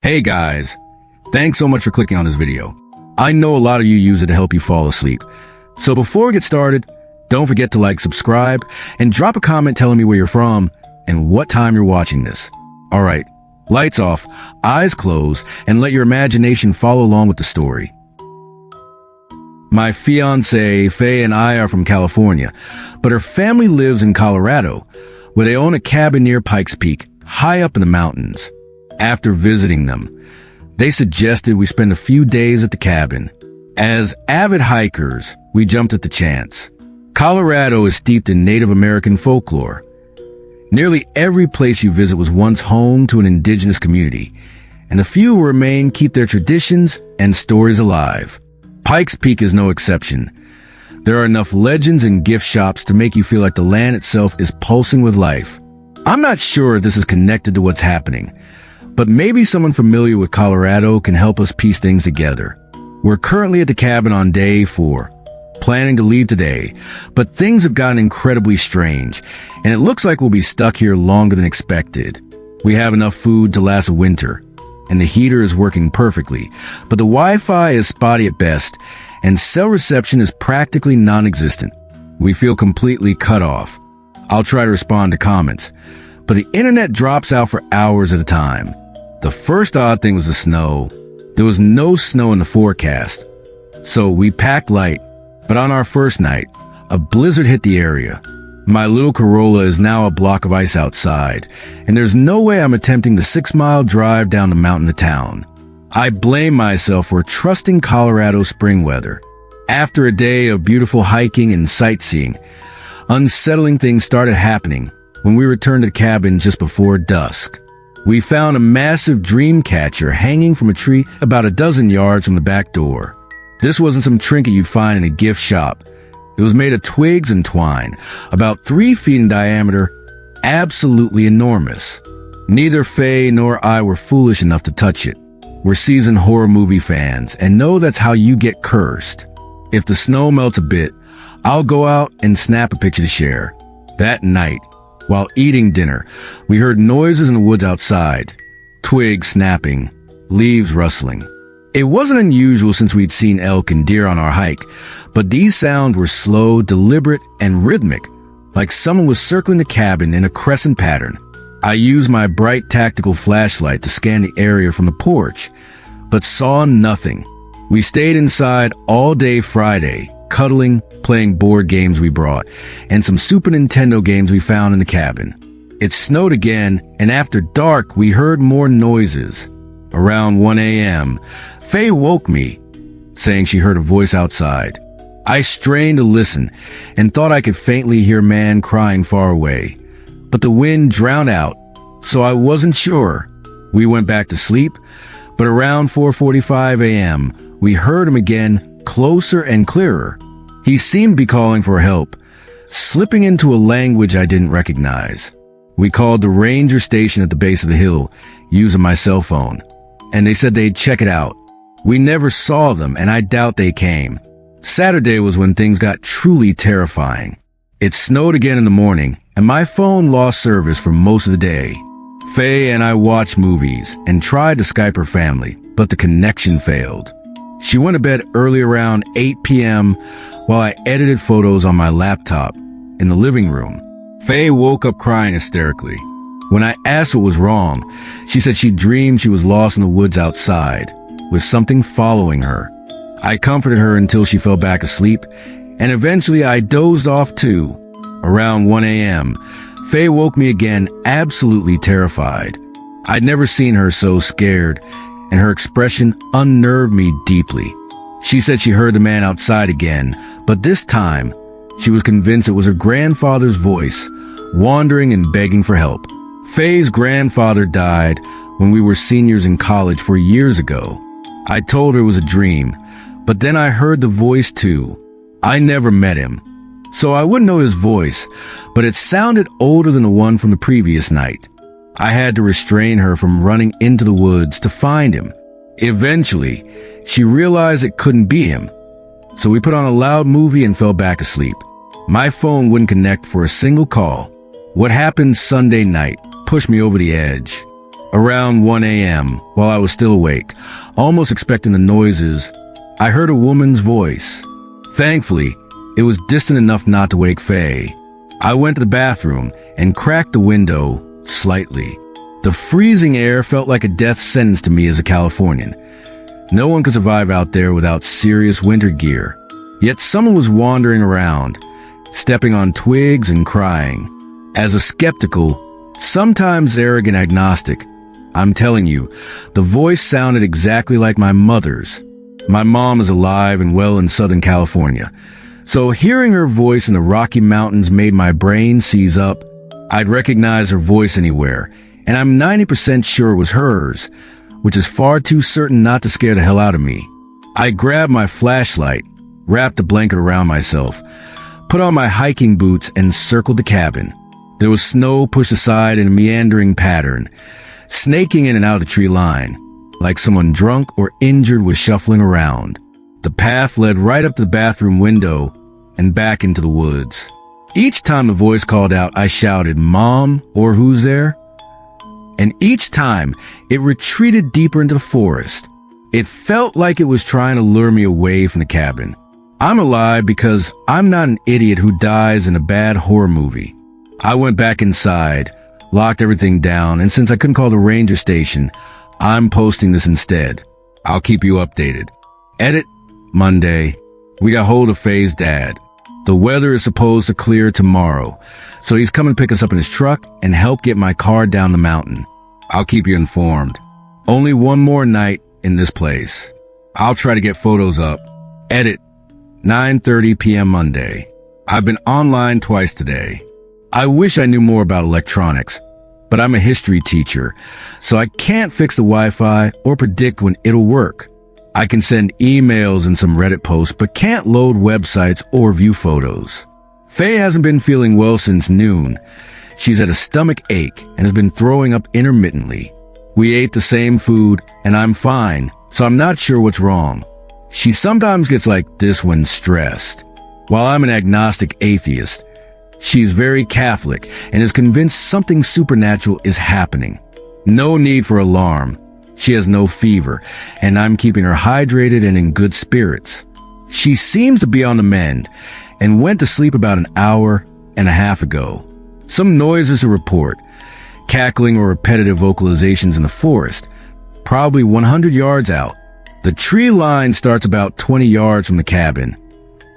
Hey guys, thanks so much for clicking on this video. I know a lot of you use it to help you fall asleep. So before we get started, don't forget to like, subscribe, and drop a comment telling me where you're from and what time you're watching this. Alright, lights off, eyes closed, and let your imagination follow along with the story. My fiancée, Faye, and I are from California, but her family lives in Colorado, where they own a cabin near Pikes Peak, high up in the mountains. After visiting them, they suggested we spend a few days at the cabin. As avid hikers, we jumped at the chance. Colorado is steeped in Native American folklore. Nearly every place you visit was once home to an indigenous community, and the few who remain keep their traditions and stories alive. Pikes Peak is no exception. There are enough legends and gift shops to make you feel like the land itself is pulsing with life. I'm not sure if this is connected to what's happening, but maybe someone familiar with Colorado can help us piece things together. We're currently at the cabin on day 4, planning to leave today, but things have gotten incredibly strange, and it looks like we'll be stuck here longer than expected. We have enough food to last a winter, and the heater is working perfectly, but the Wi-Fi is spotty at best, and cell reception is practically non-existent. We feel completely cut off. I'll try to respond to comments, but the internet drops out for hours at a time. The first odd thing was the snow. There was no snow in the forecast, so we packed light, but on our first night, a blizzard hit the area. My little Corolla is now a block of ice outside, and there's no way I'm attempting the 6-mile drive down the mountain to town. I blame myself for trusting Colorado spring weather. After a day of beautiful hiking and sightseeing, unsettling things started happening when we returned to the cabin just before dusk. We found a massive dream catcher hanging from a tree about a dozen yards from the back door. This wasn't some trinket you'd find in a gift shop. It was made of twigs and twine, about 3 feet in diameter, absolutely enormous. Neither Faye nor I were foolish enough to touch it. We're seasoned horror movie fans and know that's how you get cursed. If the snow melts a bit, I'll go out and snap a picture to share. That night, while eating dinner, we heard noises in the woods outside. Twigs snapping, leaves rustling. It wasn't unusual since we'd seen elk and deer on our hike, but these sounds were slow, deliberate, and rhythmic, like someone was circling the cabin in a crescent pattern. I used my bright tactical flashlight to scan the area from the porch, but saw nothing. We stayed inside all day Friday, cuddling, playing board games we brought, and some Super Nintendo games we found in the cabin. It snowed again, and after dark, we heard more noises. Around 1 a.m., Faye woke me, saying she heard a voice outside. I strained to listen and thought I could faintly hear a man crying far away, but the wind drowned out, so I wasn't sure. We went back to sleep, but around 4:45 a.m., we heard him again, closer and clearer. He seemed to be calling for help, slipping into a language I didn't recognize. We called the ranger station at the base of the hill using my cell phone, and they said they'd check it out. We never saw them, and I doubt they came. Saturday was when things got truly terrifying. It snowed again in the morning, and my phone lost service for most of the day. Faye and I watched movies and tried to Skype her family, but the connection failed. She went to bed early around 8 p.m. while I edited photos on my laptop in the living room. Faye woke up crying hysterically. When I asked what was wrong, she said she dreamed she was lost in the woods outside, with something following her. I comforted her until she fell back asleep, and eventually I dozed off too. Around 1 a.m., Faye woke me again, absolutely terrified. I'd never seen her so scared, and her expression unnerved me deeply. She said she heard the man outside again, but this time, she was convinced it was her grandfather's voice, wandering and begging for help. Faye's grandfather died when we were seniors in college 4 years ago. I told her it was a dream, but then I heard the voice too. I never met him, so I wouldn't know his voice, but it sounded older than the one from the previous night. I had to restrain her from running into the woods to find him. Eventually, she realized it couldn't be him, so we put on a loud movie and fell back asleep. My phone wouldn't connect for a single call. What happened Sunday night pushed me over the edge. Around 1 a.m., while I was still awake, almost expecting the noises, I heard a woman's voice. Thankfully, it was distant enough not to wake Faye. I went to the bathroom and cracked the window slightly. The freezing air felt like a death sentence to me as a Californian. No one could survive out there without serious winter gear. Yet someone was wandering around, stepping on twigs and crying. As a skeptical, sometimes arrogant agnostic, I'm telling you, the voice sounded exactly like my mother's. My mom is alive and well in Southern California, so hearing her voice in the Rocky Mountains made my brain seize up. I'd recognize her voice anywhere, and I'm 90% sure it was hers, which is far too certain not to scare the hell out of me. I grabbed my flashlight, wrapped a blanket around myself, put on my hiking boots, and circled the cabin. There was snow pushed aside in a meandering pattern, snaking in and out of the tree line, like someone drunk or injured was shuffling around. The path led right up to the bathroom window and back into the woods. Each time the voice called out, I shouted, "Mom," or "Who's there?" And each time, it retreated deeper into the forest. It felt like it was trying to lure me away from the cabin. I'm alive because I'm not an idiot who dies in a bad horror movie. I went back inside, locked everything down, and since I couldn't call the ranger station, I'm posting this instead. I'll keep you updated. Edit, Monday. We got hold of Faye's dad. The weather is supposed to clear tomorrow, so he's coming to pick us up in his truck and help get my car down the mountain. I'll keep you informed. Only one more night in this place. I'll try to get photos up. Edit, 9:30 p.m. Monday. I've been online twice today. I wish I knew more about electronics, but I'm a history teacher, so I can't fix the Wi-Fi or predict when it'll work. I can send emails and some Reddit posts, but can't load websites or view photos. Faye hasn't been feeling well since noon. She's had a stomach ache and has been throwing up intermittently. We ate the same food, and I'm fine, so I'm not sure what's wrong. She sometimes gets like this when stressed. While I'm an agnostic atheist, she's very Catholic and is convinced something supernatural is happening. No need for alarm. She has no fever, and I'm keeping her hydrated and in good spirits. She seems to be on the mend and went to sleep about an hour and a half ago. Some noises to report, cackling or repetitive vocalizations in the forest, probably 100 yards out. The tree line starts about 20 yards from the cabin,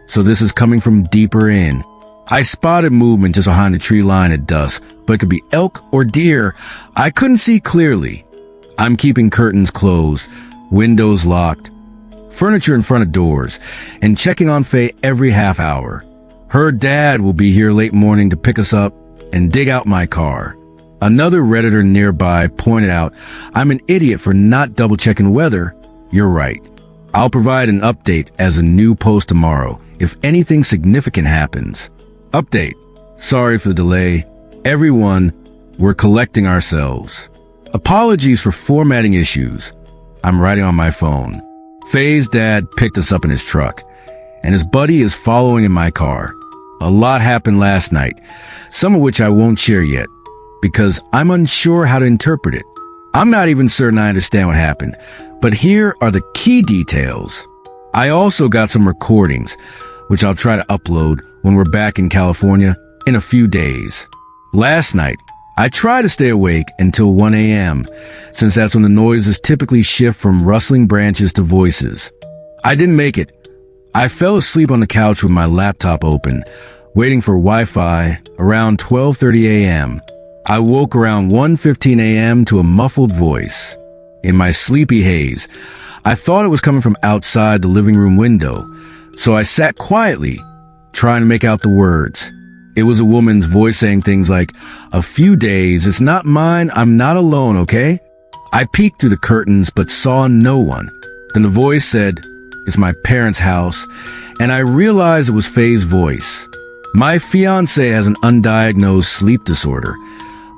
so this is coming from deeper in. I spotted movement just behind the tree line at dusk, but it could be elk or deer. I couldn't see clearly. I'm keeping curtains closed, windows locked, furniture in front of doors, and checking on Faye every half hour. Her dad will be here late morning to pick us up and dig out my car. Another Redditor nearby pointed out, I'm an idiot for not double-checking weather. You're right. I'll provide an update as a new post tomorrow if anything significant happens. Update. Sorry for the delay. Everyone, we're collecting ourselves. Apologies for formatting issues. I'm writing on my phone. Faye's dad picked us up in his truck, and his buddy is following in my car. A lot happened last night, some of which I won't share yet, because I'm unsure how to interpret it. I'm not even certain I understand what happened, but here are the key details. I also got some recordings, which I'll try to upload when we're back in California in a few days. Last night, I try to stay awake until 1 a.m., since that's when the noises typically shift from rustling branches to voices. I didn't make it. I fell asleep on the couch with my laptop open, waiting for Wi-Fi around 12:30 a.m. I woke around 1:15 a.m. to a muffled voice. In my sleepy haze, I thought it was coming from outside the living room window, so I sat quietly, trying to make out the words. It was a woman's voice saying things like, "A few days, it's not mine, I'm not alone, okay?" I peeked through the curtains but saw no one. Then the voice said, "It's my parents' house," and I realized it was Faye's voice. My fiancé has an undiagnosed sleep disorder,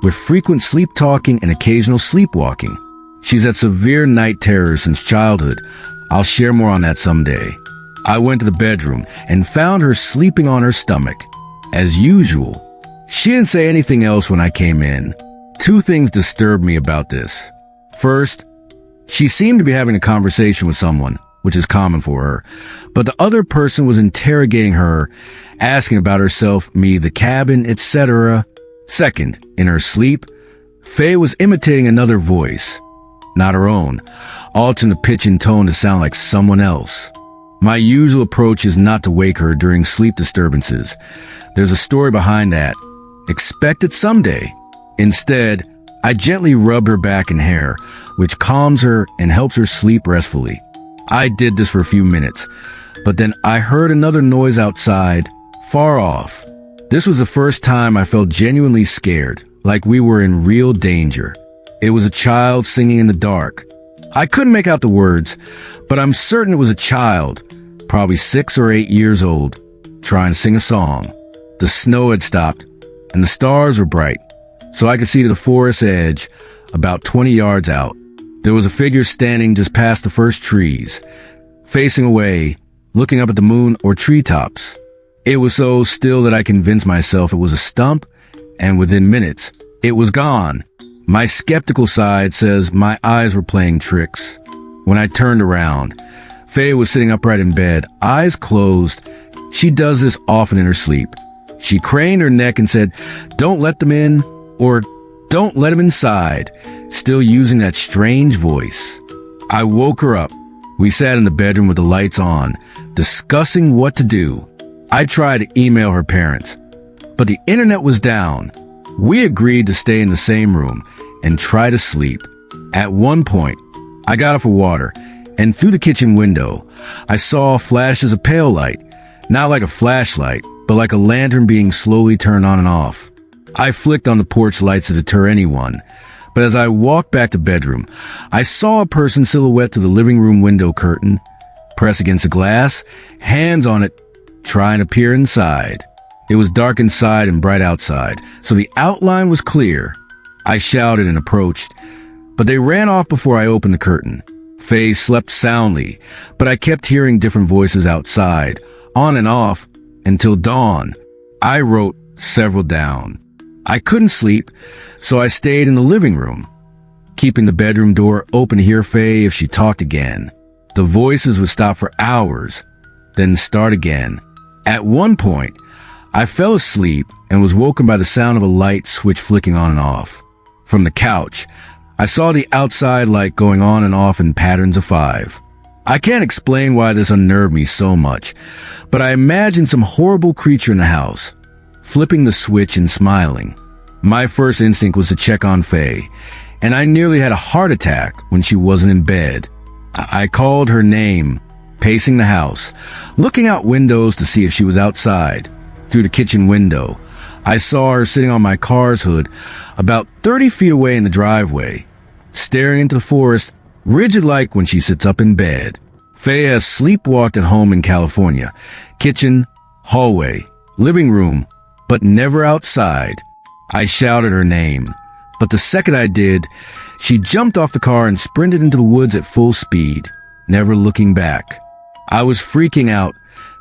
with frequent sleep talking and occasional sleepwalking. She's had severe night terrors since childhood. I'll share more on that someday. I went to the bedroom and found her sleeping on her stomach. As usual, she didn't say anything else when I came in. Two things disturbed me about this. First, she seemed to be having a conversation with someone, which is common for her, but the other person was interrogating her, asking about herself, me, the cabin, etc. Second, in her sleep, Faye was imitating another voice, not her own, altering the pitch and tone to sound like someone else. My usual approach is not to wake her during sleep disturbances. There's a story behind that. Expect it someday. Instead, I gently rubbed her back and hair, which calms her and helps her sleep restfully. I did this for a few minutes, but then I heard another noise outside, far off. This was the first time I felt genuinely scared, like we were in real danger. It was a child singing in the dark. I couldn't make out the words, but I'm certain it was a child, probably 6 or 8 years old, trying to sing a song. The snow had stopped, and the stars were bright, so I could see to the forest edge, about 20 yards out. There was a figure standing just past the first trees, facing away, looking up at the moon or treetops. It was so still that I convinced myself it was a stump, and within minutes, it was gone. My skeptical side says my eyes were playing tricks. When I turned around, Faye was sitting upright in bed, eyes closed. She does this often in her sleep. She craned her neck and said, "Don't let them in," or "Don't let them inside," still using that strange voice. I woke her up. We sat in the bedroom with the lights on, discussing what to do. I tried to email her parents, but the internet was down. We agreed to stay in the same room and try to sleep. At one point, I got up for water, and through the kitchen window, I saw flashes of pale light, not like a flashlight, but like a lantern being slowly turned on and off. I flicked on the porch lights to deter anyone, but as I walked back to bedroom, I saw a person silhouette to the living room window curtain, press against the glass, hands on it, trying to peer inside. It was dark inside and bright outside, so the outline was clear. I shouted and approached, but they ran off before I opened the curtain. Faye slept soundly, but I kept hearing different voices outside, on and off, until dawn. I wrote several down. I couldn't sleep, so I stayed in the living room, keeping the bedroom door open to hear Faye if she talked again. The voices would stop for hours, then start again. At one point, I fell asleep and was woken by the sound of a light switch flicking on and off. From the couch, I saw the outside light going on and off in patterns of 5. I can't explain why this unnerved me so much, but I imagined some horrible creature in the house, flipping the switch and smiling. My first instinct was to check on Faye, and I nearly had a heart attack when she wasn't in bed. I called her name, pacing the house, looking out windows to see if she was outside. Through the kitchen window, I saw her sitting on my car's hood, about 30 feet away in the driveway, staring into the forest, rigid-like when she sits up in bed. Faye has sleepwalked at home in California. Kitchen, hallway, living room, but never outside. I shouted her name, but the second I did, she jumped off the car and sprinted into the woods at full speed, never looking back. I was freaking out,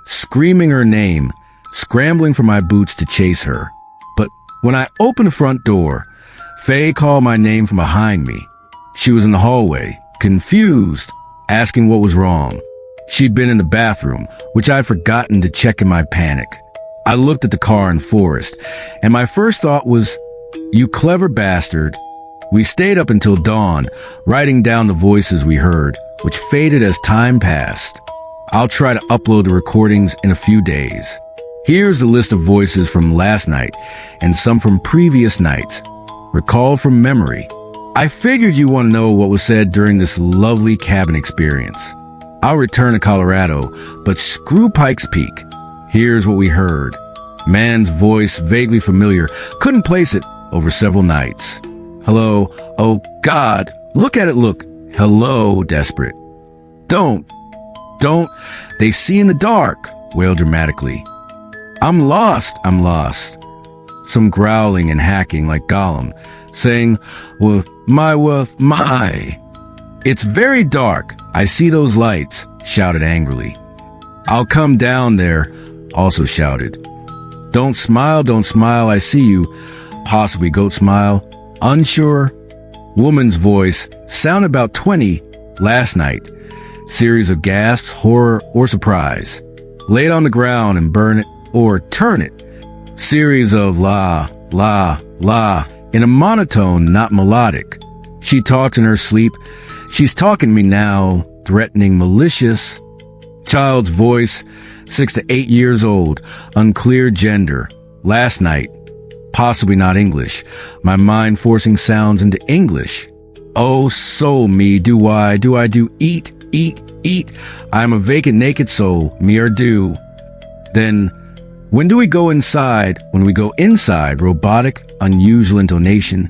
screaming her name, scrambling for my boots to chase her. But when I opened the front door, Faye called my name from behind me. She was in the hallway, confused, asking what was wrong. She'd been in the bathroom, which I'd forgotten to check in my panic. I looked at the car and forest, and my first thought was, "You clever bastard." We stayed up until dawn, writing down the voices we heard, which faded as time passed. I'll try to upload the recordings in a few days. Here's a list of voices from last night and some from previous nights, recalled from memory. I figured you want to know what was said during this lovely cabin experience. I'll return to Colorado, but screw Pikes Peak. Here's what we heard. Man's voice, vaguely familiar, couldn't place it over several nights. Hello, oh God, look at it, look. Hello, desperate. Don't, they see in the dark, wailed dramatically. I'm lost. Some growling and hacking like Gollum, saying, my. It's very dark. I see those lights, shouted angrily. I'll come down there, also shouted. Don't smile, I see you. Possibly goat smile. Unsure. Woman's voice. Sound about 20. Last night. Series of gasps, horror, or surprise. Lay it on the ground and burn it or turn it. Series of la, la, la, in a monotone, not melodic. She talks in her sleep. She's talking to me now, threatening, malicious. Child's voice, 6 to 8 years old, unclear gender. Last night, possibly not English. My mind forcing sounds into English. Oh, soul me, do I do, eat, eat, eat. I am a vacant naked soul, me or do. Then, when do we go inside? When we go inside, robotic, unusual intonation.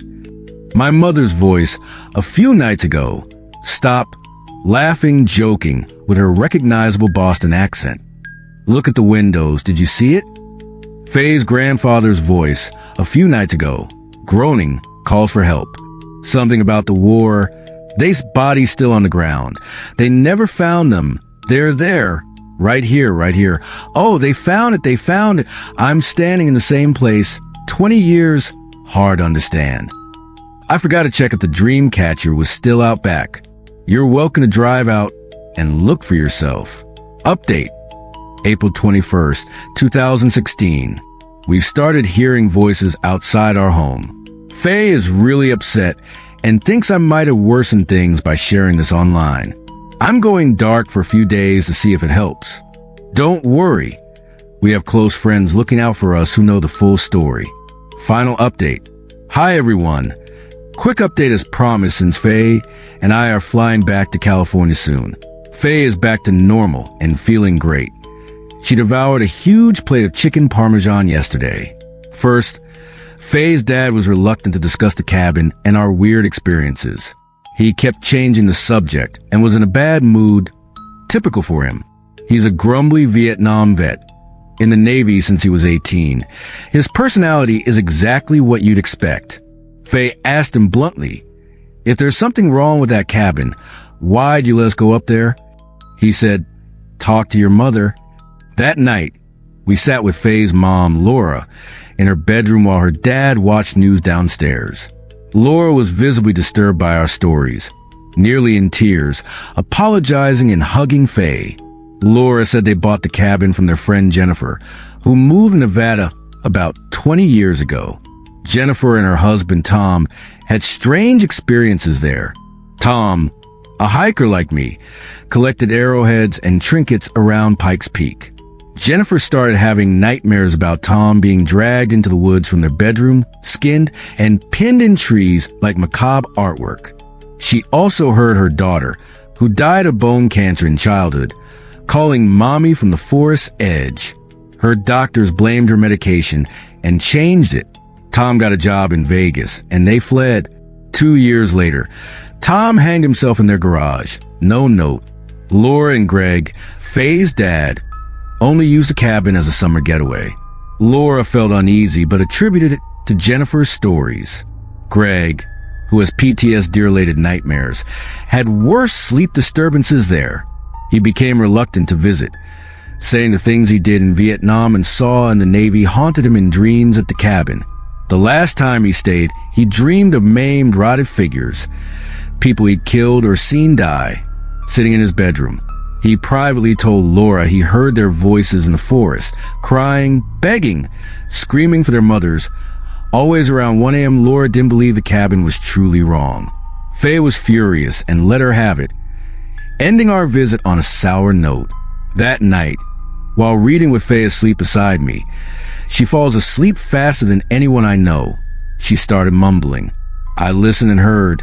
My mother's voice, a few nights ago, stop, laughing, joking, with her recognizable Boston accent. Look at the windows, did you see it? Faye's grandfather's voice, a few nights ago, groaning, calls for help. Something about the war. They's bodies still on the ground. They never found them. They're there. Right here, right here. Oh, they found it. I'm standing in the same place. 20 years. Hard to understand. I forgot to check if the dream catcher was still out back. You're welcome to drive out and look for yourself. Update. April 21st, 2016. We've started hearing voices outside our home. Faye is really upset and thinks I might have worsened things by sharing this online. I'm going dark for a few days to see if it helps. Don't worry. We have close friends looking out for us who know the full story. Final update. Hi everyone. Quick update as promised since Faye and I are flying back to California soon. Faye is back to normal and feeling great. She devoured a huge plate of chicken parmesan yesterday. First, Faye's dad was reluctant to discuss the cabin and our weird experiences. He kept changing the subject and was in a bad mood, typical for him. He's a grumbly Vietnam vet, in the Navy since he was 18. His personality is exactly what you'd expect. Faye asked him bluntly, if there's something wrong with that cabin, why'd you let us go up there? He said, talk to your mother. That night, we sat with Faye's mom, Laura, in her bedroom while her dad watched news downstairs. Laura was visibly disturbed by our stories, nearly in tears, apologizing and hugging Faye. Laura said they bought the cabin from their friend Jennifer, who moved to Nevada about 20 years ago. Jennifer and her husband Tom had strange experiences there. Tom, a hiker like me, collected arrowheads and trinkets around Pikes Peak. Jennifer started having nightmares about Tom being dragged into the woods from their bedroom, skinned, and pinned in trees like macabre artwork. She also heard her daughter, who died of bone cancer in childhood, calling mommy from the forest's edge. Her doctors blamed her medication and changed it. Tom got a job in Vegas, and they fled. 2 years later, Tom hanged himself in their garage. No note. Laura and Greg, Faye's dad, only used the cabin as a summer getaway. Laura felt uneasy but attributed it to Jennifer's stories. Greg, who has PTSD-related nightmares, had worse sleep disturbances there. He became reluctant to visit, saying the things he did in Vietnam and saw in the Navy haunted him in dreams at the cabin. The last time he stayed, he dreamed of maimed, rotted figures, people he'd killed or seen die, sitting in his bedroom. He privately told Laura he heard their voices in the forest, crying, begging, screaming for their mothers. Always around 1 a.m., Laura didn't believe the cabin was truly wrong. Faye was furious and let her have it, ending our visit on a sour note. That night, while reading with Faye asleep beside me, she falls asleep faster than anyone I know. She started mumbling. I listened and heard,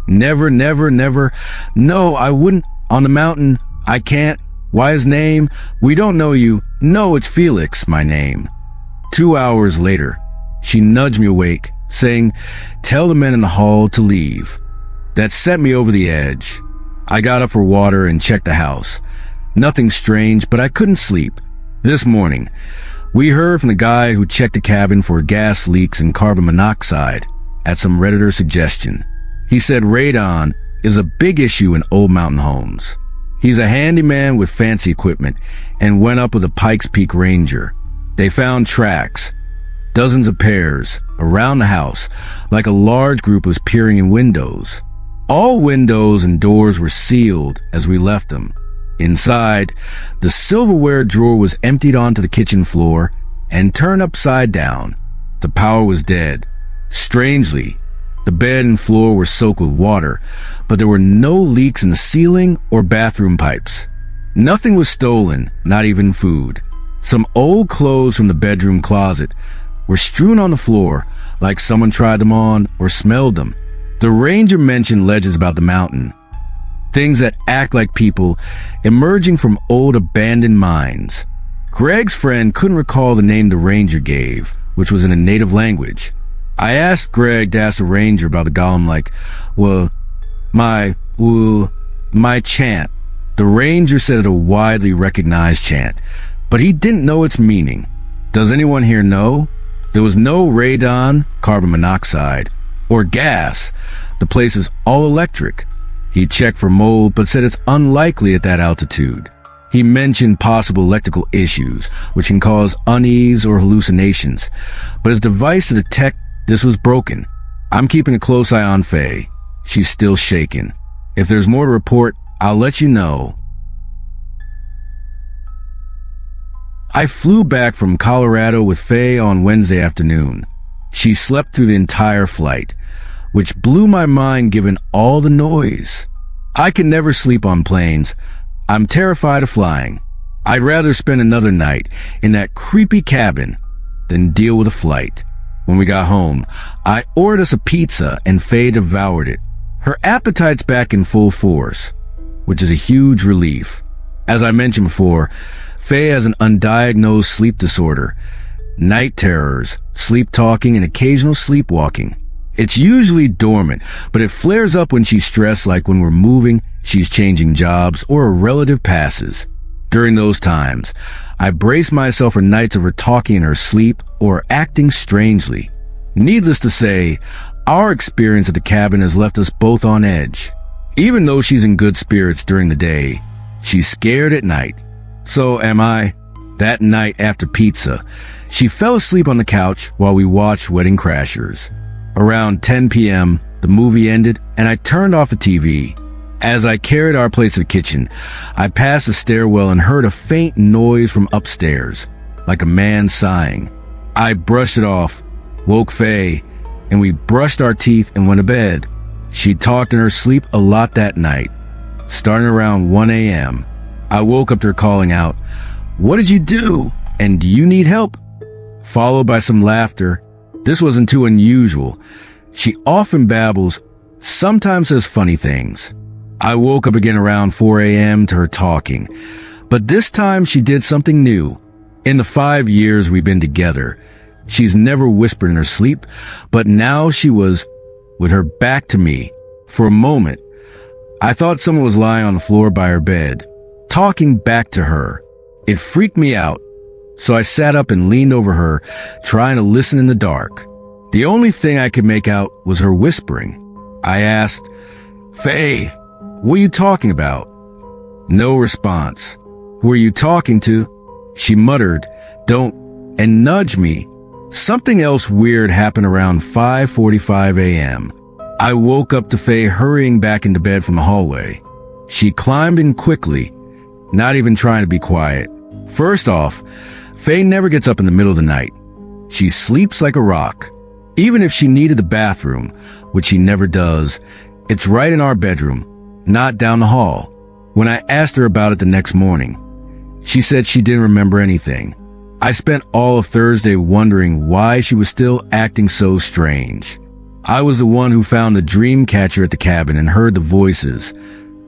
never, never, never. No, I wouldn't. On the mountain. I can't. Why his name? We don't know you. No, it's Felix, my name. 2 hours later, she nudged me awake, saying, tell the men in the hall to leave. That set me over the edge. I got up for water and checked the house. Nothing strange, but I couldn't sleep. This morning, we heard from the guy who checked the cabin for gas leaks and carbon monoxide at some Redditor suggestion. He said radon is a big issue in old mountain homes. He's a handyman with fancy equipment and went up with a Pikes Peak Ranger. They found tracks, dozens of pairs, around the house, like a large group was peering in windows. All windows and doors were sealed as we left them. Inside, the silverware drawer was emptied onto the kitchen floor and turned upside down. The power was dead. Strangely, the bed and floor were soaked with water, but there were no leaks in the ceiling or bathroom pipes. Nothing was stolen, not even food. Some old clothes from the bedroom closet were strewn on the floor, like someone tried them on or smelled them. The ranger mentioned legends about the mountain, things that act like people emerging from old abandoned mines. Greg's friend couldn't recall the name the ranger gave, which was in a native language. I asked Greg to ask the ranger about the golem, like, my chant. The ranger said it a widely recognized chant, but he didn't know its meaning. Does anyone here know? There was no radon, carbon monoxide, or gas. The place is all electric. He checked for mold, but said it's unlikely at that altitude. He mentioned possible electrical issues, which can cause unease or hallucinations, but his device to detect this was broken. I'm keeping a close eye on Faye. She's still shaking. If there's more to report, I'll let you know. I flew back from Colorado with Faye on Wednesday afternoon. She slept through the entire flight, which blew my mind given all the noise. I can never sleep on planes. I'm terrified of flying. I'd rather spend another night in that creepy cabin than deal with a flight. When we got home, I ordered us a pizza and Faye devoured it. Her appetite's back in full force, which is a huge relief. As I mentioned before, Faye has an undiagnosed sleep disorder, night terrors, sleep talking, and occasional sleepwalking. It's usually dormant, but it flares up when she's stressed, like when we're moving, she's changing jobs, or a relative passes. During those times, I brace myself for nights of her talking in her sleep or acting strangely. Needless to say, our experience at the cabin has left us both on edge. Even though she's in good spirits during the day, she's scared at night. So am I. That night after pizza, she fell asleep on the couch while we watched Wedding Crashers. Around 10 p.m., the movie ended and I turned off the TV. As I carried our plates to the kitchen, I passed the stairwell and heard a faint noise from upstairs, like a man sighing. I brushed it off, woke Faye, and we brushed our teeth and went to bed. She talked in her sleep a lot that night. Starting around 1 a.m., I woke up to her calling out, "What did you do? And do you need help?" Followed by some laughter. This wasn't too unusual. She often babbles, sometimes says funny things. I woke up again around 4 a.m. to her talking, but this time she did something new. In the 5 years we've been together, she's never whispered in her sleep, but now she was with her back to me. For a moment, I thought someone was lying on the floor by her bed, talking back to her. It freaked me out, so I sat up and leaned over her, trying to listen in the dark. The only thing I could make out was her whispering. I asked, "Faye, what are you talking about?" No response. "Who are you talking to?" She muttered, "Don't," and nudged me. Something else weird happened around 5:45 a.m. I woke up to Faye hurrying back into bed from the hallway. She climbed in quickly, not even trying to be quiet. First off, Faye never gets up in the middle of the night. She sleeps like a rock. Even if she needed the bathroom, which she never does, it's right in our bedroom, not down the hall. When I asked her about it the next morning, she said she didn't remember anything. I spent all of Thursday wondering why she was still acting so strange. I was the one who found the dream catcher at the cabin and heard the voices.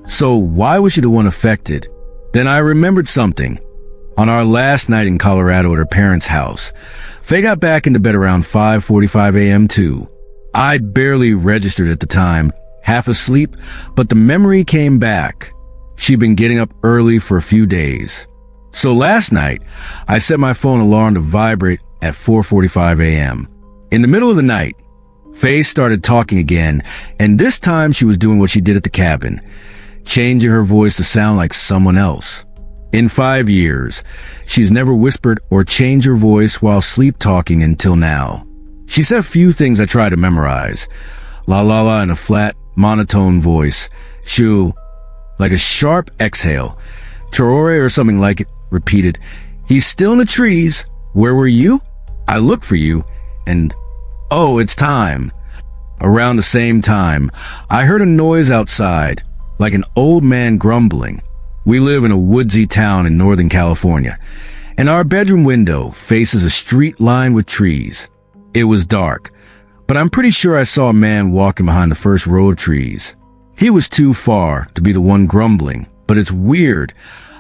So why was she the one affected? Then I remembered something. On our last night in Colorado at her parents' house, Faye got back into bed around 5:45 a.m. too. I barely registered at the time, half asleep, but the memory came back. She'd been getting up early for a few days. So last night, I set my phone alarm to vibrate at 4:45 a.m. In the middle of the night, Faye started talking again, and this time she was doing what she did at the cabin, changing her voice to sound like someone else. In 5 years, she's never whispered or changed her voice while sleep talking until now. She said a few things I try to memorize. La la la in a flat, monotone voice. Shoo, like a sharp exhale. Chorore or something like it, repeated. He's still in the trees. Where were you? I looked for you, and oh, it's time. Around the same time, I heard a noise outside, like an old man grumbling. We live in a woodsy town in Northern California, and our bedroom window faces a street lined with trees. It was dark, but I'm pretty sure I saw a man walking behind the first row of trees. He was too far to be the one grumbling, but it's weird.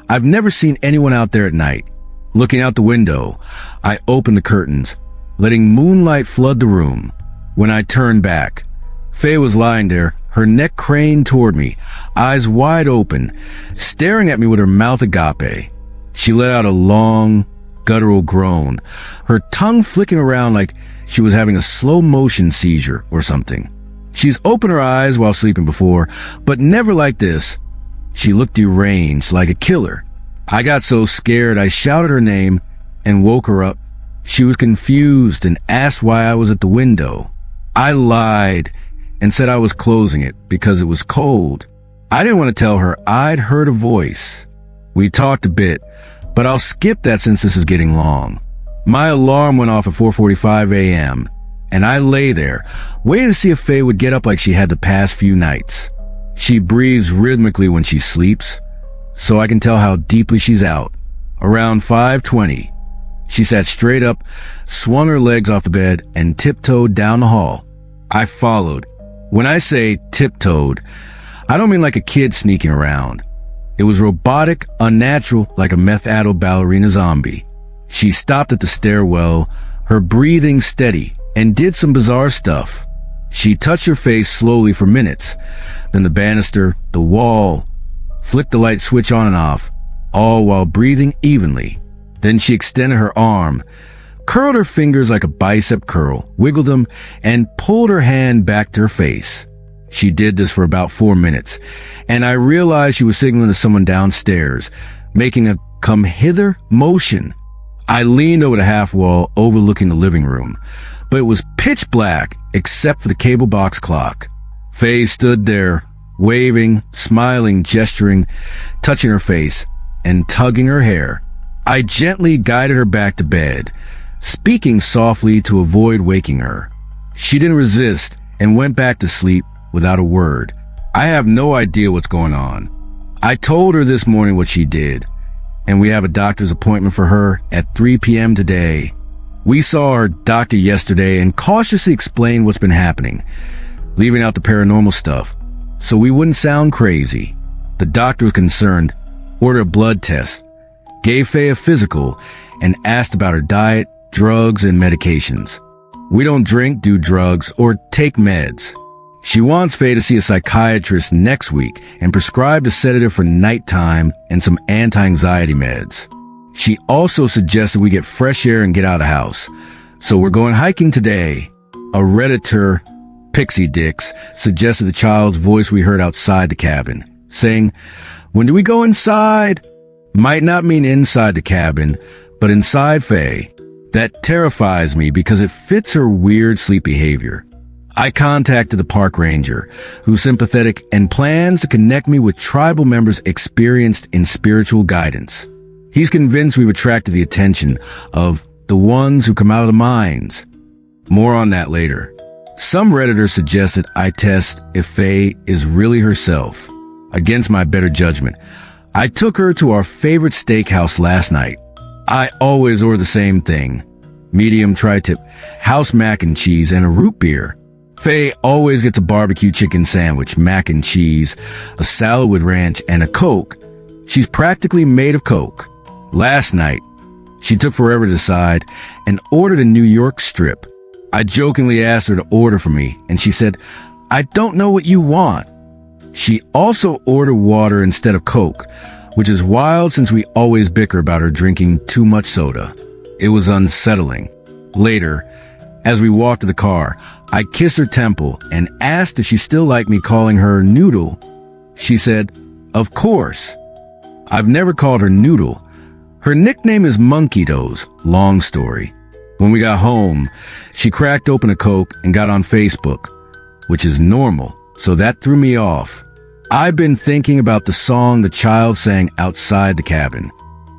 I've never seen anyone out there at night. Looking out the window, I opened the curtains, letting moonlight flood the room. When I turned back, Faye was lying there, her neck craned toward me, eyes wide open, staring at me with her mouth agape. She let out a long, guttural groan, her tongue flicking around like she was having a slow-motion seizure or something. She's opened her eyes while sleeping before, but never like this. She looked deranged, like a killer. I got so scared I shouted her name and woke her up. She was confused and asked why I was at the window. I lied and said I was closing it because it was cold. I didn't want to tell her I'd heard a voice. We talked a bit, but I'll skip that since this is getting long. My alarm went off at 4:45 a.m., and I lay there, waiting to see if Faye would get up like she had the past few nights. She breathes rhythmically when she sleeps, so I can tell how deeply she's out. Around 5:20, she sat straight up, swung her legs off the bed, and tiptoed down the hall. I followed. When I say tiptoed, I don't mean like a kid sneaking around. It was robotic, unnatural, like a meth-addled ballerina zombie. She stopped at the stairwell, her breathing steady, and did some bizarre stuff. She touched her face slowly for minutes, then the banister, the wall, flicked the light switch on and off, all while breathing evenly. Then she extended her arm, curled her fingers like a bicep curl, wiggled them, and pulled her hand back to her face. She did this for about 4 minutes, and I realized she was signaling to someone downstairs, making a come hither motion. I leaned over the half wall overlooking the living room, but it was pitch black except for the cable box clock. Faye stood there, waving, smiling, gesturing, touching her face, and tugging her hair. I gently guided her back to bed, speaking softly to avoid waking her. She didn't resist and went back to sleep without a word. I have no idea what's going on. I told her this morning what she did, and we have a doctor's appointment for her at 3 p.m. today. We saw our doctor yesterday and cautiously explained what's been happening, leaving out the paranormal stuff, so we wouldn't sound crazy. The doctor was concerned, ordered a blood test, gave Faye a physical, and asked about her diet, drugs, and medications. We don't drink, do drugs, or take meds. She wants Faye to see a psychiatrist next week and prescribed a sedative for nighttime and some anti-anxiety meds. She also suggested we get fresh air and get out of the house. So we're going hiking today. A Redditor, Pixie Dix, suggested the child's voice we heard outside the cabin, saying, "When do we go inside?" Might not mean inside the cabin, but inside Faye. That terrifies me because it fits her weird sleep behavior. I contacted the park ranger, who's sympathetic and plans to connect me with tribal members experienced in spiritual guidance. He's convinced we've attracted the attention of the ones who come out of the mines. More on that later. Some Redditors suggested I test if Faye is really herself. Against my better judgment, I took her to our favorite steakhouse last night. I always order the same thing: medium tri-tip, house mac and cheese, and a root beer. Faye always gets a barbecue chicken sandwich, mac and cheese, a salad with ranch, and a Coke. She's practically made of Coke. Last night, she took forever to decide and ordered a New York strip. I jokingly asked her to order for me, and she said, "I don't know what you want." She also ordered water instead of Coke, which is wild since we always bicker about her drinking too much soda. It was unsettling. Later, as we walked to the car, I kissed her temple and asked if she still liked me calling her Noodle. She said, "Of course." I've never called her Noodle. Her nickname is Monkey Toes. Long story. When we got home, she cracked open a Coke and got on Facebook, which is normal, so that threw me off. I've been thinking about the song the child sang outside the cabin.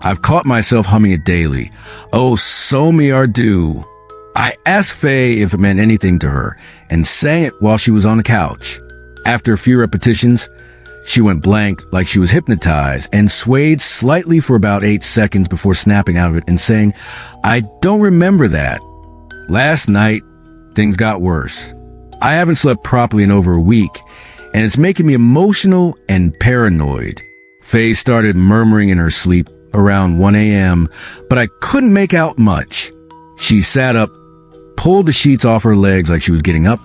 I've caught myself humming it daily. Oh, so me are due. I asked Faye if it meant anything to her and sang it while she was on the couch. After a few repetitions, she went blank like she was hypnotized and swayed slightly for about 8 seconds before snapping out of it and saying, I don't remember that. Last night, things got worse. I haven't slept properly in over a week, and it's making me emotional and paranoid. Faye started murmuring in her sleep around 1 a.m., but I couldn't make out much. She sat up, pulled the sheets off her legs like she was getting up,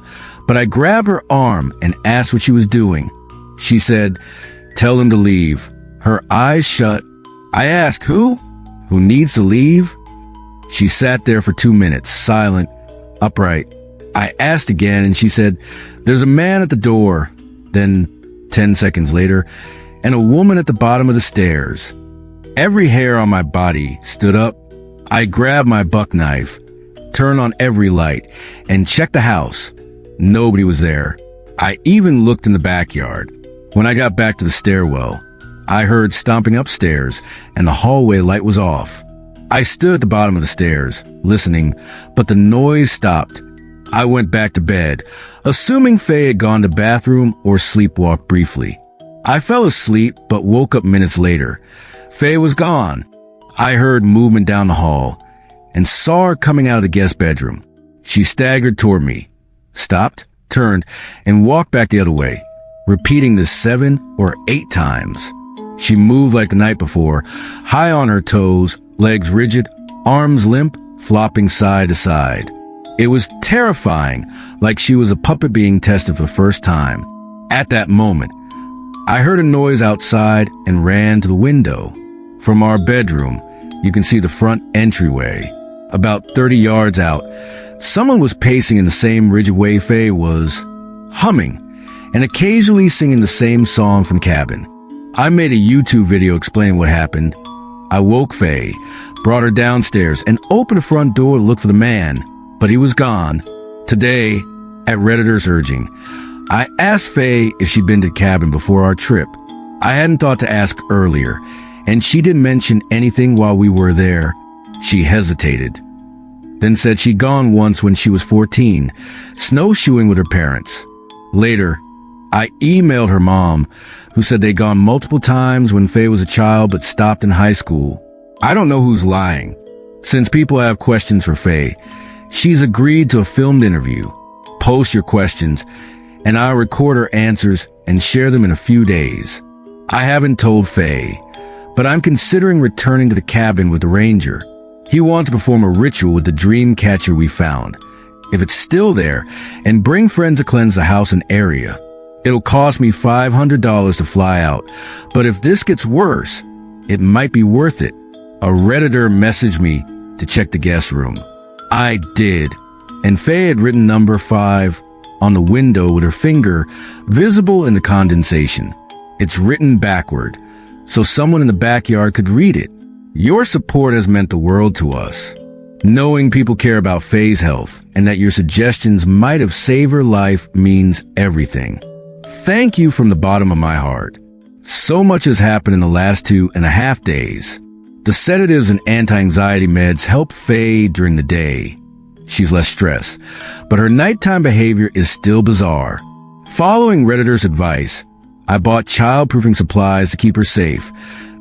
but I grabbed her arm and asked what she was doing. She said, tell him to leave. Her eyes shut. I asked, who? Who needs to leave? She sat there for 2 minutes, silent, upright. I asked again, and she said, there's a man at the door. Then, 10 seconds later, and a woman at the bottom of the stairs. Every hair on my body stood up. I grabbed my buck knife, turned on every light, and checked the house. Nobody was there. I even looked in the backyard. When I got back to the stairwell, I heard stomping upstairs, and the hallway light was off. I stood at the bottom of the stairs, listening, but the noise stopped. I went back to bed, assuming Faye had gone to bathroom or sleepwalked briefly. I fell asleep, but woke up minutes later. Faye was gone. I heard movement down the hall and saw her coming out of the guest bedroom. She staggered toward me, stopped, turned, and walked back the other way, repeating this 7 or 8 times. She moved like the night before, high on her toes, legs rigid, arms limp, flopping side to side. It was terrifying, like she was a puppet being tested for the first time. At that moment, I heard a noise outside and ran to the window. From our bedroom, you can see the front entryway. About 30 yards out, someone was pacing in the same rigid way Faye was, humming, and occasionally singing the same song from Cabin. I made a YouTube video explaining what happened. I woke Faye, brought her downstairs, and opened the front door to look for the man, but he was gone. Today, at Redditor's urging, I asked Faye if she'd been to Cabin before our trip. I hadn't thought to ask earlier, and she didn't mention anything while we were there. She hesitated, then said she'd gone once when she was 14, snowshoeing with her parents. Later, I emailed her mom, who said they'd gone multiple times when Faye was a child but stopped in high school. I don't know who's lying. Since people have questions for Faye, she's agreed to a filmed interview. Post your questions, and I'll record her answers and share them in a few days. I haven't told Faye, but I'm considering returning to the cabin with the ranger. He wants to perform a ritual with the dream catcher we found. If it's still there, and bring friends to cleanse the house and area. It'll cost me $500 to fly out, but if this gets worse, it might be worth it. A Redditor messaged me to check the guest room. I did, and Faye had written number 5 on the window with her finger visible in the condensation. It's written backward, so someone in the backyard could read it. Your support has meant the world to us. Knowing people care about Faye's health and that your suggestions might have saved her life means everything. Thank you from the bottom of my heart. So much has happened in the last 2.5 days. The sedatives and anti-anxiety meds help Faye during the day. She's less stressed, but her nighttime behavior is still bizarre. Following Redditor's advice, I bought child-proofing supplies to keep her safe.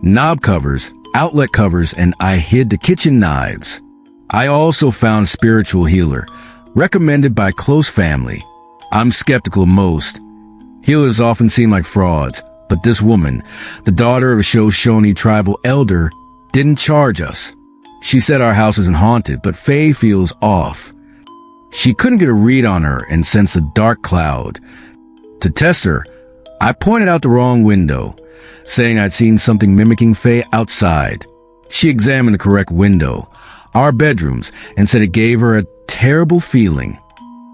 Knob covers, outlet covers, and I hid the kitchen knives. I also found spiritual healer, recommended by close family. I'm skeptical of most. Healers often seem like frauds, but this woman, the daughter of a Shoshone tribal elder, didn't charge us. She said our house isn't haunted, but Faye feels off. She couldn't get a read on her and sensed a dark cloud. To test her, I pointed out the wrong window, saying I'd seen something mimicking Faye outside. She examined the correct window, our bedrooms, and said it gave her a terrible feeling.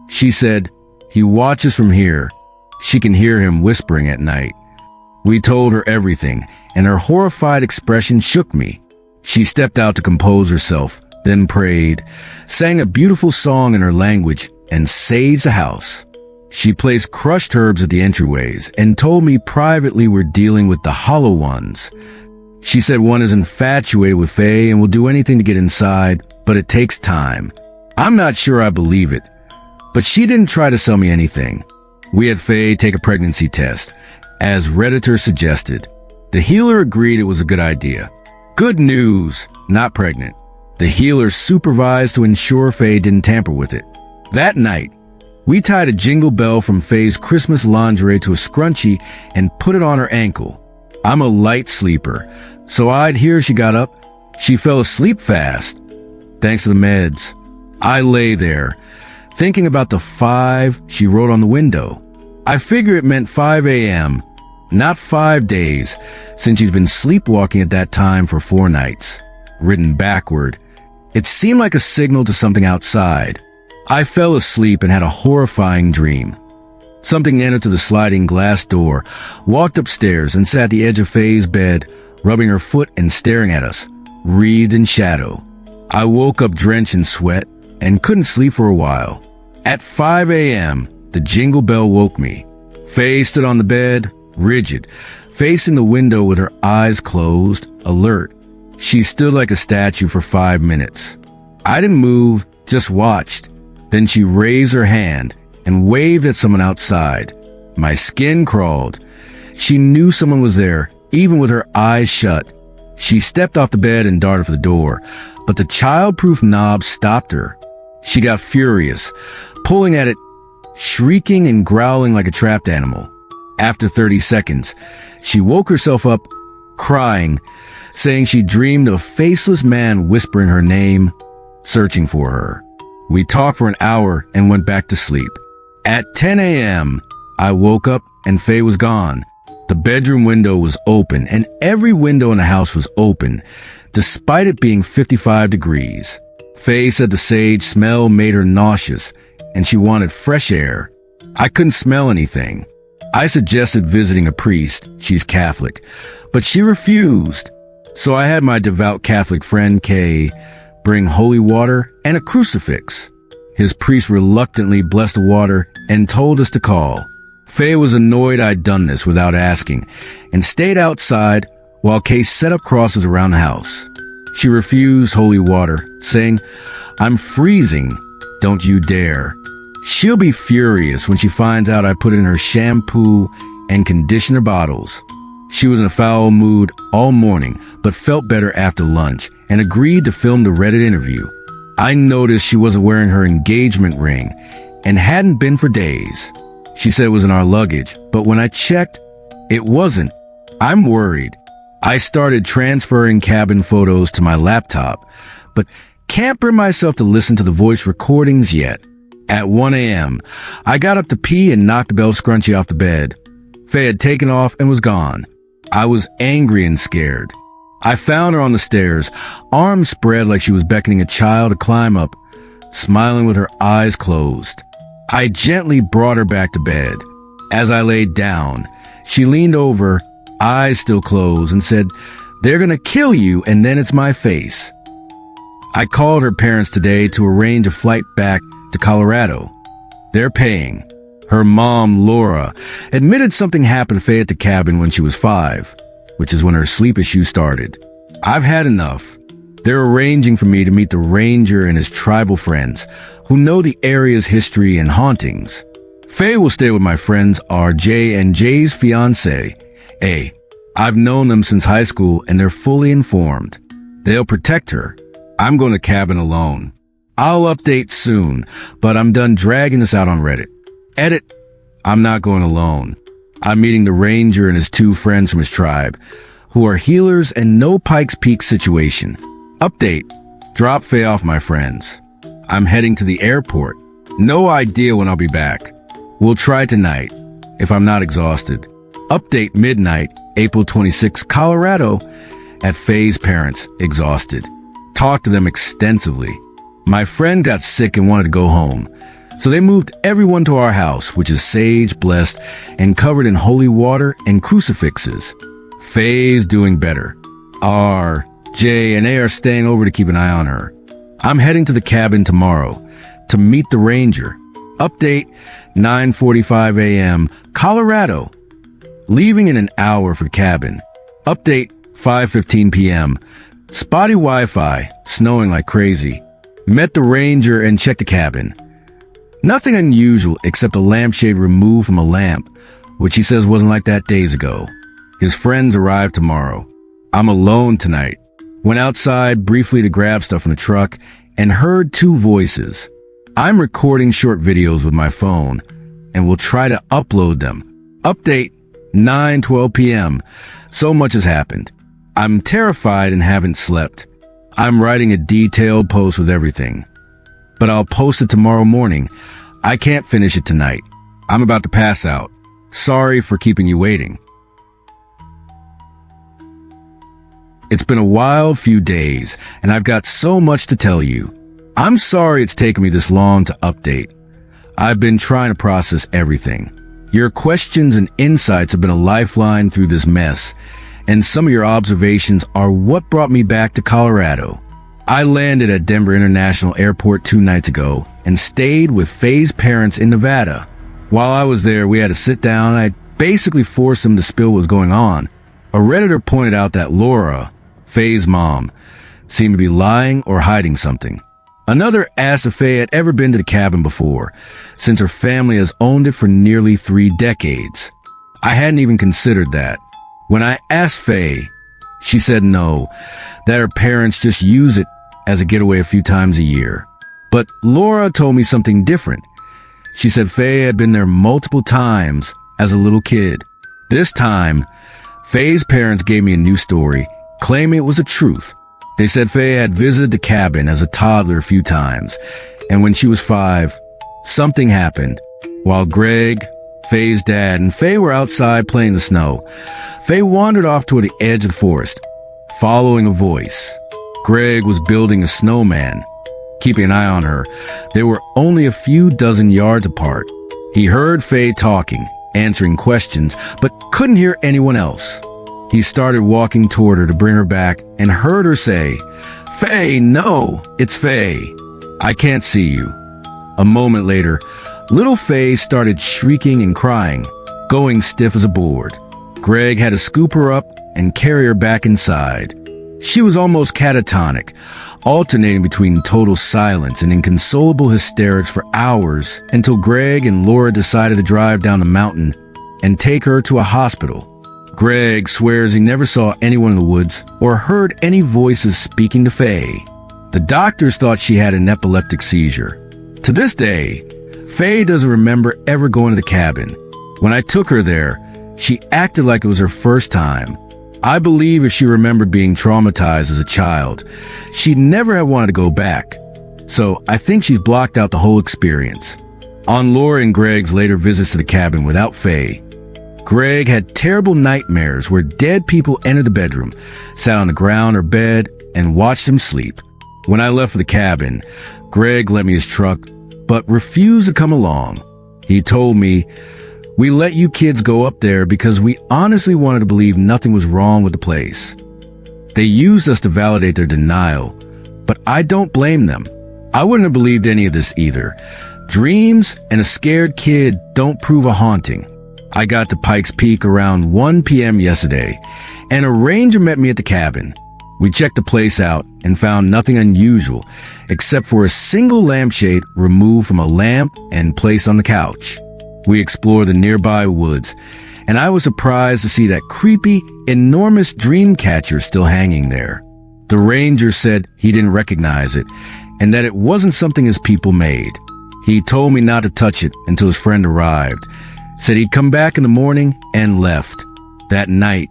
She said, he watches from here. She can hear him whispering at night. We told her everything, and her horrified expression shook me. She stepped out to compose herself, then prayed, sang a beautiful song in her language, and saged the house. She placed crushed herbs at the entryways and told me privately we're dealing with the hollow ones. She said one is infatuated with Faye and will do anything to get inside, but it takes time. I'm not sure I believe it, but she didn't try to sell me anything. We had Faye take a pregnancy test, as Redditor suggested. The healer agreed it was a good idea. Good news, not pregnant. The healer supervised to ensure Faye didn't tamper with it. That night, we tied a jingle bell from Faye's Christmas lingerie to a scrunchie and put it on her ankle. I'm a light sleeper, so I'd hear she got up. She fell asleep fast, thanks to the meds. I lay there, thinking about the 5 she wrote on the window. I figure it meant 5 a.m., not 5 days, since she's been sleepwalking at that time for 4 nights. Written backward, it seemed like a signal to something outside. I fell asleep and had a horrifying dream. Something entered to the sliding glass door, walked upstairs and sat at the edge of Faye's bed, rubbing her foot and staring at us, wreathed in shadow. I woke up drenched in sweat and couldn't sleep for a while. At 5 a.m., the jingle bell woke me. Faye stood on the bed, rigid, facing the window with her eyes closed, alert. She stood like a statue for 5 minutes. I didn't move, just watched. Then she raised her hand and waved at someone outside. My skin crawled. She knew someone was there, even with her eyes shut. She stepped off the bed and darted for the door, but the child-proof knob stopped her. She got furious, pulling at it, shrieking and growling like a trapped animal. After 30 seconds, she woke herself up, crying, saying she dreamed of a faceless man whispering her name, searching for her. We talked for an hour and went back to sleep. At 10 a.m., I woke up and Faye was gone. The bedroom window was open and every window in the house was open, despite it being 55 degrees. Faye said the sage smell made her nauseous and she wanted fresh air. I couldn't smell anything. I suggested visiting a priest, she's Catholic, but she refused. So I had my devout Catholic friend Kay bring holy water and a crucifix. His priest reluctantly blessed the water and told us to call. Faye was annoyed I'd done this without asking and stayed outside while Kay set up crosses around the house. She refused holy water, saying, "I'm freezing, don't you dare." She'll be furious when she finds out I put in her shampoo and conditioner bottles. She was in a foul mood all morning, but felt better after lunch and agreed to film the Reddit interview. I noticed she wasn't wearing her engagement ring and hadn't been for days. She said it was in our luggage, but when I checked, it wasn't. I'm worried. I started transferring cabin photos to my laptop, but can't bring myself to listen to the voice recordings yet. At 1 a.m., I got up to pee and knocked the bell scrunchie off the bed. Faye had taken off and was gone. I was angry and scared. I found her on the stairs, arms spread like she was beckoning a child to climb up, smiling with her eyes closed. I gently brought her back to bed. As I laid down, she leaned over, eyes still closed, and said, "They're gonna kill you, and then it's my face." I called her parents today to arrange a flight back to Colorado. They're paying. Her mom, Laura, admitted something happened to Faye at the cabin when she was 5, which is when her sleep issues started. I've had enough. They're arranging for me to meet the ranger and his tribal friends, who know the area's history and hauntings. Faye will stay with my friends RJ and Jay's fiancé, A. I've known them since high school and they're fully informed. They'll protect her. I'm going to cabin alone. I'll update soon, but I'm done dragging this out on Reddit. Edit, I'm not going alone. I'm meeting the ranger and his 2 friends from his tribe, who are healers and no Pikes Peak situation. Update, drop Faye off my friends. I'm heading to the airport. No idea when I'll be back. We'll try tonight, if I'm not exhausted. Update midnight, April 26, Colorado, at Faye's parents, exhausted. Talked to them extensively. My friend got sick and wanted to go home, so they moved everyone to our house, which is sage blessed and covered in holy water and crucifixes. Faye's doing better. R, J, and A are staying over to keep an eye on her. I'm heading to the cabin tomorrow to meet the ranger. Update, 9:45 a.m., Colorado. Leaving in an hour for the cabin. Update, 5:15 p.m. Spotty Wi-Fi, snowing like crazy. Met the ranger and checked the cabin. Nothing unusual except a lampshade removed from a lamp, which he says wasn't like that days ago. His friends arrive tomorrow. I'm alone tonight. Went outside briefly to grab stuff in the truck and heard two voices. I'm recording short videos with my phone and will try to upload them. Update, 9:12 p.m. So much has happened. I'm terrified and haven't slept. I'm writing a detailed post with everything, but I'll post it tomorrow morning. I can't finish it tonight. I'm about to pass out. Sorry for keeping you waiting. It's been a wild few days, and I've got so much to tell you. I'm sorry it's taken me this long to update. I've been trying to process everything. Your questions and insights have been a lifeline through this mess, and some of your observations are what brought me back to Colorado. I landed at Denver International Airport 2 nights ago and stayed with Faye's parents in Nevada. While I was there, we had to sit down. I basically forced them to spill what was going on. A Redditor pointed out that Laura, Faye's mom, seemed to be lying or hiding something. Another asked if Faye had ever been to the cabin before, since her family has owned it for nearly 3 decades. I hadn't even considered that. When I asked Faye, she said no, that her parents just use it as a getaway a few times a year. But Laura told me something different. She said Faye had been there multiple times as a little kid. This time, Faye's parents gave me a new story, claiming it was the truth. They said Faye had visited the cabin as a toddler a few times, and when she was 5, something happened. While Greg, Faye's dad, and Faye were outside playing in the snow, Faye wandered off toward the edge of the forest, following a voice. Greg was building a snowman, keeping an eye on her. They were only a few dozen yards apart. He heard Faye talking, answering questions, but couldn't hear anyone else. He started walking toward her to bring her back and heard her say, "Faye, no, it's Faye. I can't see you." A moment later, little Faye started shrieking and crying, going stiff as a board. Greg had to scoop her up and carry her back inside. She was almost catatonic, alternating between total silence and inconsolable hysterics for hours until Greg and Laura decided to drive down the mountain and take her to a hospital. Greg swears he never saw anyone in the woods or heard any voices speaking to Faye. The doctors thought she had an epileptic seizure. To this day, Faye doesn't remember ever going to the cabin. When I took her there, she acted like it was her first time. I believe if she remembered being traumatized as a child, she'd never have wanted to go back. So I think she's blocked out the whole experience. On Laura and Greg's later visits to the cabin without Faye, Greg had terrible nightmares where dead people entered the bedroom, sat on the ground or bed, and watched him sleep. When I left for the cabin, Greg lent me his truck, but refused to come along. He told me, "We let you kids go up there because we honestly wanted to believe nothing was wrong with the place." They used us to validate their denial, but I don't blame them. I wouldn't have believed any of this either. Dreams and a scared kid don't prove a haunting. I got to Pikes Peak around 1 p.m. yesterday, and a ranger met me at the cabin. We checked the place out and found nothing unusual except for a single lampshade removed from a lamp and placed on the couch. We explored the nearby woods, and I was surprised to see that creepy, enormous dream catcher still hanging there. The ranger said he didn't recognize it and that it wasn't something his people made. He told me not to touch it until his friend arrived, said he'd come back in the morning, and left. That night,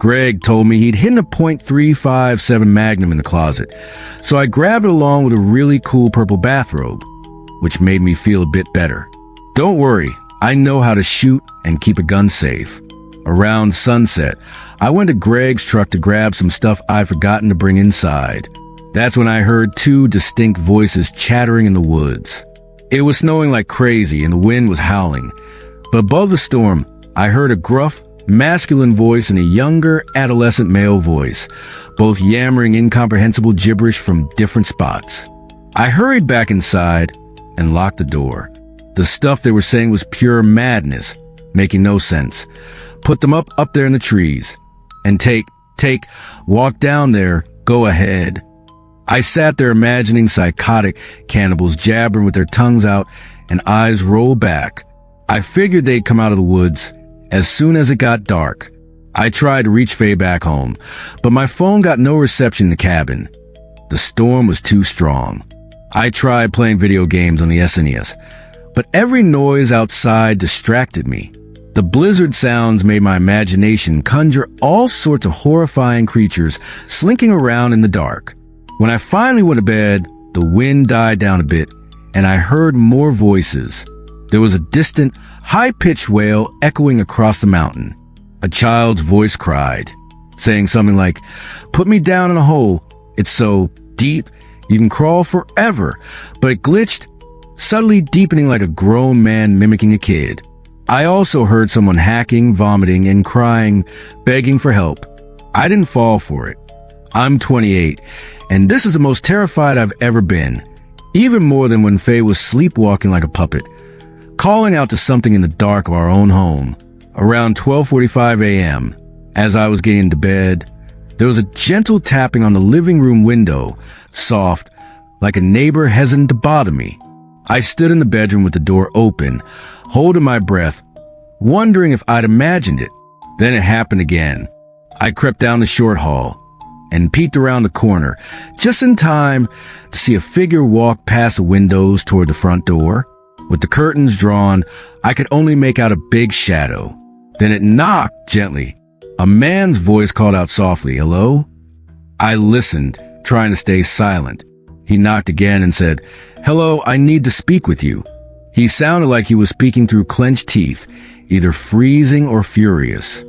Greg told me he'd hidden a .357 Magnum in the closet, so I grabbed it along with a really cool purple bathrobe, which made me feel a bit better. Don't worry, I know how to shoot and keep a gun safe. Around sunset, I went to Greg's truck to grab some stuff I'd forgotten to bring inside. That's when I heard 2 distinct voices chattering in the woods. It was snowing like crazy and the wind was howling. But above the storm, I heard a gruff, masculine voice and a younger, adolescent male voice, both yammering incomprehensible gibberish from different spots. I hurried back inside and locked the door. The stuff they were saying was pure madness, making no sense. Put them up there in the trees. And walk down there, go ahead. I sat there imagining psychotic cannibals jabbering with their tongues out and eyes rolled back. I figured they'd come out of the woods as soon as it got dark. I tried to reach Faye back home, but my phone got no reception in the cabin. The storm was too strong. I tried playing video games on the SNES, but every noise outside distracted me. The blizzard sounds made my imagination conjure all sorts of horrifying creatures slinking around in the dark. When I finally went to bed, the wind died down a bit, and I heard more voices. There was a distant, high-pitched wail echoing across the mountain. A child's voice cried, saying something like, "Put me down in a hole. It's so deep, you can crawl forever," but it glitched, subtly deepening like a grown man mimicking a kid. I also heard someone hacking, vomiting, and crying, begging for help. I didn't fall for it. I'm 28, and this is the most terrified I've ever been, even more than when Faye was sleepwalking like a puppet, calling out to something in the dark of our own home. Around 12:45 a.m., as I was getting into bed, there was a gentle tapping on the living room window, soft, like a neighbor hesitant to bother me. I stood in the bedroom with the door open, holding my breath, wondering if I'd imagined it. Then it happened again. I crept down the short hall and peeked around the corner, just in time to see a figure walk past the windows toward the front door. With the curtains drawn, I could only make out a big shadow. Then it knocked gently. A man's voice called out softly, "Hello?" I listened, trying to stay silent. He knocked again and said, "Hello, I need to speak with you." He sounded like he was speaking through clenched teeth, either freezing or furious.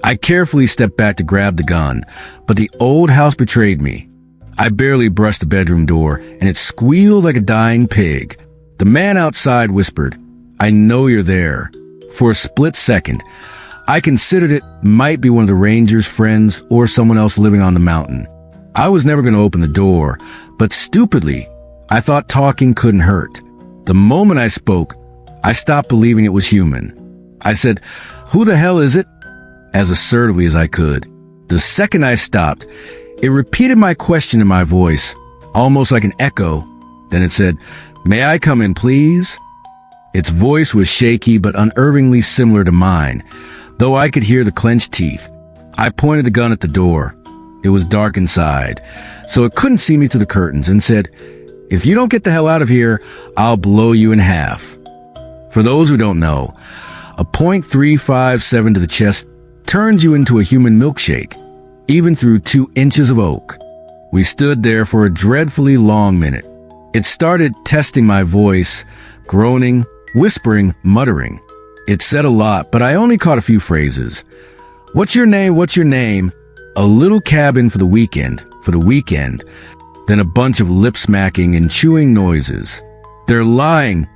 I carefully stepped back to grab the gun, but the old house betrayed me. I barely brushed the bedroom door, and it squealed like a dying pig. The man outside whispered, "I know you're there." For a split second, I considered it might be one of the ranger's friends or someone else living on the mountain. I was never going to open the door, but stupidly, I thought talking couldn't hurt. The moment I spoke, I stopped believing it was human. I said, "Who the hell is it?" as assertively as I could. The second I stopped, it repeated my question in my voice, almost like an echo. Then it said, "May I come in, please?" Its voice was shaky but unnervingly similar to mine, though I could hear the clenched teeth. I pointed the gun at the door. It was dark inside, so it couldn't see me through the curtains, and said, "If you don't get the hell out of here, I'll blow you in half." For those who don't know, a .357 to the chest turns you into a human milkshake, even through 2 inches of oak. We stood there for a dreadfully long minute. It started testing my voice, groaning, whispering, muttering. It said a lot, but I only caught a few phrases. "What's your name? What's your name?" "A little cabin for the weekend. Then a bunch of lip smacking and chewing noises. They're lying.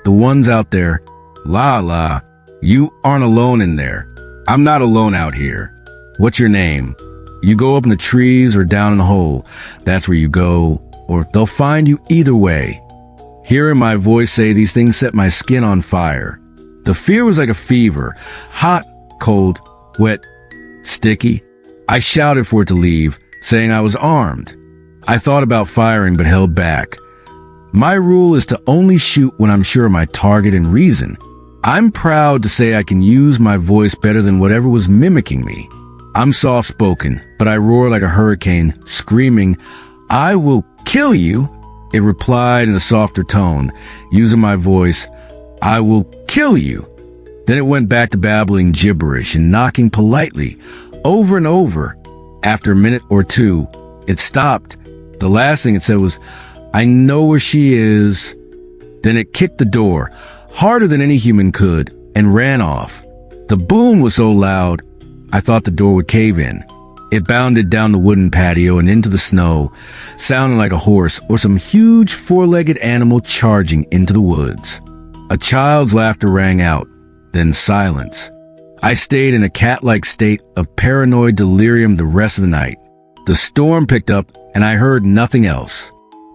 The ones out there. La la. You aren't alone in there. I'm not alone out here. What's your name? You go up in the trees or down in the hole. That's where you go, or they'll find you either way." Hearing my voice say these things set my skin on fire. The fear was like a fever. Hot, cold, wet, sticky. I shouted for it to leave, saying I was armed. I thought about firing but held back. My rule is to only shoot when I'm sure of my target and reason. I'm proud to say I can use my voice better than whatever was mimicking me. I'm soft-spoken, but I roar like a hurricane, screaming, "I will kill you." It replied in a softer tone, using my voice, "I will kill you." Then it went back to babbling gibberish and knocking politely, over and over. After a minute or two, it stopped. The last thing it said was, "I know where she is." Then it kicked the door, harder than any human could, and ran off. The boom was so loud, I thought the door would cave in. It bounded down the wooden patio and into the snow, sounding like a horse or some huge four-legged animal charging into the woods. A child's laughter rang out, then silence. I stayed in a cat-like state of paranoid delirium the rest of the night. The storm picked up, and I heard nothing else.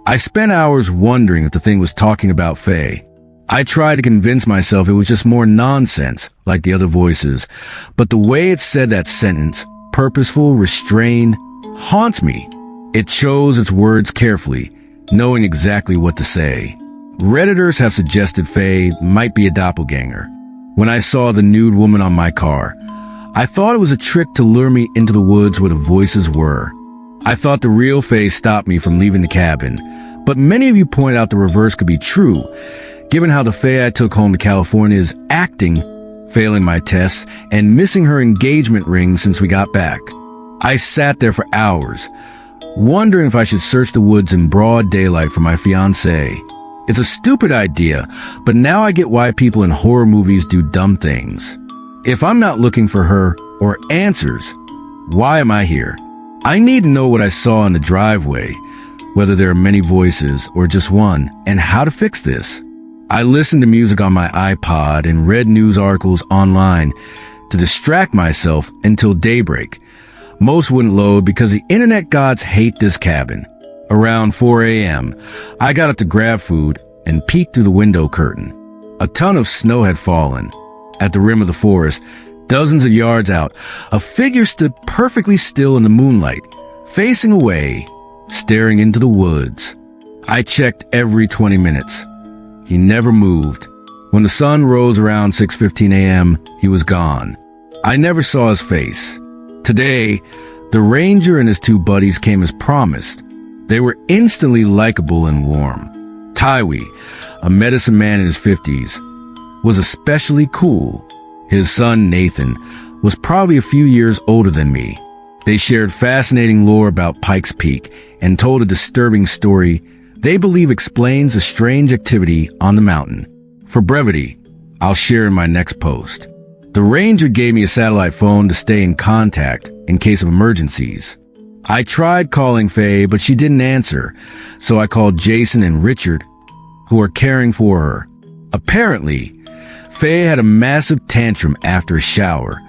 I spent hours wondering if the thing was talking about Faye. I tried to convince myself it was just more nonsense, like the other voices, but the way it said that sentence, purposeful, restrained, haunts me. It chose its words carefully, knowing exactly what to say. Redditors have suggested Faye might be a doppelganger. When I saw the nude woman on my car, I thought it was a trick to lure me into the woods where the voices were. I thought the real Faye stopped me from leaving the cabin, but many of you point out the reverse could be true, given how the Faye I took home to California is acting, failing my tests, and missing her engagement ring since we got back. I sat there for hours, wondering if I should search the woods in broad daylight for my fiancée. It's a stupid idea, but now I get why people in horror movies do dumb things. If I'm not looking for her or answers, why am I here? I need to know what I saw in the driveway, whether there are many voices or just one, and how to fix this. I listened to music on my iPod and read news articles online to distract myself until daybreak. Most wouldn't load because the internet gods hate this cabin. Around 4 a.m., I got up to grab food and peeked through the window curtain. A ton of snow had fallen. At the rim of the forest, dozens of yards out, a figure stood perfectly still in the moonlight, facing away, staring into the woods. I checked every 20 minutes. He never moved. When the sun rose around 6:15 a.m., he was gone. I never saw his face. Today, the ranger and his two buddies came as promised. They were instantly likable and warm. Taiwi, a medicine man in his 50s, was especially cool. His son, Nathan, was probably a few years older than me. They shared fascinating lore about Pikes Peak and told a disturbing story they believe explains a strange activity on the mountain. For brevity, I'll share in my next post. The ranger gave me a satellite phone to stay in contact in case of emergencies. I tried calling Faye, but she didn't answer, so I called Jason and Richard, who are caring for her. Apparently, Faye had a massive tantrum after a shower,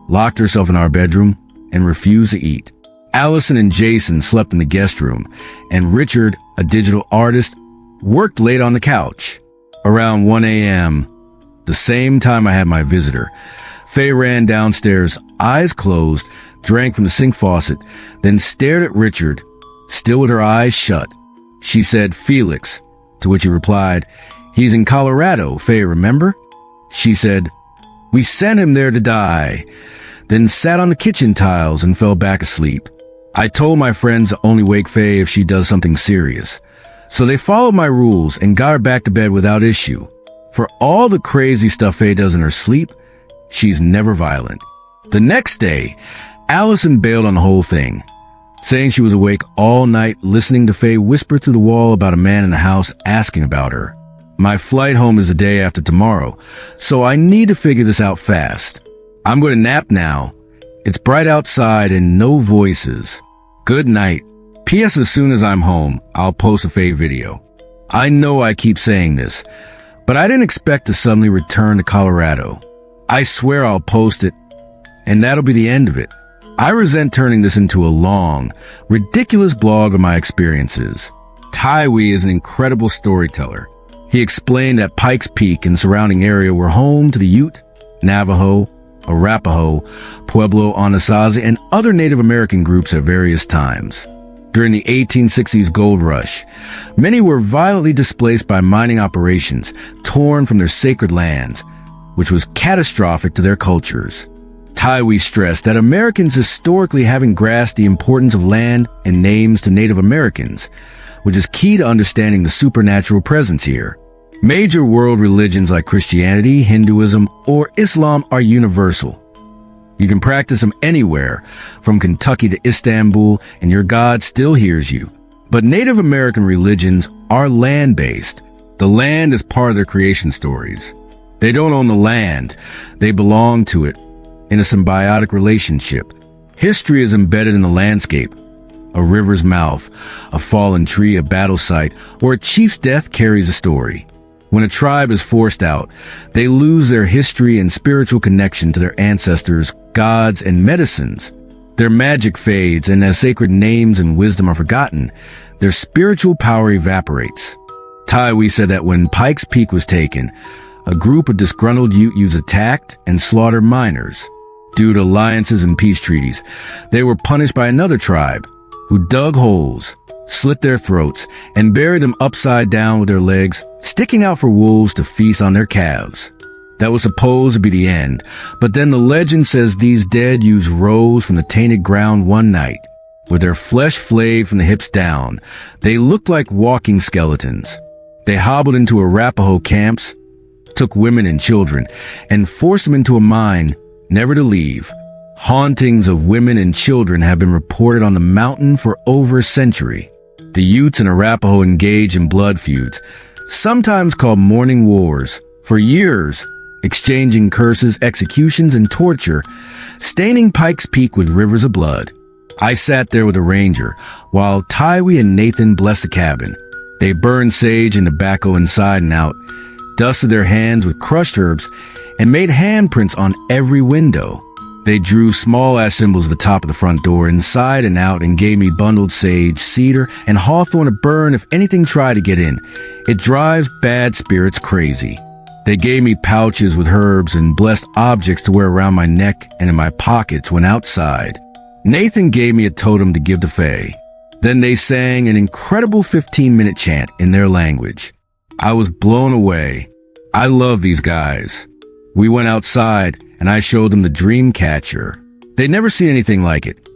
locked herself in our bedroom, and refused to eat. Allison and Jason slept in the guest room, and Richard, a digital artist, worked late on the couch. Around 1 a.m., the same time I had my visitor, Faye ran downstairs, eyes closed, drank from the sink faucet, then stared at Richard, still with her eyes shut. She said, "Felix," to which he replied, "He's in Colorado, Faye, remember?" She said, "We sent him there to die," then sat on the kitchen tiles and fell back asleep. I told my friends to only wake Faye if she does something serious. So they followed my rules and got her back to bed without issue. For all the crazy stuff Faye does in her sleep, she's never violent. The next day, Allison bailed on the whole thing, saying she was awake all night listening to Faye whisper through the wall about a man in the house asking about her. My flight home is the day after tomorrow, so I need to figure this out fast. I'm going to nap now. It's bright outside and no voices. Good night. P.S. As soon as I'm home, I'll post a Faye video. I know I keep saying this, but I didn't expect to suddenly return to Colorado. I swear I'll post it, and that'll be the end of it. I resent turning this into a long, ridiculous blog of my experiences. Taiwi is an incredible storyteller. He explained that Pikes Peak and surrounding area were home to the Ute, Navajo, Arapaho, Pueblo, Anasazi, and other Native American groups at various times. During the 1860s gold rush, many were violently displaced by mining operations, torn from their sacred lands, which was catastrophic to their cultures. Taiwi stressed that Americans historically haven't grasped the importance of land and names to Native Americans, which is key to understanding the supernatural presence here. Major world religions like Christianity, Hinduism, or Islam are universal. You can practice them anywhere, from Kentucky to Istanbul, and your God still hears you. But Native American religions are land-based. The land is part of their creation stories. They don't own the land. They belong to it in a symbiotic relationship. History is embedded in the landscape. A river's mouth, a fallen tree, a battle site, or a chief's death carries a story. When a tribe is forced out, they lose their history and spiritual connection to their ancestors, gods, and medicines. Their magic fades, and as sacred names and wisdom are forgotten, their spiritual power evaporates. Taiwi said that when Pikes Peak was taken, a group of disgruntled Utes attacked and slaughtered miners. Due to alliances and peace treaties, they were punished by another tribe, who dug holes, slit their throats, and buried them upside down with their legs sticking out for wolves to feast on their calves. That was supposed to be the end, but then the legend says these dead Utes rose from the tainted ground one night. With their flesh flayed from the hips down, they looked like walking skeletons. They hobbled into Arapaho camps, took women and children, and forced them into a mine, never to leave. Hauntings of women and children have been reported on the mountain for over a century. The Utes and Arapaho engage in blood feuds, sometimes called morning wars, for years, exchanging curses, executions, and torture, staining Pikes Peak with rivers of blood. I sat there with a ranger, while Taiwi and Nathan blessed the cabin. They burned sage and tobacco inside and out, dusted their hands with crushed herbs, and made handprints on every window. They drew small-ass symbols at the top of the front door, inside and out, and gave me bundled sage, cedar, and hawthorn to burn if anything tried to get in. It drives bad spirits crazy. They gave me pouches with herbs and blessed objects to wear around my neck and in my pockets when outside. Nathan gave me a totem to give to Faye. Then they sang an incredible 15-minute chant in their language. I was blown away. I love these guys. We went outside, and I showed them the dream catcher. They'd never seen anything like it.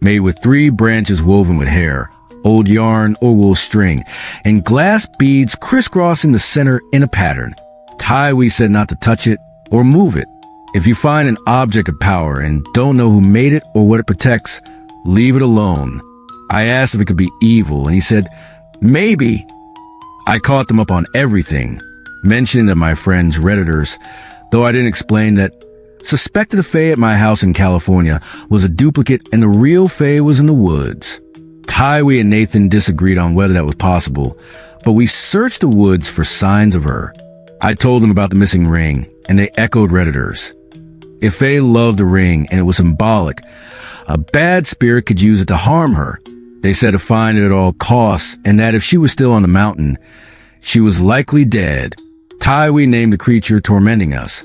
Made with 3 branches woven with hair, old yarn or wool string, and glass beads crisscrossing the center in a pattern. Taiwi said not to touch it or move it. If you find an object of power and don't know who made it or what it protects, leave it alone. I asked if it could be evil, and he said, maybe. I caught them up on everything, mentioning that my friends Redditors, though I didn't explain that, suspected a Fae at my house in California was a duplicate and the real Fae was in the woods. Taiwi and Nathan disagreed on whether that was possible, but we searched the woods for signs of her. I told them about the missing ring, and they echoed Redditors. If Fae loved the ring and it was symbolic, a bad spirit could use it to harm her. They said to find it at all costs, and that if she was still on the mountain, she was likely dead. Taiwi named the creature tormenting us.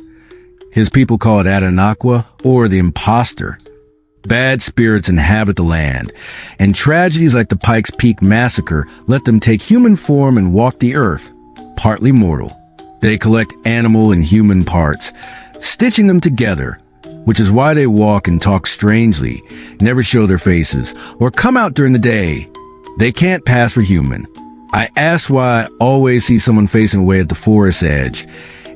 His people call it Adanakwa, or the imposter. Bad spirits inhabit the land, and tragedies like the Pikes Peak massacre let them take human form and walk the earth, partly mortal. They collect animal and human parts, stitching them together, which is why they walk and talk strangely, never show their faces, or come out during the day. They can't pass for human. I asked why I always see someone facing away at the forest edge,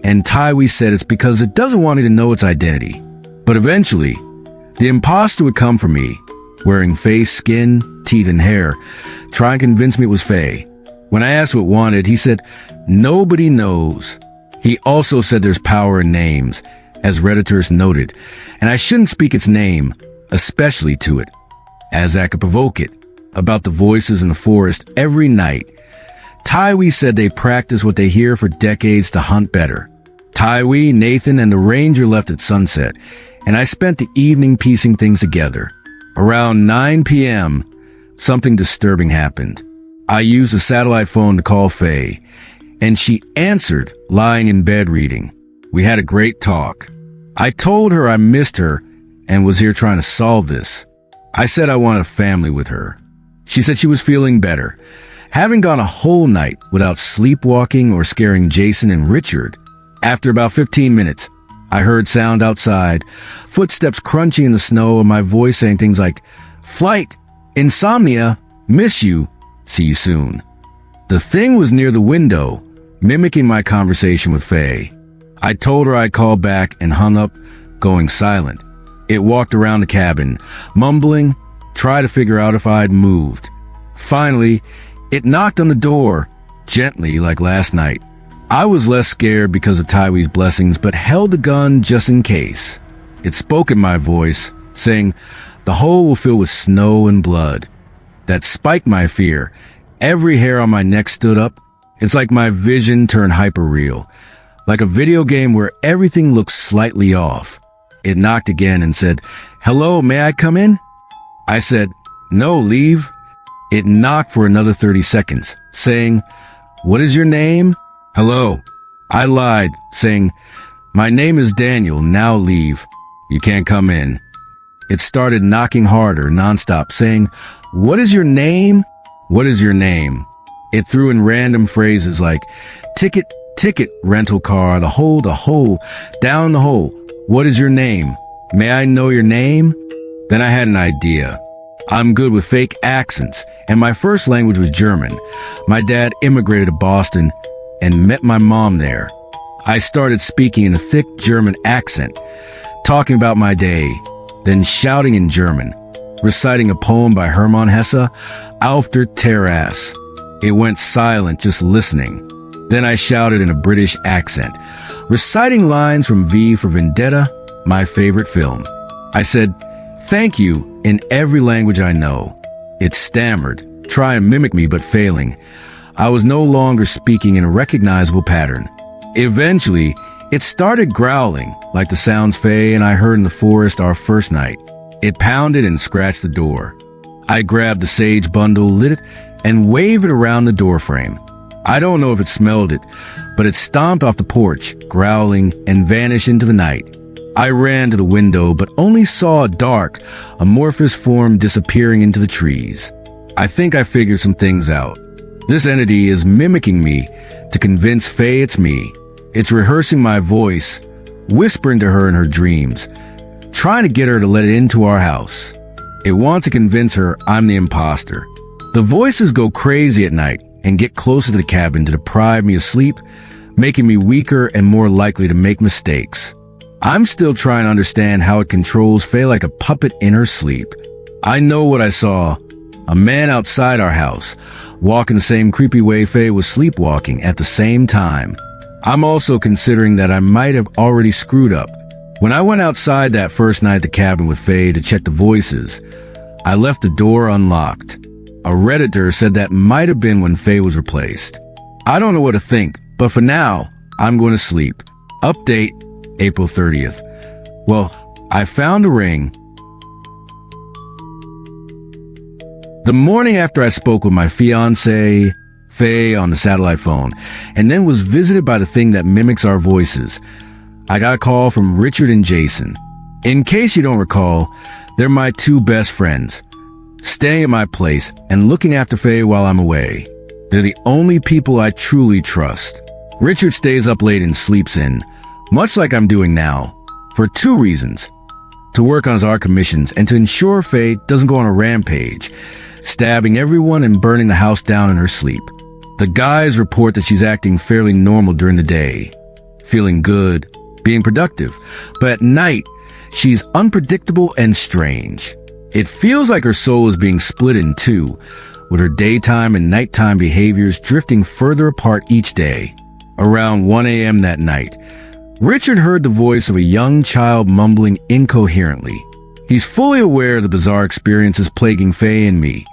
and Taiwi said it's because it doesn't want me to know its identity. But eventually, the imposter would come for me, wearing face, skin, teeth, and hair, try and convince me it was Faye. When I asked what it wanted, he said, nobody knows. He also said there's power in names, as Redditors noted, and I shouldn't speak its name, especially to it, as I could provoke it, about the voices in the forest every night. Taiwi said they practice what they hear for decades to hunt better. Taiwi, Nathan, and the ranger left at sunset, and I spent the evening piecing things together. Around 9 p.m., something disturbing happened. I used a satellite phone to call Faye, and she answered lying in bed reading. We had a great talk. I told her I missed her and was here trying to solve this. I said I wanted a family with her. She said she was feeling better, having gone a whole night without sleepwalking or scaring Jason and Richard. After about 15 minutes, I heard sound outside, footsteps crunching in the snow, and my voice saying things like, "Flight, insomnia, miss you, see you soon." The thing was near the window, mimicking my conversation with Faye. I told her I'd call back and hung up, going silent. It walked around the cabin, mumbling, tried to figure out if I'd moved. Finally, it knocked on the door, gently like last night. I was less scared because of Taiwi's blessings, but held the gun just in case. It spoke in my voice, saying, "The hole will fill with snow and blood." That spiked my fear. Every hair on my neck stood up, It's like my vision turned hyper-real, like a video game where everything looks slightly off. It knocked again and said, "Hello, may I come in?" I said, "No, leave." It knocked for another 30 seconds, saying, "What is your name?" "Hello." I lied, saying, "My name is Daniel, now leave. You can't come in." It started knocking harder, nonstop, saying, "What is your name? What is your name?" It threw in random phrases like, "Ticket, ticket, rental car, the hole, down the hole. What is your name? May I know your name?" Then I had an idea. I'm good with fake accents, and my first language was German. My dad immigrated to Boston and met my mom there. I started speaking in a thick German accent, talking about my day, then shouting in German, reciting a poem by Hermann Hesse, Auf der Terrasse. It went silent just listening. Then I shouted in a British accent, reciting lines from V for Vendetta, my favorite film. I said, "Thank you," in every language I know. It stammered, trying to mimic me but failing. I was no longer speaking in a recognizable pattern. Eventually, it started growling, like the sounds Faye and I heard in the forest our first night. It pounded and scratched the door. I grabbed the sage bundle, lit it, and waved it around the doorframe. I don't know if it smelled it, but it stomped off the porch, growling, and vanished into the night. I ran to the window, but only saw a dark, amorphous form disappearing into the trees. I think I figured some things out. This entity is mimicking me to convince Faye it's me. It's rehearsing my voice, whispering to her in her dreams, trying to get her to let it into our house. It wants to convince her I'm the imposter. The voices go crazy at night and get closer to the cabin to deprive me of sleep, making me weaker and more likely to make mistakes. I'm still trying to understand how it controls Faye like a puppet in her sleep. I know what I saw. A man outside our house, walking the same creepy way Faye was sleepwalking at the same time. I'm also considering that I might have already screwed up. When I went outside that first night at the cabin with Faye to check the voices, I left the door unlocked. A Redditor said that might have been when Faye was replaced. I don't know what to think, but for now, I'm going to sleep. Update, April 30th. Well, I found a ring. The morning after I spoke with my fiancée, Faye, on the satellite phone, and then was visited by the thing that mimics our voices, I got a call from Richard and Jason. In case you don't recall, they're my two best friends, staying at my place and looking after Faye while I'm away. They're the only people I truly trust. Richard stays up late and sleeps in, much like I'm doing now, for two reasons: to work on his art commissions and to ensure Faye doesn't go on a rampage, stabbing everyone and burning the house down in her sleep. The guys report that she's acting fairly normal during the day, feeling good, being productive, but at night, she's unpredictable and strange. It feels like her soul is being split in two, with her daytime and nighttime behaviors drifting further apart each day. Around 1 a.m. that night, Richard heard the voice of a young child mumbling incoherently. He's fully aware of the bizarre experiences plaguing Faye and me,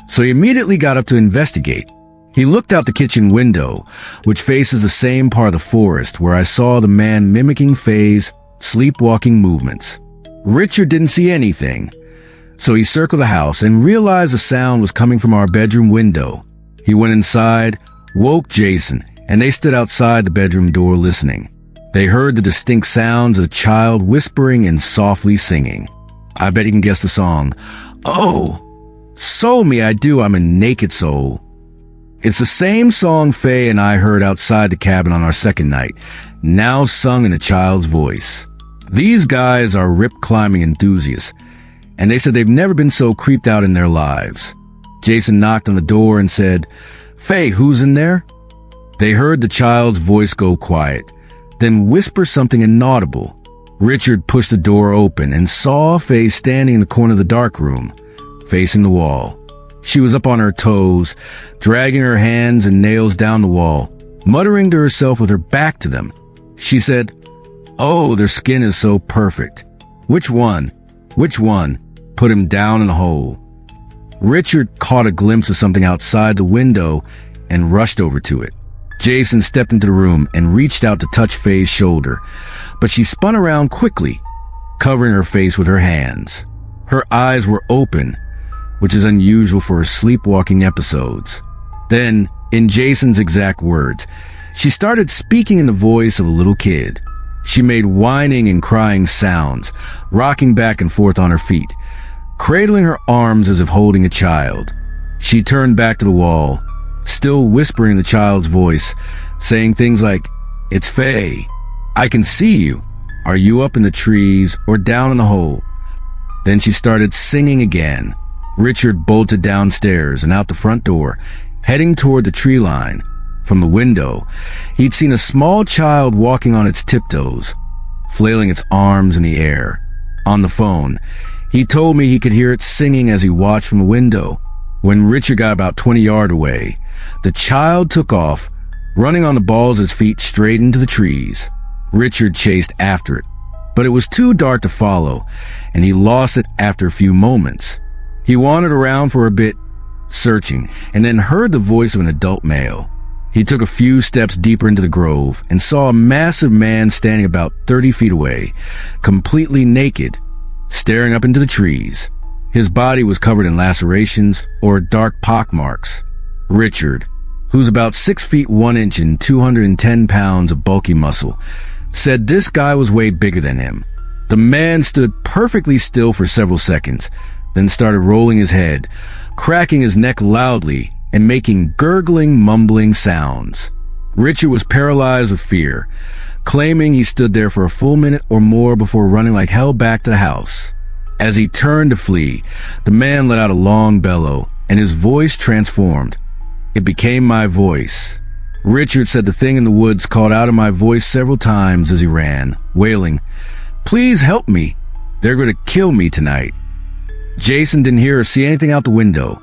so he immediately got up to investigate. He looked out the kitchen window, which faces the same part of the forest where I saw the man mimicking Faye's sleepwalking movements. Richard didn't see anything, so he circled the house and realized the sound was coming from our bedroom window. He went inside, woke Jason, and they stood outside the bedroom door listening. They heard the distinct sounds of a child whispering and softly singing. I bet you can guess the song. "Oh, soul me I do, I'm a naked soul." It's the same song Faye and I heard outside the cabin on our second night, now sung in a child's voice. These guys are rip-climbing enthusiasts, and they said they've never been so creeped out in their lives. Jason knocked on the door and said, "Faye, who's in there?" They heard the child's voice go quiet, then whisper something inaudible. Richard pushed the door open and saw Faye standing in the corner of the dark room, facing the wall. She was up on her toes, dragging her hands and nails down the wall, muttering to herself with her back to them. She said, "Oh, their skin is so perfect. Which one? Which one?" Put him down in a hole. Richard caught a glimpse of something outside the window and rushed over to it. Jason stepped into the room and reached out to touch Faye's shoulder, but she spun around quickly, covering her face with her hands. Her eyes were open, which is unusual for her sleepwalking episodes. Then, in Jason's exact words, she started speaking in the voice of a little kid. She made whining and crying sounds, rocking back and forth on her feet, cradling her arms as if holding a child. She turned back to the wall, still whispering the child's voice, saying things like, "It's Faye. I can see you. Are you up in the trees or down in the hole?" Then she started singing again. Richard bolted downstairs and out the front door, heading toward the tree line. From the window, he'd seen a small child walking on its tiptoes, flailing its arms in the air. On the phone, he told me he could hear it singing as he watched from the window. When Richard got about 20 yards away, the child took off, running on the balls of its feet straight into the trees. Richard chased after it, but it was too dark to follow, and he lost it after a few moments. He wandered around for a bit, searching, and then heard the voice of an adult male. He took a few steps deeper into the grove and saw a massive man standing about 30 feet away, completely naked, staring up into the trees. His body was covered in lacerations or dark pockmarks. Richard, who's about 6 feet 1 inch and 210 pounds of bulky muscle, said this guy was way bigger than him. The man stood perfectly still for several seconds, then started rolling his head, cracking his neck loudly, and making gurgling, mumbling sounds. Richard was paralyzed with fear, claiming he stood there for a full minute or more before running like hell back to the house. As he turned to flee, the man let out a long bellow, and his voice transformed. It became my voice. Richard said the thing in the woods called out in my voice several times as he ran, wailing, "Please help me. They're going to kill me tonight." Jason didn't hear or see anything out the window,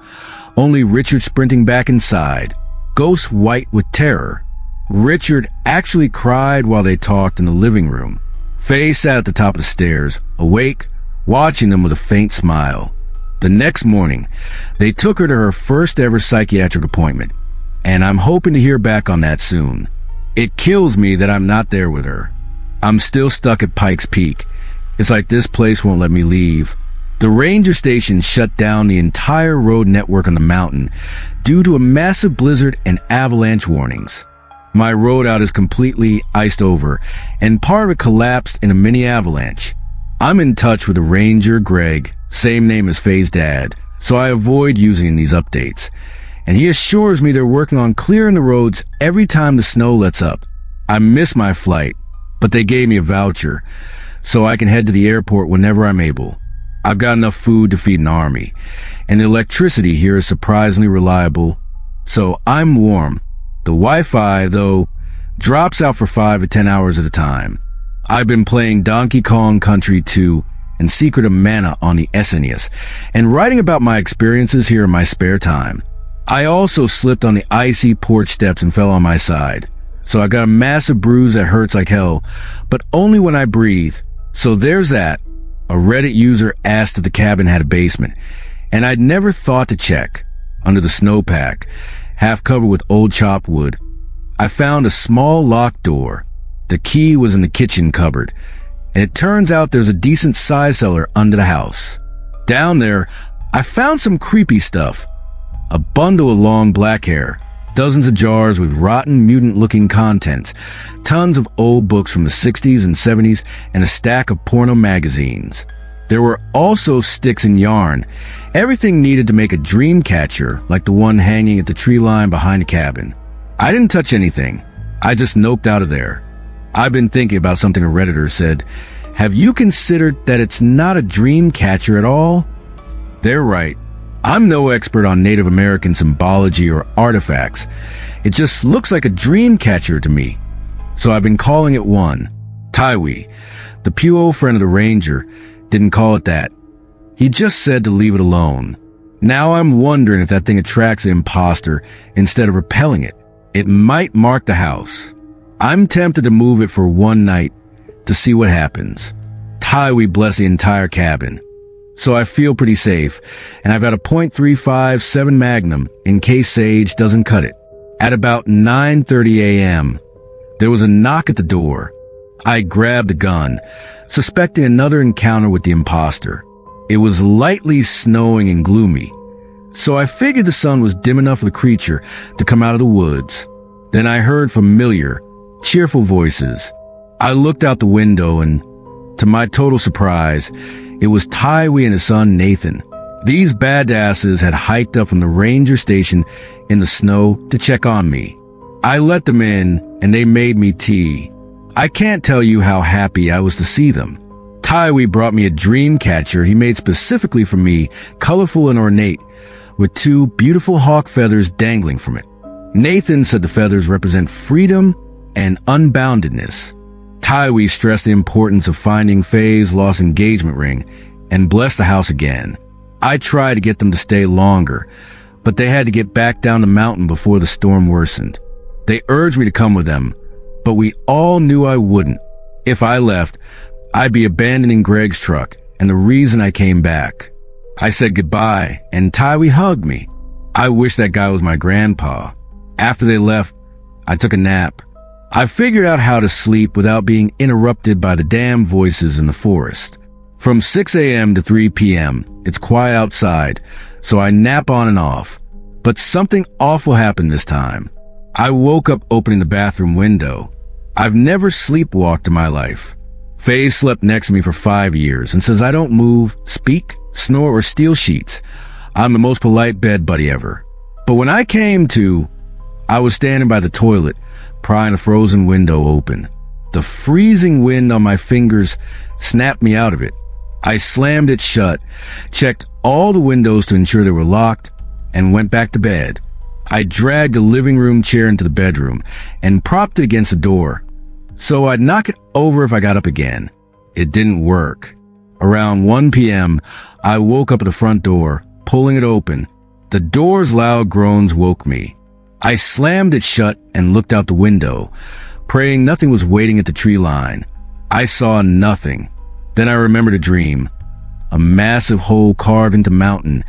only Richard sprinting back inside, ghost white with terror. Richard actually cried while they talked in the living room. Faye sat at the top of the stairs, awake, watching them with a faint smile. The next morning, they took her to her first ever psychiatric appointment, and I'm hoping to hear back on that soon. It kills me that I'm not there with her. I'm still stuck at Pikes Peak. It's like this place won't let me leave. The ranger station shut down the entire road network on the mountain due to a massive blizzard and avalanche warnings. My road out is completely iced over, and part of it collapsed in a mini avalanche. I'm in touch with the ranger, Greg, same name as Faye's dad, so I avoid using these updates. And he assures me they're working on clearing the roads every time the snow lets up. I miss my flight, but they gave me a voucher, so I can head to the airport whenever I'm able. I've got enough food to feed an army, and the electricity here is surprisingly reliable, so I'm warm. The Wi-Fi, though, drops out for 5 to 10 hours at a time. I've been playing Donkey Kong Country 2 and Secret of Mana on the SNES, and writing about my experiences here in my spare time. I also slipped on the icy porch steps and fell on my side, so I got a massive bruise that hurts like hell, but only when I breathe. So there's that. A Reddit user asked if the cabin had a basement, and I'd never thought to check. Under the snowpack, half covered with old chopped wood, I found a small locked door. The key was in the kitchen cupboard, and it turns out there's a decent size cellar under the house. Down there, I found some creepy stuff. A bundle of long black hair, dozens of jars with rotten, mutant-looking contents, tons of old books from the 60s and 70s, and a stack of porno magazines. There were also sticks and yarn, everything needed to make a dream catcher like the one hanging at the tree line behind the cabin. I didn't touch anything. I just noped out of there. I've been thinking about something a Redditor said. Have you considered that it's not a dream catcher at all? They're right. I'm no expert on Native American symbology or artifacts. It just looks like a dream catcher to me. So I've been calling it one. Taiwi, the Puo friend of the ranger, didn't call it that. He just said to leave it alone. Now I'm wondering if that thing attracts the imposter instead of repelling it. It might mark the house. I'm tempted to move it for one night to see what happens. Taiwi bless the entire cabin. So I feel pretty safe, and I've got a .357 Magnum in case Sage doesn't cut it. At about 9:30 a.m., there was a knock at the door. I grabbed a gun, suspecting another encounter with the imposter. It was lightly snowing and gloomy, so I figured the sun was dim enough for the creature to come out of the woods. Then I heard familiar, cheerful voices. I looked out the window and, to my total surprise, it was Tywee and his son Nathan. These badasses had hiked up from the ranger station in the snow to check on me. I let them in and they made me tea. I can't tell you how happy I was to see them. Tywee brought me a dream catcher he made specifically for me, colorful and ornate, with 2 beautiful hawk feathers dangling from it. Nathan said the feathers represent freedom and unboundedness. Tywee stressed the importance of finding Faye's lost engagement ring and blessed the house again. I tried to get them to stay longer, but they had to get back down the mountain before the storm worsened. They urged me to come with them, but we all knew I wouldn't. If I left, I'd be abandoning Greg's truck and the reason I came back. I said goodbye, and Tywee hugged me. I wish that guy was my grandpa. After they left, I took a nap. I figured out how to sleep without being interrupted by the damn voices in the forest. From 6 a.m. to 3 p.m., it's quiet outside, so I nap on and off. But something awful happened this time. I woke up opening the bathroom window. I've never sleepwalked in my life. Faye slept next to me for 5 years and says I don't move, speak, snore, or steal sheets. I'm the most polite bed buddy ever. But when I came to, I was standing by the toilet, prying a frozen window open. The freezing wind on my fingers snapped me out of it. I slammed it shut, checked all the windows to ensure they were locked, and went back to bed. I dragged a living room chair into the bedroom and propped it against the door, so I'd knock it over if I got up again. It didn't work. Around 1 p.m., I woke up at the front door, pulling it open. The door's loud groans woke me. I slammed it shut and looked out the window, praying nothing was waiting at the tree line. I saw nothing. Then I remembered a dream. A massive hole carved into mountain,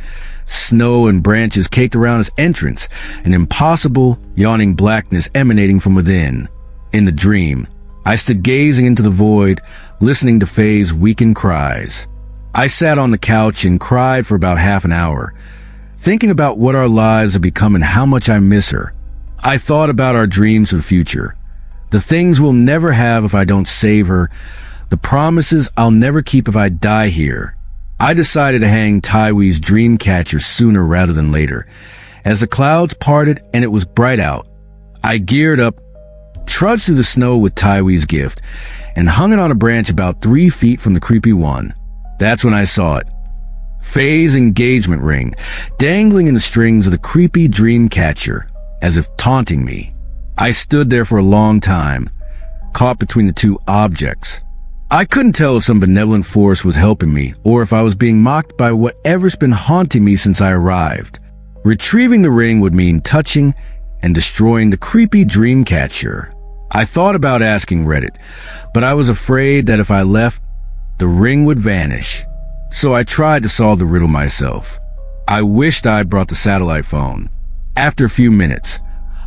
snow and branches caked around its entrance, an impossible, yawning blackness emanating from within. In the dream, I stood gazing into the void, listening to Faye's weakened cries. I sat on the couch and cried for about half an hour, thinking about what our lives have become and how much I miss her. I thought about our dreams for the future, the things we'll never have if I don't save her, the promises I'll never keep if I die here. I decided to hang Tywee's dream catcher sooner rather than later. As the clouds parted and it was bright out, I geared up, trudged through the snow with Tywee's gift, and hung it on a branch about 3 feet from the creepy one. That's when I saw it. Faye's engagement ring, dangling in the strings of the creepy dream catcher, as if taunting me. I stood there for a long time, caught between the 2 objects. I couldn't tell if some benevolent force was helping me or if I was being mocked by whatever's been haunting me since I arrived. Retrieving the ring would mean touching and destroying the creepy dream catcher. I thought about asking Reddit, but I was afraid that if I left, the ring would vanish. So I tried to solve the riddle myself. I wished I'd brought the satellite phone. After a few minutes,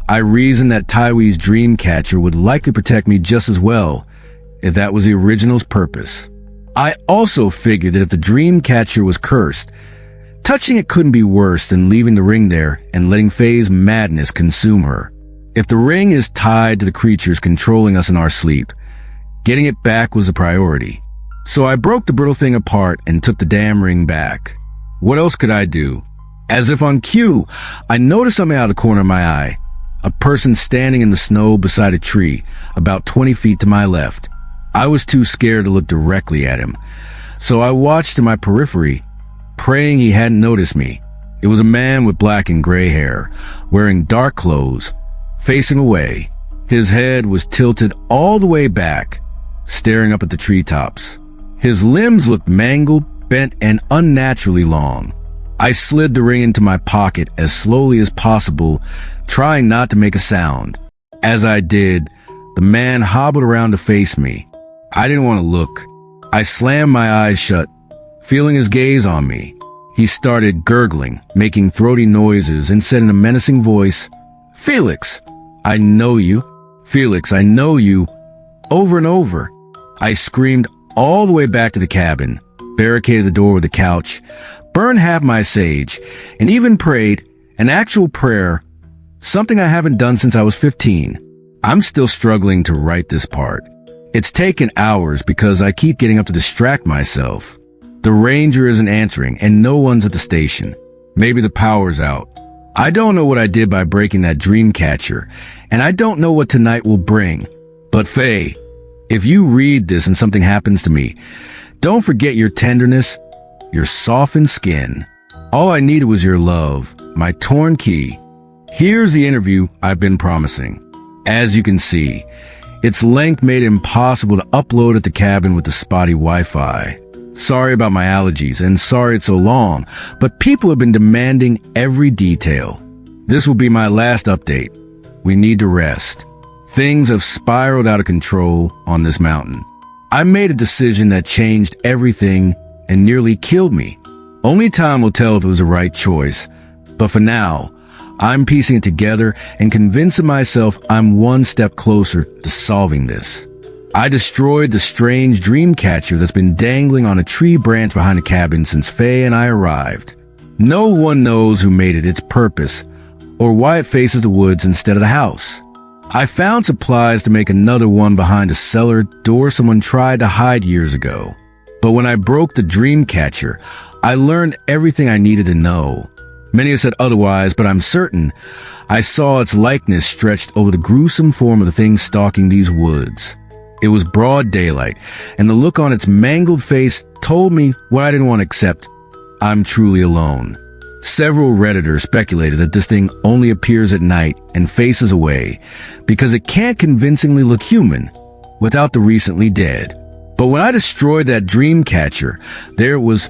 I reasoned that Tywee's dream catcher would likely protect me just as well, if that was the original's purpose. I also figured that if the dream catcher was cursed, touching it couldn't be worse than leaving the ring there and letting Faye's madness consume her. If the ring is tied to the creatures controlling us in our sleep, getting it back was a priority. So I broke the brittle thing apart and took the damn ring back. What else could I do? As if on cue, I noticed something out of the corner of my eye. A person standing in the snow beside a tree, about 20 feet to my left. I was too scared to look directly at him, so I watched to my periphery, praying he hadn't noticed me. It was a man with black and gray hair, wearing dark clothes, facing away. His head was tilted all the way back, staring up at the treetops. His limbs looked mangled, bent, and unnaturally long. I slid the ring into my pocket as slowly as possible, trying not to make a sound. As I did, the man hobbled around to face me. I didn't want to look. I slammed my eyes shut, feeling his gaze on me. He started gurgling, making throaty noises, and said in a menacing voice, "Felix, I know you. Felix, I know you," over and over. I screamed all the way back to the cabin, barricaded the door with a couch, burned half my sage, and even prayed an actual prayer, something I haven't done since I was 15. I'm still struggling to write this part. It's taken hours because I keep getting up to distract myself. The ranger isn't answering and no one's at the station. Maybe the power's out. I don't know what I did by breaking that dream catcher, and I don't know what tonight will bring. But Faye, if you read this and something happens to me, don't forget your tenderness, your softened skin. All I needed was your love, my torn key. Here's the interview I've been promising. As you can see, its length made it impossible to upload at the cabin with the spotty Wi-Fi. Sorry about my allergies and sorry it's so long, but people have been demanding every detail. This will be my last update. We need to rest. Things have spiraled out of control on this mountain. I made a decision that changed everything and nearly killed me. Only time will tell if it was the right choice. But for now, I'm piecing it together and convincing myself I'm one step closer to solving this. I destroyed the strange dream catcher that's been dangling on a tree branch behind the cabin since Faye and I arrived. No one knows who made it, its purpose, or why it faces the woods instead of the house. I found supplies to make another one behind a cellar door someone tried to hide years ago. But when I broke the dream catcher, I learned everything I needed to know. Many have said otherwise, but I'm certain I saw its likeness stretched over the gruesome form of the thing stalking these woods. It was broad daylight, and the look on its mangled face told me what I didn't want to accept. I'm truly alone. Several Redditors speculated that this thing only appears at night and faces away because it can't convincingly look human without the recently dead. But when I destroyed that dream catcher, there it was,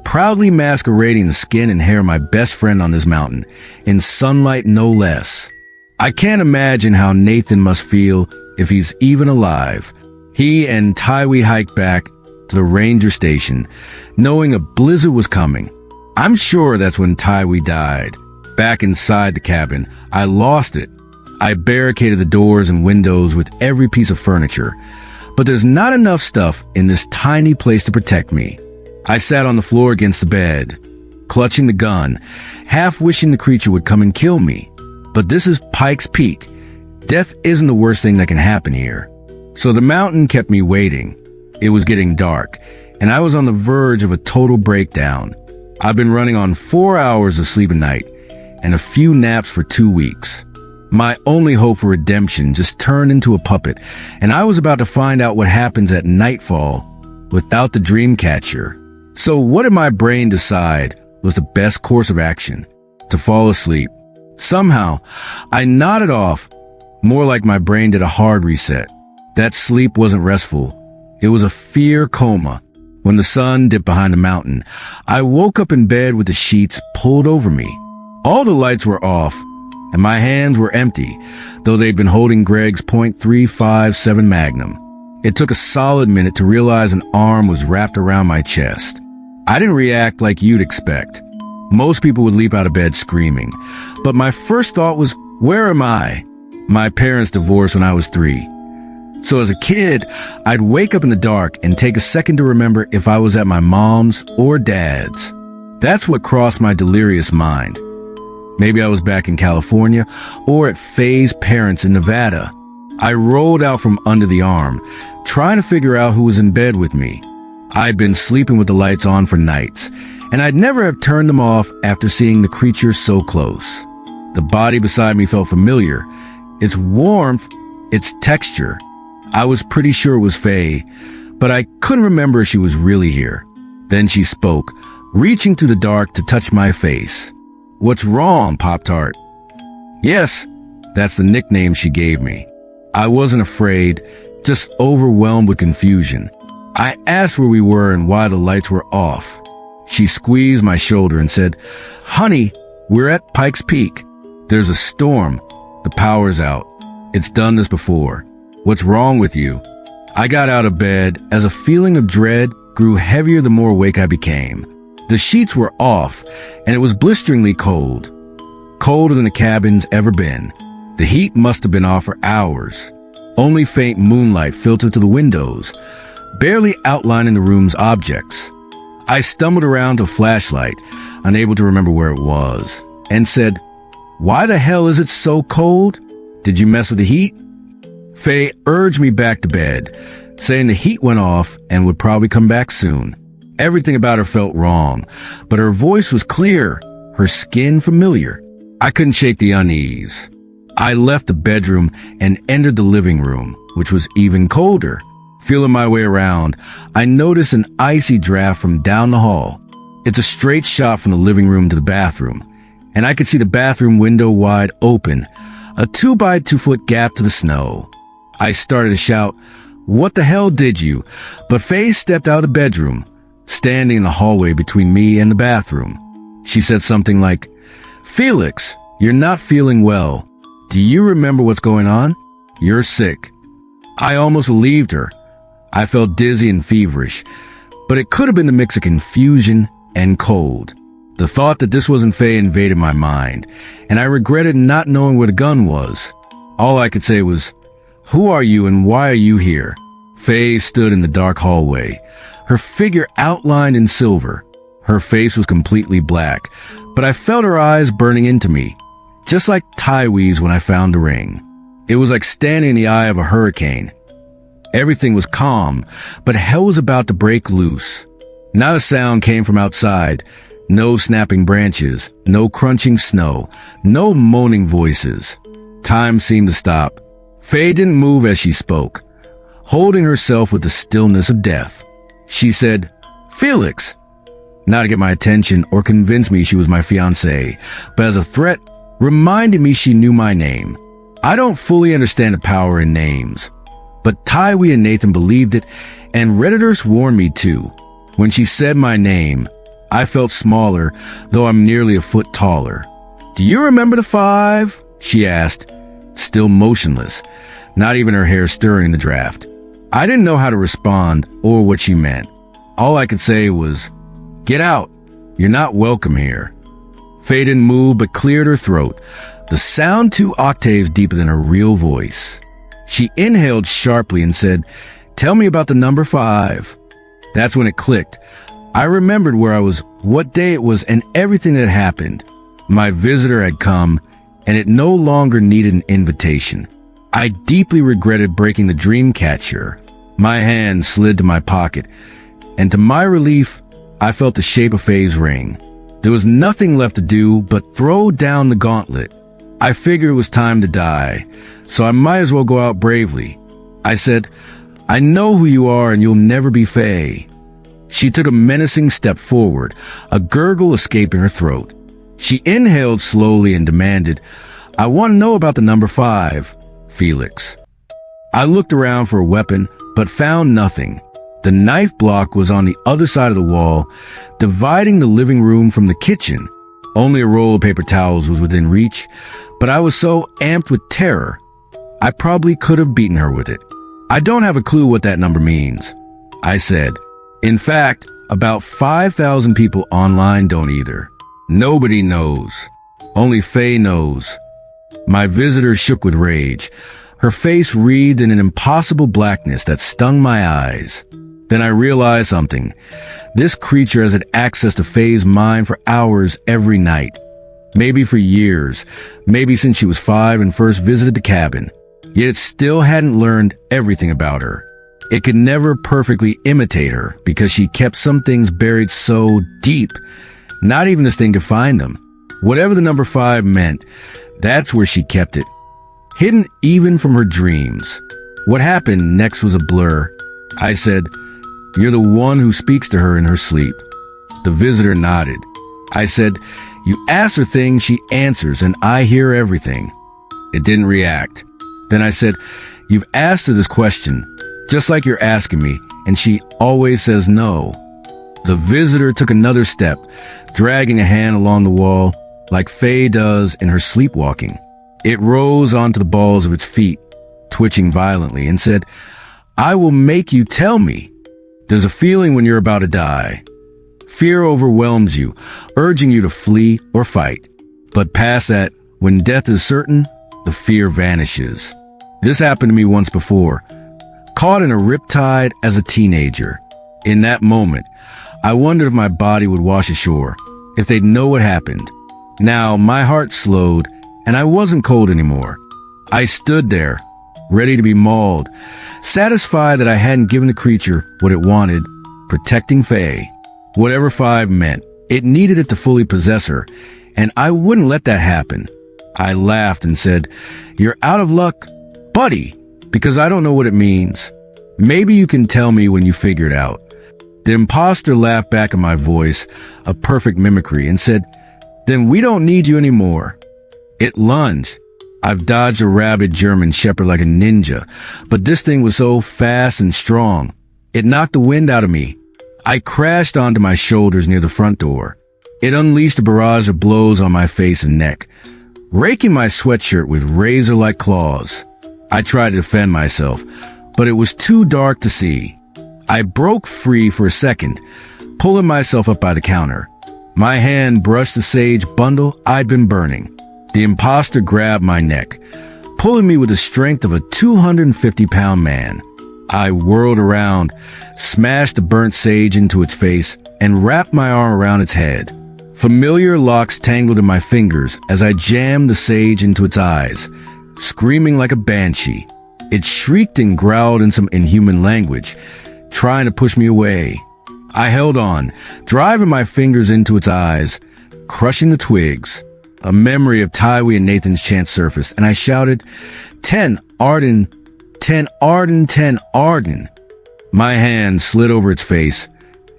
proudly masquerading the skin and hair of my best friend on this mountain, in sunlight no less. I can't imagine how Nathan must feel if he's even alive. He and Tywee hiked back to the ranger station, knowing a blizzard was coming. I'm sure that's when Tywee died. Back inside the cabin, I lost it. I barricaded the doors and windows with every piece of furniture, but there's not enough stuff in this tiny place to protect me. I sat on the floor against the bed, clutching the gun, half wishing the creature would come and kill me. But this is Pikes Peak. Death isn't the worst thing that can happen here. So the mountain kept me waiting. It was getting dark, and I was on the verge of a total breakdown. I've been running on 4 hours of sleep a night, and a few naps for 2 weeks. My only hope for redemption just turned into a puppet, and I was about to find out what happens at nightfall without the dream catcher. So what did my brain decide was the best course of action? To fall asleep. Somehow, I nodded off, more like my brain did a hard reset. That sleep wasn't restful. It was a fear coma. When the sun dipped behind the mountain, I woke up in bed with the sheets pulled over me. All the lights were off, and my hands were empty, though they'd been holding Greg's .357 Magnum. It took a solid minute to realize an arm was wrapped around my chest. I didn't react like you'd expect. Most people would leap out of bed screaming, but my first thought was, where am I? My parents divorced when I was 3. So as a kid, I'd wake up in the dark and take a second to remember if I was at my mom's or dad's. That's what crossed my delirious mind. Maybe I was back in California or at Faye's parents in Nevada. I rolled out from under the arm, trying to figure out who was in bed with me. I'd been sleeping with the lights on for nights, and I'd never have turned them off after seeing the creature so close. The body beside me felt familiar. Its warmth, its texture. I was pretty sure it was Faye, but I couldn't remember if she was really here. Then she spoke, reaching through the dark to touch my face. "What's wrong, Pop-Tart?" Yes, that's the nickname she gave me. I wasn't afraid, just overwhelmed with confusion. I asked where we were and why the lights were off. She squeezed my shoulder and said, "Honey, we're at Pikes Peak. There's a storm. The power's out. It's done this before. What's wrong with you?" I got out of bed as a feeling of dread grew heavier the more awake I became. The sheets were off, and it was blisteringly cold. colder than the cabin's ever been. The heat must have been off for hours. Only faint moonlight filtered through the windows, barely outlining the room's objects. I stumbled around to a flashlight, unable to remember where it was, and said, "Why the hell is it so cold? Did you mess with the heat?" Faye urged me back to bed, saying the heat went off and would probably come back soon. Everything about her felt wrong, but her voice was clear, her skin familiar. I couldn't shake the unease. I left the bedroom and entered the living room, which was even colder. Feeling my way around, I noticed an icy draft from down the hall. It's a straight shot from the living room to the bathroom, and I could see the bathroom window wide open, a 2-by-2-foot gap to the snow. I started to shout, "What the hell did you?" But Faye stepped out of the bedroom, standing in the hallway between me and the bathroom. She said something like, "Felix, you're not feeling well. Do you remember what's going on? You're sick." I almost believed her. I felt dizzy and feverish, but it could have been the mix of confusion and cold. The thought that this wasn't Faye invaded my mind, and I regretted not knowing where the gun was. All I could say was, "Who are you and why are you here?" Faye stood in the dark hallway, her figure outlined in silver. Her face was completely black, but I felt her eyes burning into me, just like Tywee's when I found the ring. It was like standing in the eye of a hurricane. Everything was calm, but hell was about to break loose. Not a sound came from outside. No snapping branches, no crunching snow, no moaning voices. Time seemed to stop. Faye didn't move as she spoke, holding herself with the stillness of death. She said, "Felix," not to get my attention or convince me she was my fiancé, but as a threat, reminded me she knew my name. I don't fully understand the power in names, but Tywee and Nathan believed it, and Redditors warned me too. When she said my name, I felt smaller, though I'm nearly a foot taller. "Do you remember the 5? She asked, still motionless, not even her hair stirring in the draft. I didn't know how to respond or what she meant. All I could say was, "Get out. You're not welcome here." Faye didn't move but cleared her throat, the sound 2 octaves deeper than her real voice. She inhaled sharply and said, "Tell me about the number 5. That's when it clicked. I remembered where I was, what day it was, and everything that happened. My visitor had come, and it no longer needed an invitation. I deeply regretted breaking the dream catcher. My hand slid to my pocket, and to my relief, I felt the shape of Faye's ring. There was nothing left to do but throw down the gauntlet. I figured it was time to die, so I might as well go out bravely. I said, "I know who you are and you'll never be Faye." She took a menacing step forward, a gurgle escaping her throat. She inhaled slowly and demanded, "I want to know about the number 5, Felix." I looked around for a weapon, but found nothing. The knife block was on the other side of the wall, dividing the living room from the kitchen. Only a roll of paper towels was within reach, but I was so amped with terror, I probably could have beaten her with it. "I don't have a clue what that number means," I said. "In fact, about 5,000 people online don't either. Nobody knows. Only Faye knows." My visitor shook with rage, her face wreathed in an impossible blackness that stung my eyes. Then I realized something. This creature has had access to Faye's mind for hours every night. Maybe for years. Maybe since she was 5 and first visited the cabin. Yet it still hadn't learned everything about her. It could never perfectly imitate her because she kept some things buried so deep, not even this thing could find them. Whatever the number 5 meant, that's where she kept it, hidden even from her dreams. What happened next was a blur. I said, "You're the one who speaks to her in her sleep." The visitor nodded. I said, "You ask her things, she answers, and I hear everything." It didn't react. Then I said, "You've asked her this question, just like you're asking me, and she always says no." The visitor took another step, dragging a hand along the wall, like Faye does in her sleepwalking. It rose onto the balls of its feet, twitching violently, and said, "I will make you tell me." There's a feeling when you're about to die. Fear overwhelms you, urging you to flee or fight. But past that, when death is certain, the fear vanishes. This happened to me once before, caught in a riptide as a teenager. In that moment, I wondered if my body would wash ashore, if they'd know what happened. Now, my heart slowed, and I wasn't cold anymore. I stood there, ready to be mauled, satisfied that I hadn't given the creature what it wanted, protecting Faye. Whatever 5 meant, it needed it to fully possess her, and I wouldn't let that happen. I laughed and said, "You're out of luck, buddy, because I don't know what it means. Maybe you can tell me when you figure it out." The imposter laughed back at my voice, a perfect mimicry, and said, "Then we don't need you anymore." It lunged. I've dodged a rabid German shepherd like a ninja, but this thing was so fast and strong. It knocked the wind out of me. I crashed onto my shoulders near the front door. It unleashed a barrage of blows on my face and neck, raking my sweatshirt with razor-like claws. I tried to defend myself, but it was too dark to see. I broke free for a second, pulling myself up by the counter. My hand brushed the sage bundle I'd been burning. The imposter grabbed my neck, pulling me with the strength of a 250-pound man. I whirled around, smashed the burnt sage into its face, and wrapped my arm around its head. Familiar locks tangled in my fingers as I jammed the sage into its eyes, screaming like a banshee. It shrieked and growled in some inhuman language, trying to push me away. I held on, driving my fingers into its eyes, crushing the twigs. A memory of Tywee and Nathan's chant surfaced, and I shouted, "10 Arden, 10 Arden, 10 Arden." My hand slid over its face,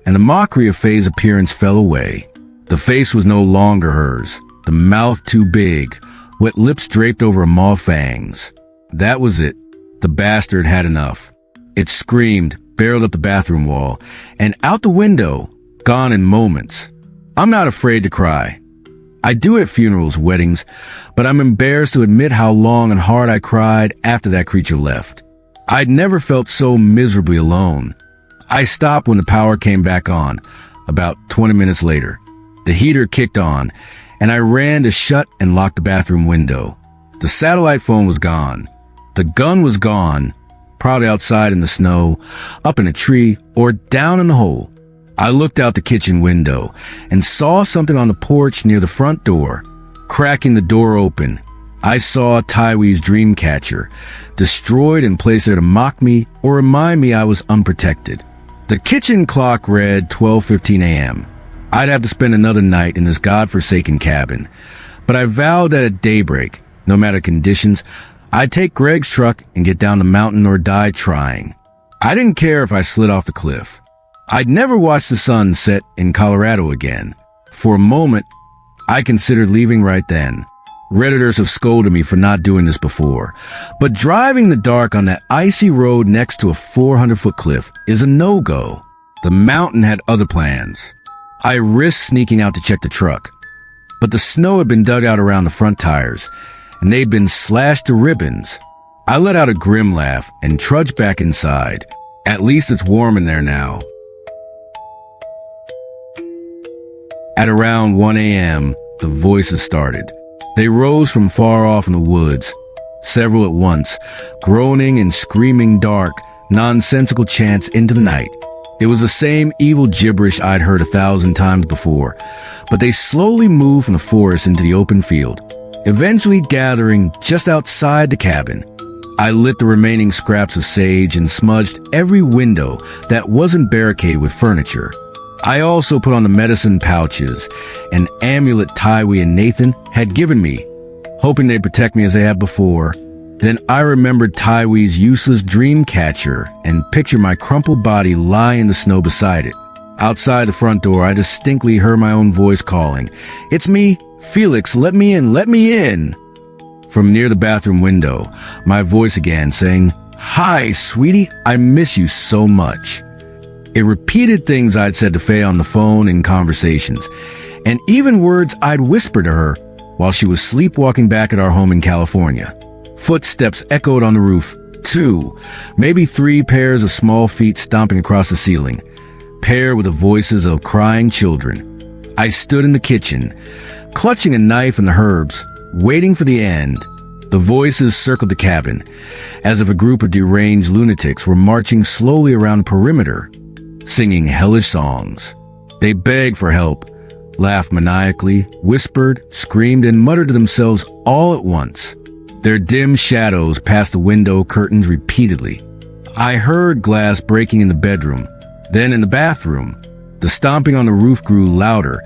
and the mockery of Faye's appearance fell away. The face was no longer hers, the mouth too big, wet lips draped over a maw of fangs. That was it. The bastard had enough. It screamed, barreled up the bathroom wall, and out the window, gone in moments. I'm not afraid to cry. I do at funerals, weddings, but I'm embarrassed to admit how long and hard I cried after that creature left. I'd never felt so miserably alone. I stopped when the power came back on, about 20 minutes later. The heater kicked on, and I ran to shut and lock the bathroom window. The satellite phone was gone. The gun was gone, probably outside in the snow, up in a tree, or down in the hole. I looked out the kitchen window and saw something on the porch near the front door. Cracking the door open, I saw Tywee's dream catcher, destroyed and placed there to mock me or remind me I was unprotected. The kitchen clock read 12:15 a.m. I'd have to spend another night in this godforsaken cabin, but I vowed that at daybreak, no matter conditions, I'd take Greg's truck and get down the mountain or die trying. I didn't care if I slid off the cliff. I'd never watch the sun set in Colorado again. For a moment, I considered leaving right then. Redditors have scolded me for not doing this before, but driving in the dark on that icy road next to a 400-foot cliff is a no-go. The mountain had other plans. I risked sneaking out to check the truck, but the snow had been dug out around the front tires, and they'd been slashed to ribbons. I let out a grim laugh and trudged back inside. At least it's warm in there now. At around 1 a.m., the voices started. They rose from far off in the woods, several at once, groaning and screaming dark, nonsensical chants into the night. It was the same evil gibberish I'd heard 1,000 times before, but they slowly moved from the forest into the open field, eventually gathering just outside the cabin. I lit the remaining scraps of sage and smudged every window that wasn't barricaded with furniture. I also put on the medicine pouches, an amulet Tywee and Nathan had given me, hoping they'd protect me as they had before. Then I remembered Tywee's useless dream catcher and pictured my crumpled body lying in the snow beside it. Outside the front door, I distinctly heard my own voice calling, "It's me, Felix, let me in, let me in." From near the bathroom window, my voice again saying, "Hi, sweetie, I miss you so much." It repeated things I'd said to Faye on the phone in conversations, and even words I'd whispered to her while she was sleepwalking back at our home in California. Footsteps echoed on the roof, 2, maybe 3 pairs of small feet stomping across the ceiling, paired with the voices of crying children. I stood in the kitchen, clutching a knife and the herbs, waiting for the end. The voices circled the cabin, as if a group of deranged lunatics were marching slowly around the perimeter, singing hellish songs. They begged for help, laughed maniacally, whispered, screamed, and muttered to themselves all at once. Their dim shadows passed the window curtains repeatedly. I heard glass breaking in the bedroom, then in the bathroom. The stomping on the roof grew louder,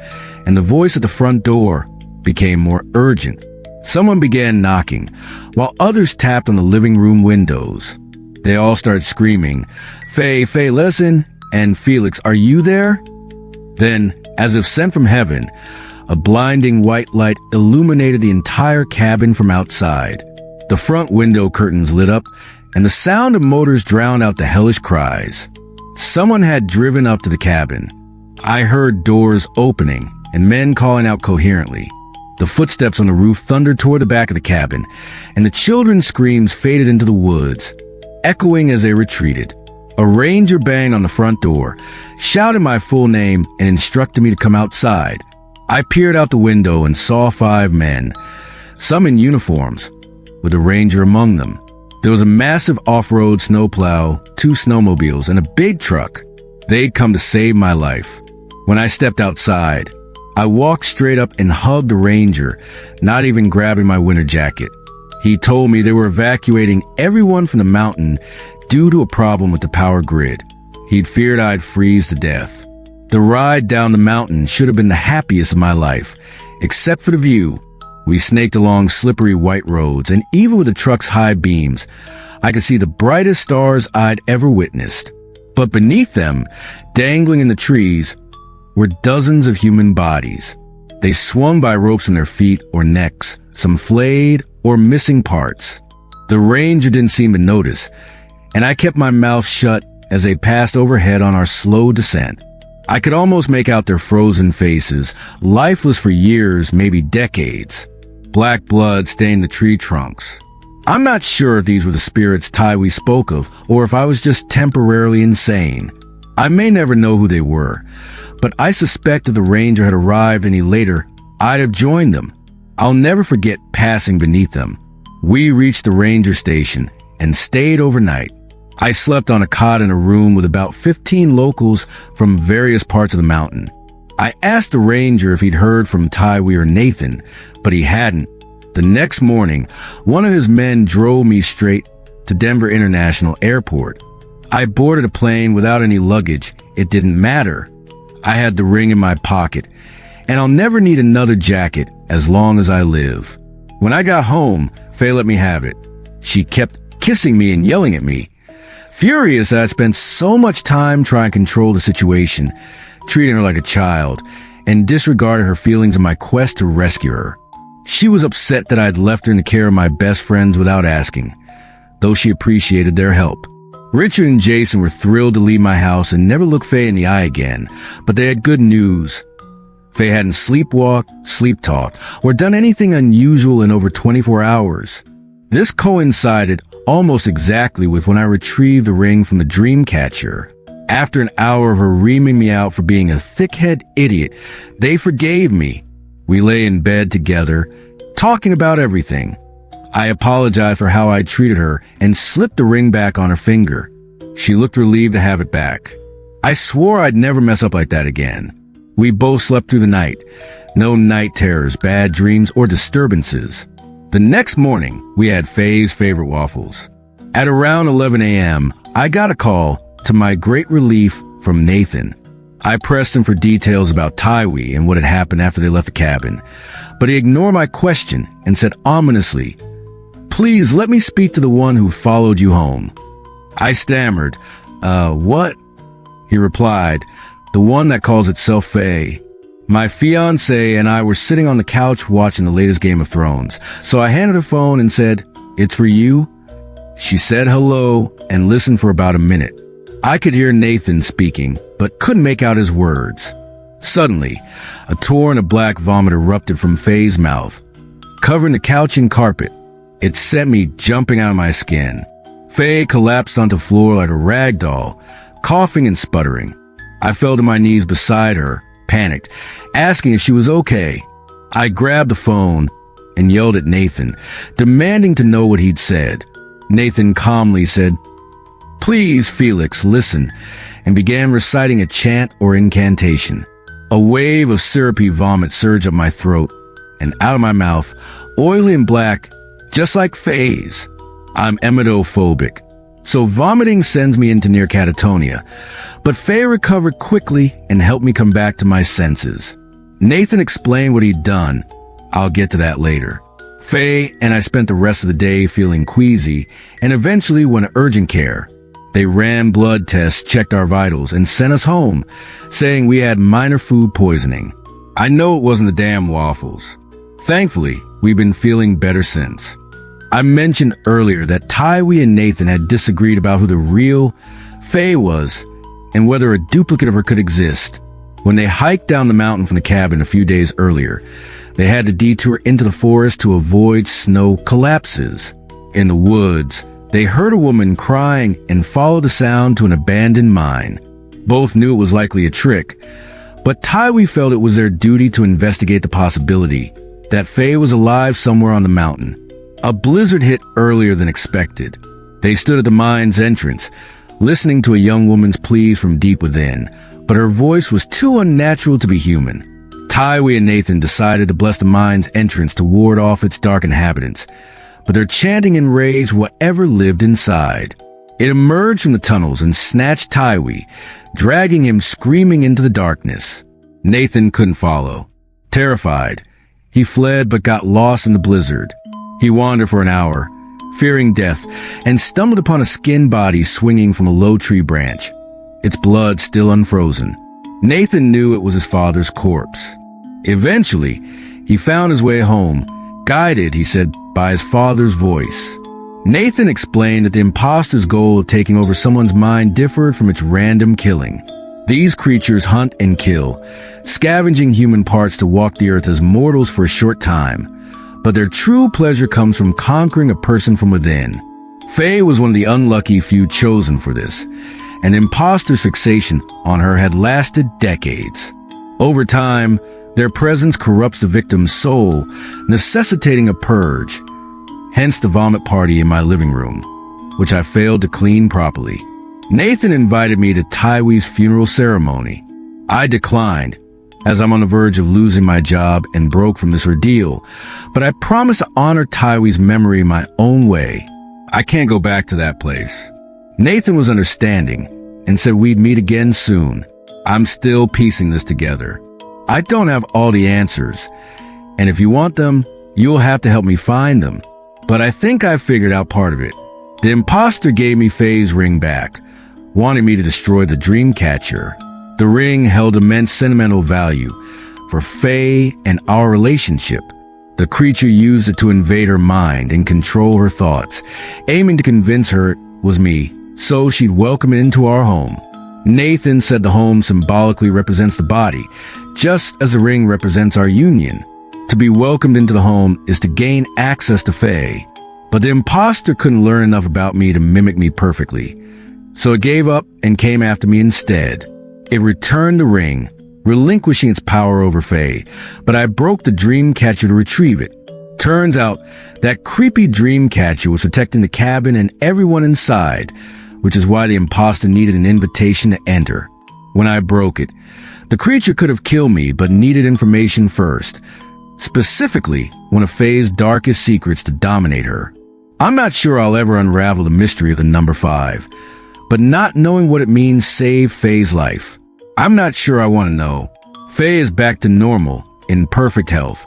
and the voice at the front door became more urgent. Someone began knocking, while others tapped on the living room windows. They all started screaming, "Faye, listen," and "Felix, are you there?" Then, as if sent from heaven, a blinding white light illuminated the entire cabin from outside. The front window curtains lit up, and the sound of motors drowned out the hellish cries. Someone had driven up to the cabin. I heard doors opening and men calling out coherently. The footsteps on the roof thundered toward the back of the cabin, and the children's screams faded into the woods, echoing as they retreated. A ranger banged on the front door, shouted my full name, and instructed me to come outside. I peered out the window and saw 5 men, some in uniforms, with a ranger among them. There was a massive off-road snowplow, 2 snowmobiles, and a big truck. They'd come to save my life. When I stepped outside, I walked straight up and hugged the ranger, not even grabbing my winter jacket. He told me they were evacuating everyone from the mountain due to a problem with the power grid. He'd feared I'd freeze to death. The ride down the mountain should have been the happiest of my life, except for the view. We snaked along slippery white roads, and even with the truck's high beams, I could see the brightest stars I'd ever witnessed. But beneath them, dangling in the trees, were dozens of human bodies. They swung by ropes from their feet or necks, some flayed or missing parts. The ranger didn't seem to notice, and I kept my mouth shut as they passed overhead on our slow descent. I could almost make out their frozen faces, lifeless for years, maybe decades. Black blood stained the tree trunks. I'm not sure if these were the spirits Taiwi spoke of, or if I was just temporarily insane. I may never know who they were, but I suspect if the ranger had arrived any later, I'd have joined them. I'll never forget passing beneath them. We reached the ranger station and stayed overnight. I slept on a cot in a room with about 15 locals from various parts of the mountain. I asked the ranger if he'd heard from Taiwi or Nathan, but he hadn't. The next morning, one of his men drove me straight to Denver International Airport. I boarded a plane without any luggage. It didn't matter. I had the ring in my pocket, and I'll never need another jacket as long as I live. When I got home, Faye let me have it. She kept kissing me and yelling at me. Furious that I'd spent so much time trying to control the situation, treating her like a child, and disregarded her feelings in my quest to rescue her. She was upset that I'd left her in the care of my best friends without asking, though she appreciated their help. Richard and Jason were thrilled to leave my house and never look Faye in the eye again, but they had good news. Faye hadn't sleepwalked, sleep-talked, or done anything unusual in over 24 hours. This coincided almost exactly with when I retrieved the ring from the dream catcher. After an hour of her reaming me out for being a thickhead idiot, they forgave me. We lay in bed together, talking about everything. I apologized for how I treated her and slipped the ring back on her finger. She looked relieved to have it back. I swore I'd never mess up like that again. We both slept through the night. No night terrors, bad dreams, or disturbances. The next morning, we had Faye's favorite waffles. At around 11 a.m., I got a call, to my great relief, from Nathan. I pressed him for details about Taiwi and what had happened after they left the cabin, but he ignored my question and said ominously, "Please let me speak to the one who followed you home." I stammered, what? He replied, "The one that calls itself Faye." My fiancée and I were sitting on the couch watching the latest Game of Thrones, so I handed her phone and said, "It's for you?" She said hello and listened for about a minute. I could hear Nathan speaking, but couldn't make out his words. Suddenly, a torrent of black vomit erupted from Faye's mouth, covering the couch and carpet. It sent me jumping out of my skin. Faye collapsed onto the floor like a rag doll, coughing and sputtering. I fell to my knees beside her, panicked, asking if she was okay. I grabbed the phone and yelled at Nathan, demanding to know what he'd said. Nathan calmly said, "Please, Felix, listen," and began reciting a chant or incantation. A wave of syrupy vomit surged up my throat and out of my mouth, oily and black, just like Faye's. I'm emetophobic, so vomiting sends me into near catatonia, but Faye recovered quickly and helped me come back to my senses. Nathan explained what he'd done. I'll get to that later. Faye and I spent the rest of the day feeling queasy and eventually went to urgent care. They ran blood tests, checked our vitals, and sent us home, saying we had minor food poisoning. I know it wasn't the damn waffles. Thankfully, we've been feeling better since. I mentioned earlier that Tywee and Nathan had disagreed about who the real Faye was and whether a duplicate of her could exist. When they hiked down the mountain from the cabin a few days earlier, they had to detour into the forest to avoid snow collapses. In the woods, they heard a woman crying and followed the sound to an abandoned mine. Both knew it was likely a trick, but Tywee felt it was their duty to investigate the possibility that Faye was alive somewhere on the mountain. A blizzard hit earlier than expected. They stood at the mine's entrance, listening to a young woman's pleas from deep within, but her voice was too unnatural to be human. Tywee and Nathan decided to bless the mine's entrance to ward off its dark inhabitants, but their chanting enraged whatever lived inside. It emerged from the tunnels and snatched Tywee, dragging him screaming into the darkness. Nathan couldn't follow. Terrified, he fled but got lost in the blizzard. He wandered for an hour, fearing death, and stumbled upon a skinned body swinging from a low tree branch, its blood still unfrozen. Nathan knew it was his father's corpse. Eventually, he found his way home, guided, he said, by his father's voice. Nathan explained that the imposter's goal of taking over someone's mind differed from its random killing. These creatures hunt and kill, scavenging human parts to walk the earth as mortals for a short time, but their true pleasure comes from conquering a person from within. Faye was one of the unlucky few chosen for this, and the imposter's fixation on her had lasted decades. Over time, their presence corrupts the victim's soul, necessitating a purge. Hence the vomit party in my living room, which I failed to clean properly. Nathan invited me to Tywee's funeral ceremony. I declined, as I'm on the verge of losing my job and broke from this ordeal, but I promised to honor Tywee's memory my own way. I can't go back to that place. Nathan was understanding and said we'd meet again soon. I'm still piecing this together. I don't have all the answers, and if you want them, you'll have to help me find them. But I think I figured out part of it. The imposter gave me Faye's ring back, wanting me to destroy the dream catcher. The ring held immense sentimental value for Faye and our relationship. The creature used it to invade her mind and control her thoughts, aiming to convince her it was me, so she'd welcome it into our home. Nathan said the home symbolically represents the body, just as the ring represents our union. To be welcomed into the home is to gain access to Faye. But the imposter couldn't learn enough about me to mimic me perfectly, so it gave up and came after me instead. It returned the ring, relinquishing its power over Faye, but I broke the dream catcher to retrieve it. Turns out that creepy dream catcher was protecting the cabin and everyone inside, which is why the imposter needed an invitation to enter. When I broke it, the creature could have killed me but needed information first, specifically one of Faye's darkest secrets to dominate her. I'm not sure I'll ever unravel the mystery of the number 5, but not knowing what it means saved Faye's life. I'm not sure I want to know. Faye is back to normal, in perfect health,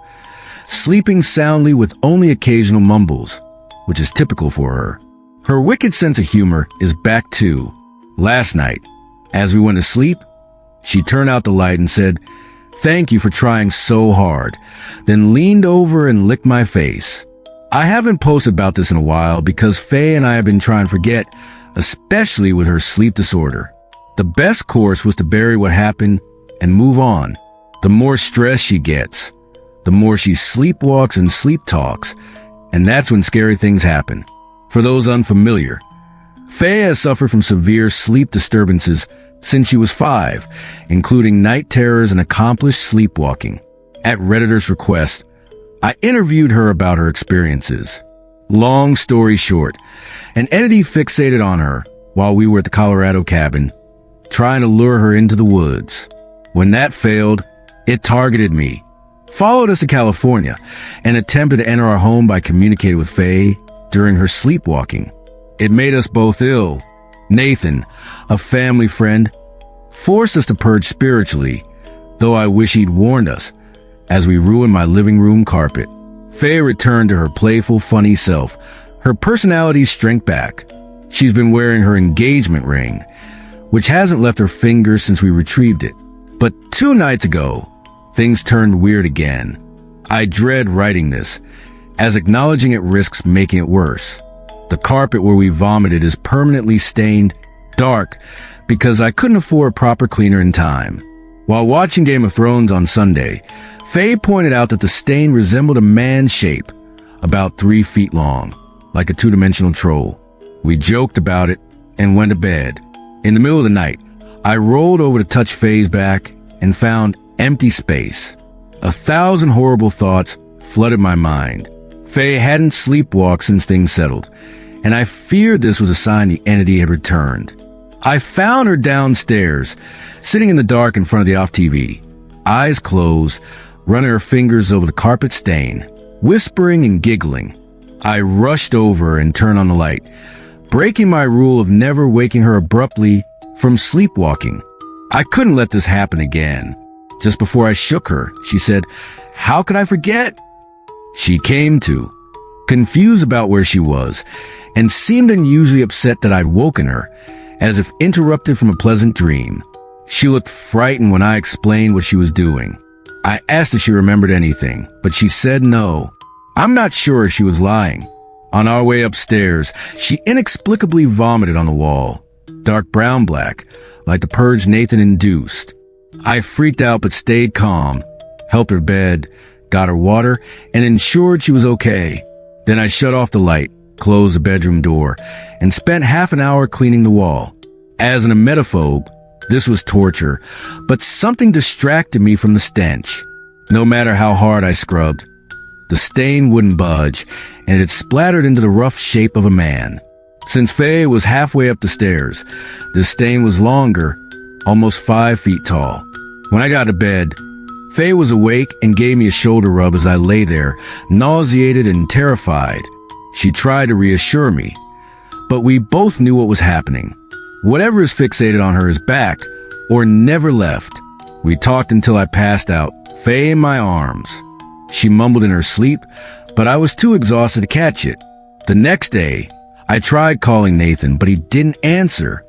sleeping soundly with only occasional mumbles, which is typical for her. Her wicked sense of humor is back too. Last night, as we went to sleep, she turned out the light and said, "Thank you for trying so hard," then leaned over and licked my face. I haven't posted about this in a while because Faye and I have been trying to forget, especially with her sleep disorder. The best course was to bury what happened and move on. The more stress she gets, the more she sleepwalks and sleep talks, and that's when scary things happen. For those unfamiliar, Faye has suffered from severe sleep disturbances since she was 5, including night terrors and accomplished sleepwalking. At Redditor's request, I interviewed her about her experiences. Long story short, an entity fixated on her while we were at the Colorado cabin, trying to lure her into the woods. When that failed, it targeted me, followed us to California, and attempted to enter our home by communicating with Faye during her sleepwalking. It made us both ill. Nathan, a family friend, forced us to purge spiritually, though I wish he'd warned us, as we ruined my living room carpet. Faye returned to her playful, funny self, her personality's strength back. She's been wearing her engagement ring, which hasn't left her finger since we retrieved it. But 2 nights ago, things turned weird again. I dread writing this, as acknowledging it risks making it worse. The carpet where we vomited is permanently stained dark because I couldn't afford a proper cleaner in time. While watching Game of Thrones on Sunday, Faye pointed out that the stain resembled a man's shape, about 3 feet long, like a 2-dimensional troll. We joked about it and went to bed. In the middle of the night, I rolled over to touch Faye's back and found empty space. 1,000 horrible thoughts flooded my mind. Faye hadn't sleepwalked since things settled, and I feared this was a sign the entity had returned. I found her downstairs, sitting in the dark in front of the off TV, eyes closed, running her fingers over the carpet stain, whispering and giggling. I rushed over and turned on the light, breaking my rule of never waking her abruptly from sleepwalking. I couldn't let this happen again. Just before I shook her, she said, "How could I forget?" She came to, confused about where she was, and seemed unusually upset that I'd woken her, as if interrupted from a pleasant dream. She looked frightened when I explained what she was doing. I asked if she remembered anything, but she said no. I'm not sure if she was lying. On our way upstairs, she inexplicably vomited on the wall, dark brown-black, like the purge Nathan induced. I freaked out but stayed calm, helped her bed, got her water, and ensured she was okay. Then I shut off the light, closed the bedroom door, and spent half an hour cleaning the wall. As an emetophobe, this was torture, but something distracted me from the stench. No matter how hard I scrubbed, the stain wouldn't budge, and it had splattered into the rough shape of a man. Since Faye was halfway up the stairs, the stain was longer, almost 5 feet tall. When I got to bed, Faye was awake and gave me a shoulder rub as I lay there, nauseated and terrified. She tried to reassure me, but we both knew what was happening. Whatever is fixated on her is back, or never left. We talked until I passed out, Faye in my arms. She mumbled in her sleep, but I was too exhausted to catch it. The next day, I tried calling Nathan, but he didn't answer.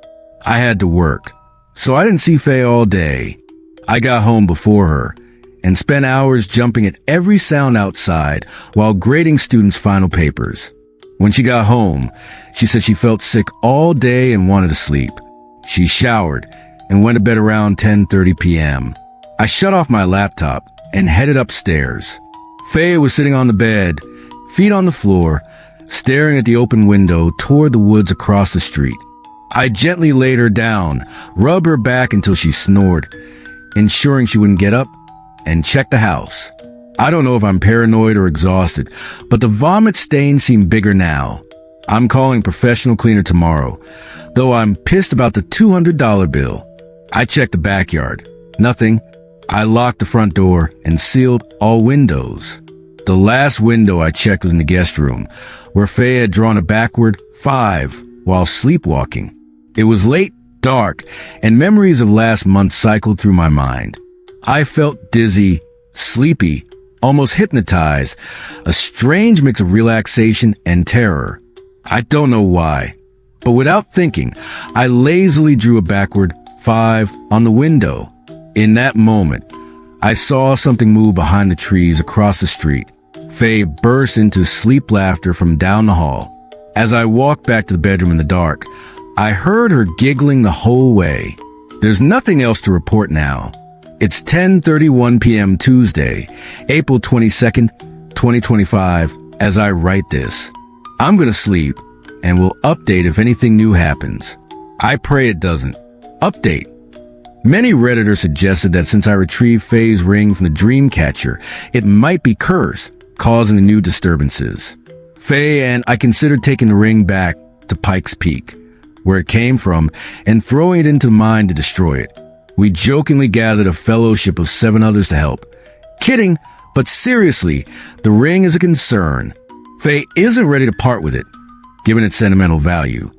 I had to work, so I didn't see Faye all day. I got home before her and spent hours jumping at every sound outside while grading students' final papers. When she got home, she said she felt sick all day and wanted to sleep. She showered and went to bed around 10:30 p.m. I shut off my laptop and headed upstairs. Faye was sitting on the bed, feet on the floor, staring at the open window toward the woods across the street. I gently laid her down, rubbed her back until she snored, ensuring she wouldn't get up, and checked the house. I don't know if I'm paranoid or exhausted, but the vomit stains seem bigger now. I'm calling professional cleaner tomorrow, though I'm pissed about the $200 bill. I checked the backyard. Nothing. I locked the front door and sealed all windows. The last window I checked was in the guest room, where Faye had drawn a backward 5 while sleepwalking. It was late, dark, and memories of last month cycled through my mind. I felt dizzy, sleepy, almost hypnotized, a strange mix of relaxation and terror. I don't know why, but without thinking, I lazily drew a backward 5 on the window. In that moment, I saw something move behind the trees across the street. Faye burst into sleep laughter from down the hall. As I walked back to the bedroom in the dark, I heard her giggling the whole way. There's nothing else to report now. It's 10:31 p.m. Tuesday, April 22nd, 2025, as I write this. I'm gonna sleep, and will update if anything new happens. I pray it doesn't. Update. Many Redditors suggested that since I retrieved Faye's ring from the Dreamcatcher, it might be cursed, causing the new disturbances. Faye and I considered taking the ring back to Pikes Peak, where it came from, and throwing it into the mine to destroy it. We jokingly gathered a fellowship of 7 others to help. Kidding, but seriously, the ring is a concern. Faye isn't ready to part with it, given its sentimental value.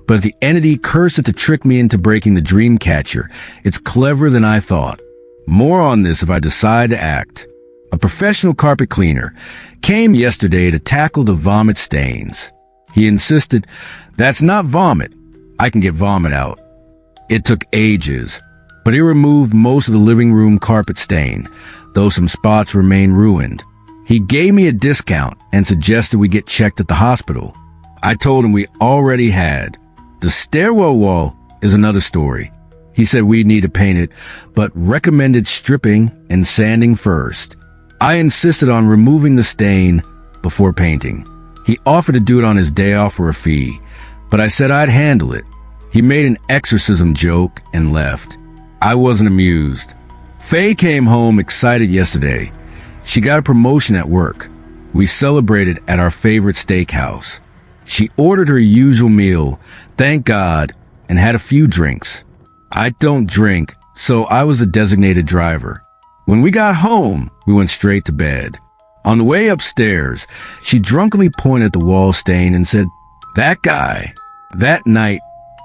But if the entity cursed it to trick me into breaking the Dreamcatcher, it's cleverer than I thought. More on this if I decide to act. A professional carpet cleaner came yesterday to tackle the vomit stains. He insisted, "That's not vomit. I can get vomit out." It took ages, but he removed most of the living room carpet stain, though some spots remain ruined. He gave me a discount and suggested we get checked at the hospital. I told him we already had. The stairwell wall is another story. He said we'd need to paint it, but recommended stripping and sanding first. I insisted on removing the stain before painting. He offered to do it on his day off for a fee, but I said I'd handle it. He made an exorcism joke and left. I wasn't amused. Faye came home excited yesterday. She got a promotion at work. We celebrated at our favorite steakhouse. She ordered her usual meal, thank God, and had a few drinks. I don't drink, so I was the designated driver. When we got home, we went straight to bed. On the way upstairs, she drunkenly pointed at the wall stain and said, "That guy." That night,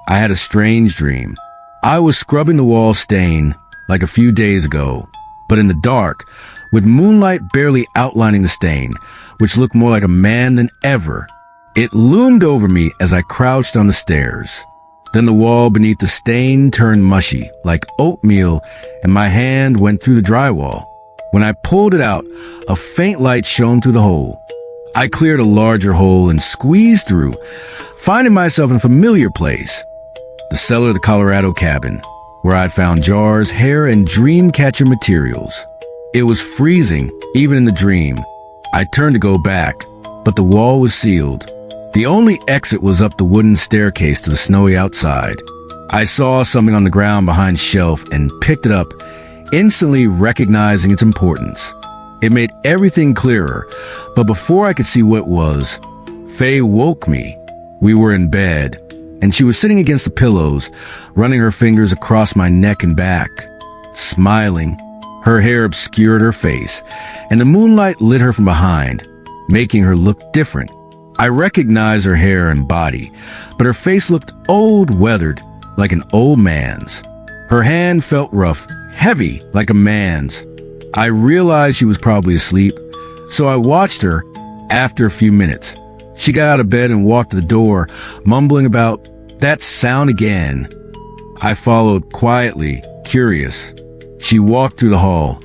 I had a strange dream. I was scrubbing the wall stain like a few days ago, but in the dark, with moonlight barely outlining the stain, which looked more like a man than ever. It loomed over me as I crouched on the stairs. Then the wall beneath the stain turned mushy, like oatmeal, and my hand went through the drywall. When I pulled it out, a faint light shone through the hole. I cleared a larger hole and squeezed through, finding myself in a familiar place. The cellar of the Colorado cabin, where I'd found jars, hair, and Dreamcatcher materials. It was freezing, even in the dream. I turned to go back, but the wall was sealed. The only exit was up the wooden staircase to the snowy outside. I saw something on the ground behind a shelf and picked it up, instantly recognizing its importance. It made everything clearer, but before I could see what it was, Faye woke me. We were in bed, and she was sitting against the pillows, running her fingers across my neck and back. Smiling, her hair obscured her face, and the moonlight lit her from behind, making her look different. I recognized her hair and body, but her face looked old, weathered, like an old man's. Her hand felt rough, heavy, like a man's. I realized she was probably asleep, so I watched her. After a few minutes, she got out of bed and walked to the door, mumbling about that sound again. I followed quietly, curious. She walked through the hall,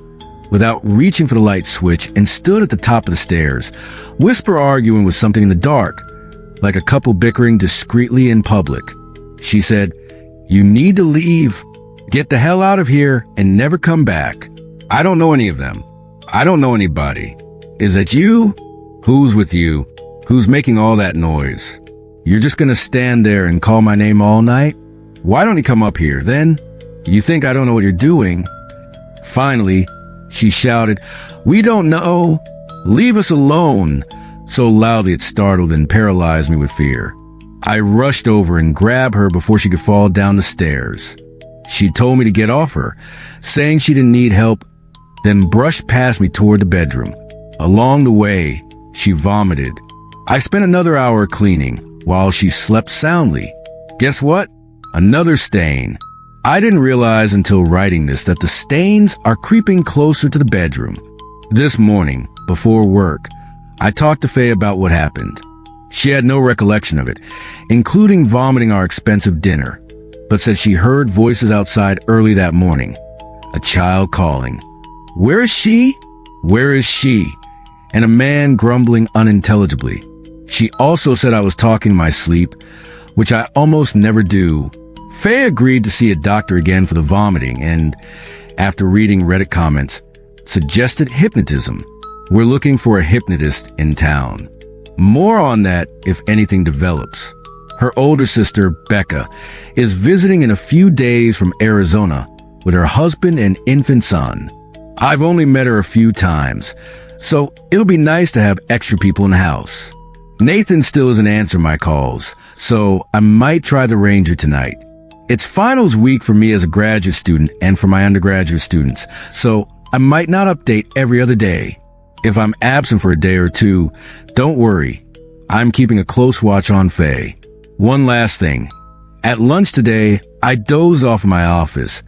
without reaching for the light switch, and stood at the top of the stairs, whisper arguing with something in the dark, like a couple bickering discreetly in public. She said, "You need to leave. Get the hell out of here and never come back." I don't know any of them. I don't know anybody. Is that you? Who's with you? Who's making all that noise? You're just gonna stand there and call my name all night? Why don't you come up here, then? You think I don't know what you're doing? Finally, she shouted, "We don't know. Leave us alone," so loudly it startled and paralyzed me with fear. I rushed over and grabbed her before she could fall down the stairs. She told me to get off her, saying she didn't need help, then brushed past me toward the bedroom. Along the way, she vomited. I spent another hour cleaning while she slept soundly. Guess what? Another stain. I didn't realize until writing this that the stains are creeping closer to the bedroom. This morning, before work, I talked to Faye about what happened. She had no recollection of it, including vomiting our expensive dinner, but said she heard voices outside early that morning. A child calling, "Where is she? Where is she?" and a man grumbling unintelligibly. She also said I was talking in my sleep, which I almost never do. Faye agreed to see a doctor again for the vomiting and, after reading Reddit comments, suggested hypnotism. We're looking for a hypnotist in town. More on that if anything develops. Her older sister, Becca, is visiting in a few days from Arizona, with her husband and infant son. I've only met her a few times, so it'll be nice to have extra people in the house. Nathan still isn't answering my calls, so I might try the Ranger tonight. It's finals week for me as a graduate student and for my undergraduate students, so I might not update every other day. If I'm absent for a day or two, don't worry. I'm keeping a close watch on Faye. One last thing. At lunch today, I dozed off in my office,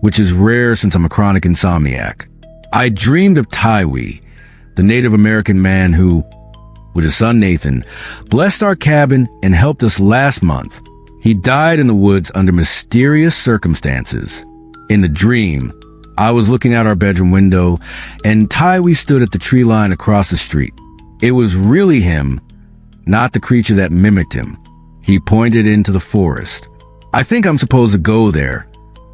which is rare since I'm a chronic insomniac. I dreamed of Tywee, the Native American man who, with his son Nathan, blessed our cabin and helped us last month. He died in the woods under mysterious circumstances. In the dream, I was looking out our bedroom window, and Tywee stood at the tree line across the street. It was really him, not the creature that mimicked him. He pointed into the forest. I think I'm supposed to go there,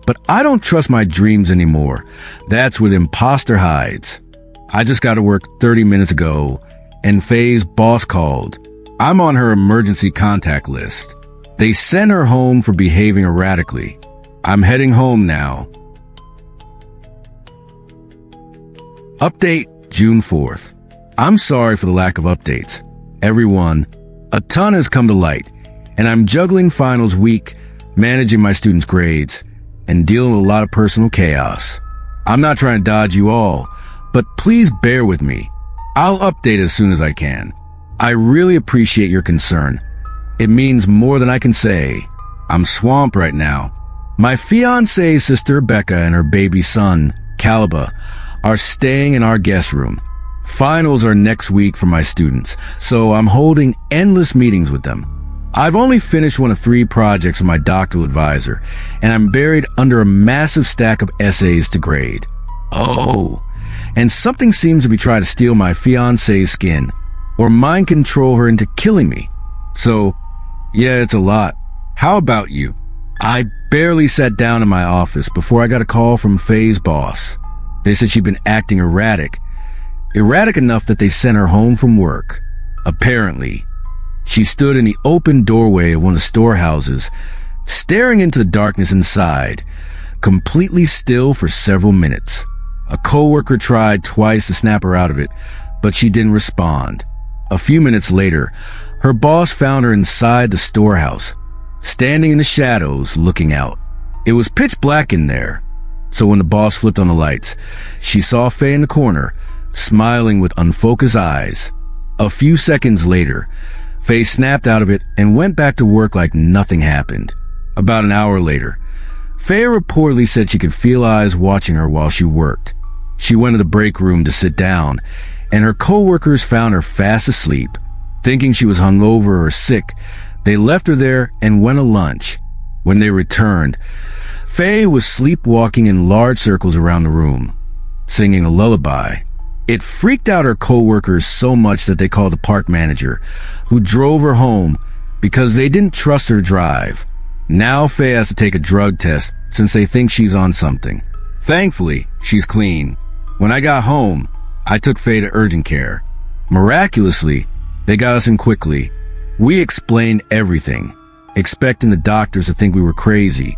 but I don't trust my dreams anymore. That's where the imposter hides. I just got to work 30 minutes ago, and Faye's boss called. I'm on her emergency contact list. They sent her home for behaving erratically. I'm heading home now. Update June 4th. I'm sorry for the lack of updates. Everyone, a ton has come to light, and I'm juggling finals week, managing my students' grades, and dealing with a lot of personal chaos. I'm not trying to dodge you all, but please bear with me. I'll update as soon as I can. I really appreciate your concern. It means more than I can say. I'm swamped right now. My fiance's sister, Becca, and her baby son, Caliba, are staying in our guest room. Finals are next week for my students, so I'm holding endless meetings with them. I've only finished one of 3 projects with my doctoral advisor, and I'm buried under a massive stack of essays to grade. Oh, and something seems to be trying to steal my fiance's skin, or mind control her into killing me. So, yeah, it's a lot. How about you? I barely sat down in my office before I got a call from Faye's boss. They said she'd been acting erratic enough that they sent her home from work. Apparently, she stood in the open doorway of one of the storehouses, staring into the darkness inside, completely still for several minutes. A coworker tried twice to snap her out of it, but she didn't respond. A few minutes later, her boss found her inside the storehouse, standing in the shadows looking out. It was pitch black in there, so when the boss flipped on the lights, she saw Faye in the corner, smiling with unfocused eyes. A few seconds later, Faye snapped out of it and went back to work like nothing happened. About an hour later, Faye reportedly said she could feel eyes watching her while she worked. She went to the break room to sit down, and her coworkers found her fast asleep. Thinking she was hungover or sick, they left her there and went to lunch. When they returned, Faye was sleepwalking in large circles around the room, singing a lullaby. It freaked out her coworkers so much that they called the park manager, who drove her home because they didn't trust her to drive. Now Faye has to take a drug test since they think she's on something. Thankfully, she's clean. When I got home, I took Faye to urgent care. Miraculously, they got us in quickly. We explained everything, expecting the doctors to think we were crazy,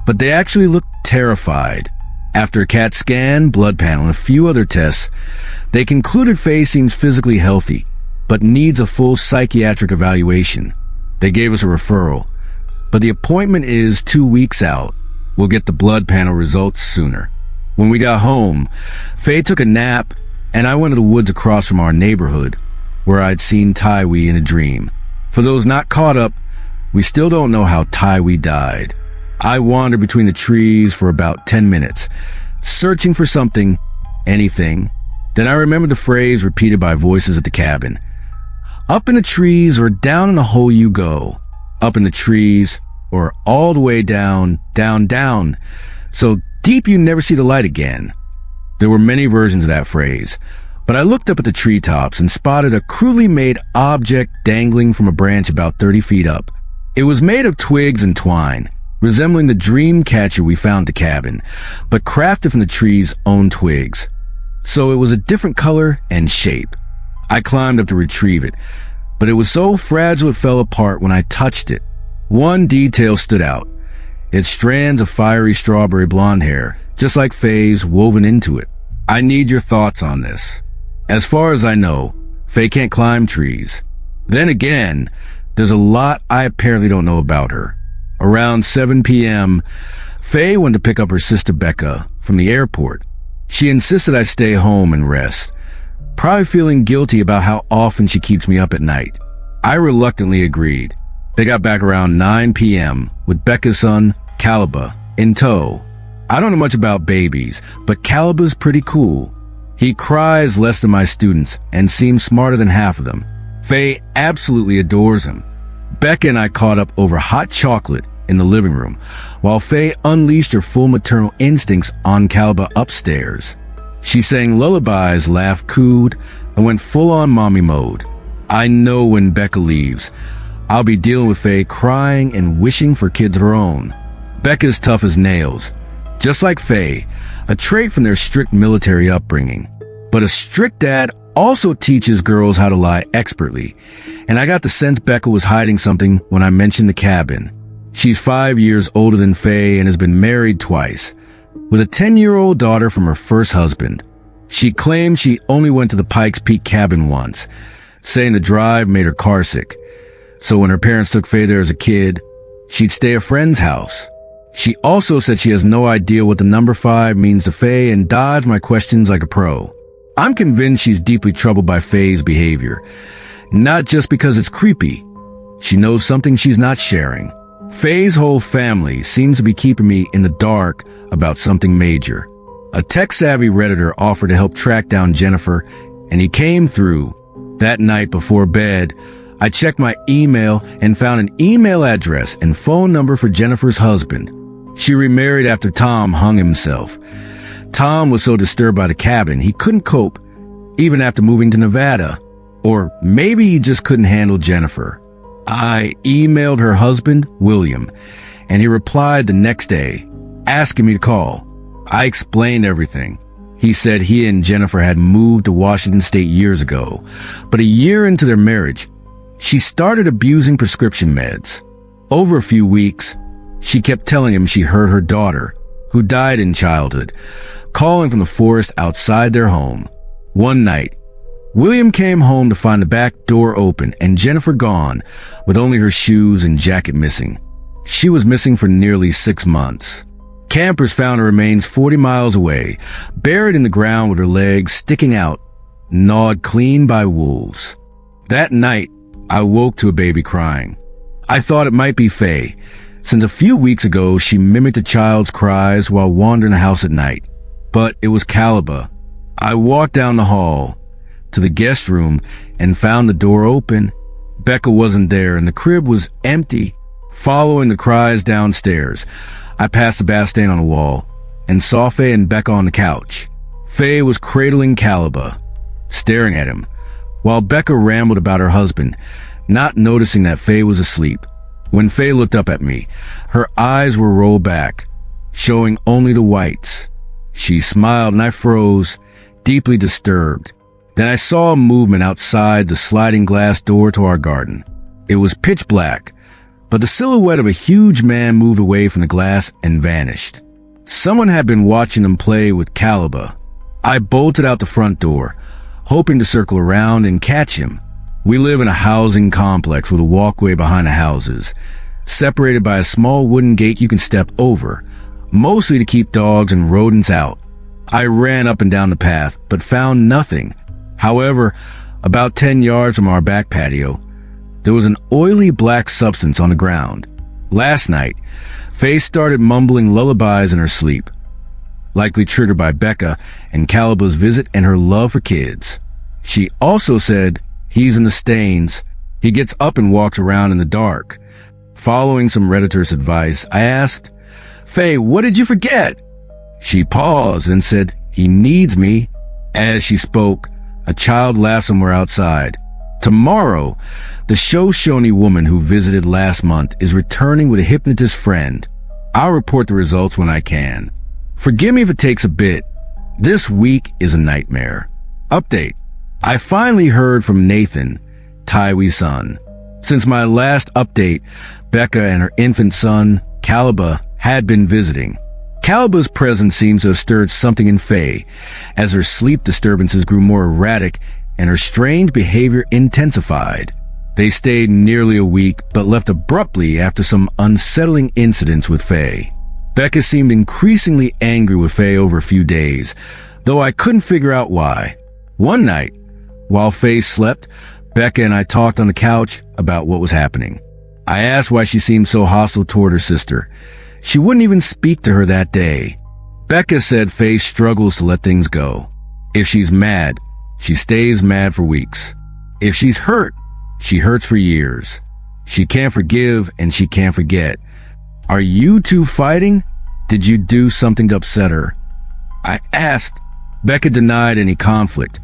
but they actually looked terrified. After a CAT scan, blood panel, and a few other tests, they concluded Faye seems physically healthy, but needs a full psychiatric evaluation. They gave us a referral, but the appointment is 2 weeks out. We'll get the blood panel results sooner. When we got home, Faye took a nap, and I went to the woods across from our neighborhood, where I'd seen Tywee in a dream. For those not caught up, we still don't know how Tywee died. I wandered between the trees for about 10 minutes, searching for something, anything. Then I remembered the phrase repeated by voices at the cabin. Up in the trees or down in the hole you go. Up in the trees or all the way down, down, down. So deep you never see the light again. There were many versions of that phrase, but I looked up at the treetops and spotted a crudely made object dangling from a branch about 30 feet up. It was made of twigs and twine, resembling the dream catcher we found at the cabin, but crafted from the tree's own twigs. So it was a different color and shape. I climbed up to retrieve it, but it was so fragile it fell apart when I touched it. One detail stood out. It's strands of fiery strawberry blonde hair, just like Faye's, woven into it. I need your thoughts on this. As far as I know, Faye can't climb trees. Then again, there's a lot I apparently don't know about her. Around 7 p.m., Faye went to pick up her sister Becca from the airport. She insisted I stay home and rest, probably feeling guilty about how often she keeps me up at night. I reluctantly agreed. They got back around 9 p.m. with Becca's son, Calaba, in tow. I don't know much about babies, but Calaba's pretty cool. He cries less than my students and seems smarter than half of them. Faye absolutely adores him. Becca and I caught up over hot chocolate in the living room, while Faye unleashed her full maternal instincts on Calaba upstairs. She sang lullabies, laughed, cooed, and went full-on mommy mode. I know when Becca leaves, I'll be dealing with Faye crying and wishing for kids of her own. Becca's tough as nails, just like Faye, a trait from their strict military upbringing. But a strict dad also teaches girls how to lie expertly, and I got the sense Becca was hiding something when I mentioned the cabin. She's 5 years older than Faye and has been married twice, with a 10-year-old daughter from her first husband. She claimed she only went to the Pikes Peak cabin once, saying the drive made her carsick. So when her parents took Faye there as a kid, she'd stay at a friend's house. She also said she has no idea what the number 5 means to Faye and dodged my questions like a pro. I'm convinced she's deeply troubled by Faye's behavior, not just because it's creepy. She knows something she's not sharing. Faye's whole family seems to be keeping me in the dark about something major. A tech-savvy Redditor offered to help track down Jennifer, and he came through. That night before bed, I checked my email and found an email address and phone number for Jennifer's husband. She remarried after Tom hung himself. Tom was so disturbed by the cabin, he couldn't cope, even after moving to Nevada. Or maybe he just couldn't handle Jennifer. I emailed her husband, William, and he replied the next day, asking me to call. I explained everything. He said he and Jennifer had moved to Washington State years ago, but a year into their marriage, she started abusing prescription meds. Over a few weeks, she kept telling him she heard her daughter, who died in childhood, calling from the forest outside their home. One night, William came home to find the back door open and Jennifer gone, with only her shoes and jacket missing. She was missing for nearly 6 months. Campers found her remains 40 miles away, buried in the ground with her legs sticking out, gnawed clean by wolves. That night, I woke to a baby crying. I thought it might be Faye, since a few weeks ago she mimicked a child's cries while wandering the house at night. But it was Calaba. I walked down the hall to the guest room and found the door open. Becca wasn't there and the crib was empty. Following the cries downstairs, I passed the bath stain on the wall and saw Faye and Becca on the couch. Faye was cradling Calaba, staring at him, while Becca rambled about her husband, not noticing that Faye was asleep. When Faye looked up at me, her eyes were rolled back, showing only the whites. She smiled and I froze, deeply disturbed. Then I saw a movement outside the sliding glass door to our garden. It was pitch black, but the silhouette of a huge man moved away from the glass and vanished. Someone had been watching them play with Calaba. I bolted out the front door, hoping to circle around and catch him. We live in a housing complex with a walkway behind the houses, separated by a small wooden gate you can step over, mostly to keep dogs and rodents out. I ran up and down the path, but found nothing. However, about 10 yards from our back patio, there was an oily black substance on the ground. Last night, Faye started mumbling lullabies in her sleep, likely triggered by Becca and Calaba's visit and her love for kids. She also said he's in the stains. He gets up and walks around in the dark. Following some Redditor's advice, I asked, "Faye, what did you forget?" She paused and said, "He needs me." As she spoke, a child laughed somewhere outside. Tomorrow, the Shoshone woman who visited last month is returning with a hypnotist friend. I'll report the results when I can. Forgive me if it takes a bit. This week is a nightmare. Update. I finally heard from Nathan, Taiwi's son. Since my last update, Becca and her infant son, Calaba, had been visiting. Calaba's presence seems to have stirred something in Faye, as her sleep disturbances grew more erratic and her strange behavior intensified. They stayed nearly a week, but left abruptly after some unsettling incidents with Faye. Becca seemed increasingly angry with Faye over a few days, though I couldn't figure out why. One night, while Faye slept, Becca and I talked on the couch about what was happening. I asked why she seemed so hostile toward her sister. She wouldn't even speak to her that day. Becca said Faye struggles to let things go. If she's mad, she stays mad for weeks. If she's hurt, she hurts for years. She can't forgive and she can't forget. Are you two fighting? Did you do something to upset her? I asked. Becca denied any conflict,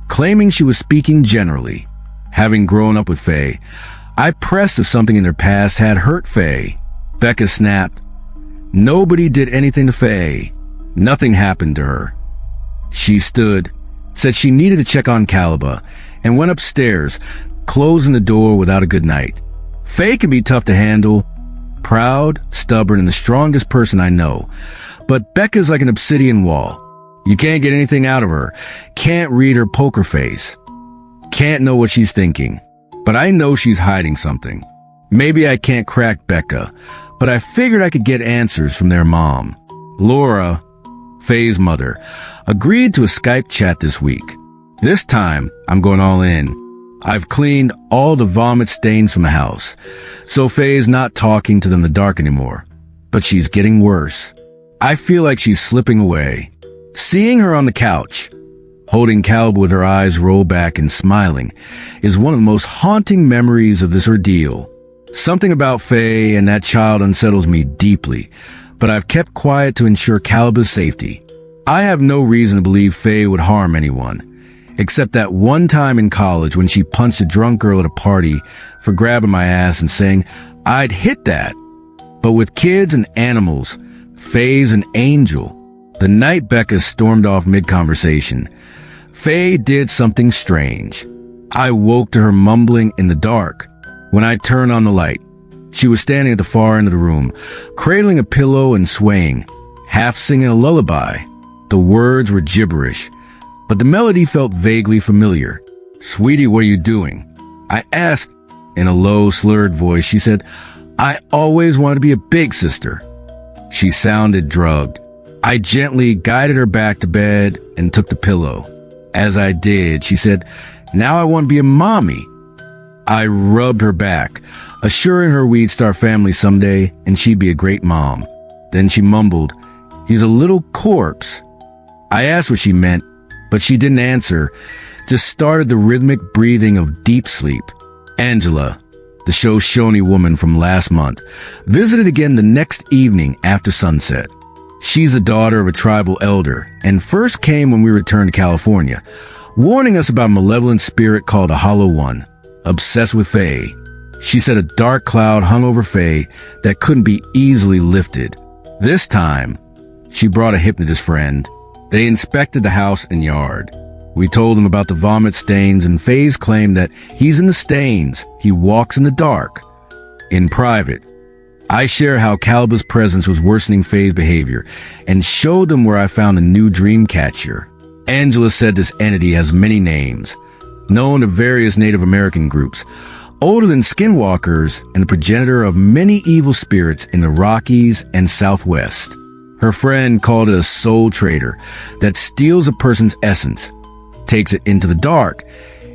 claiming she was speaking generally. Having grown up with Faye, I pressed if something in their past had hurt Faye. Becca snapped. Nobody did anything to Faye. Nothing happened to her. She stood, said she needed to check on Calaba, and went upstairs, closing the door without a good night. Faye can be tough to handle, proud, stubborn, and the strongest person I know. But Becca's like an obsidian wall. You can't get anything out of her, can't read her poker face, can't know what she's thinking. But I know she's hiding something. Maybe I can't crack Becca, but I figured I could get answers from their mom. Laura, Faye's mother, agreed to a Skype chat this week. This time, I'm going all in. I've cleaned all the vomit stains from the house, so Faye's not talking to them in the dark anymore. But she's getting worse. I feel like she's slipping away. Seeing her on the couch, holding Calaba with her eyes rolled back and smiling, is one of the most haunting memories of this ordeal. Something about Faye and that child unsettles me deeply, but I've kept quiet to ensure Calaba's safety. I have no reason to believe Faye would harm anyone, except that one time in college when she punched a drunk girl at a party for grabbing my ass and saying I'd hit that. But with kids and animals, Faye's an angel. The night Becca stormed off mid-conversation, Faye did something strange. I woke to her mumbling in the dark. When I turned on the light, she was standing at the far end of the room, cradling a pillow and swaying, half singing a lullaby. The words were gibberish, but the melody felt vaguely familiar. "Sweetie, what are you doing?" I asked. In a low, slurred voice, she said, "I always wanted to be a big sister." She sounded drugged. I gently guided her back to bed and took the pillow. As I did, she said, "Now I want to be a mommy." I rubbed her back, assuring her we'd start family someday and she'd be a great mom. Then she mumbled, "He's a little corpse." I asked what she meant, but she didn't answer, just started the rhythmic breathing of deep sleep. Angela, the Shoshone woman from last month, visited again the next evening after sunset. She's the daughter of a tribal elder and first came when we returned to California, warning us about a malevolent spirit called a Hollow One, obsessed with Faye. She said a dark cloud hung over Faye that couldn't be easily lifted. This time, she brought a hypnotist friend. They inspected the house and yard. We told them about the vomit stains and Faye's claim that he's in the stains. He walks in the dark. In private, I share how Calaba's presence was worsening Faye's behavior and showed them where I found a new dream catcher. Angela said this entity has many names, known to various Native American groups, older than skinwalkers and the progenitor of many evil spirits in the Rockies and Southwest. Her friend called it a soul trader that steals a person's essence, takes it into the dark,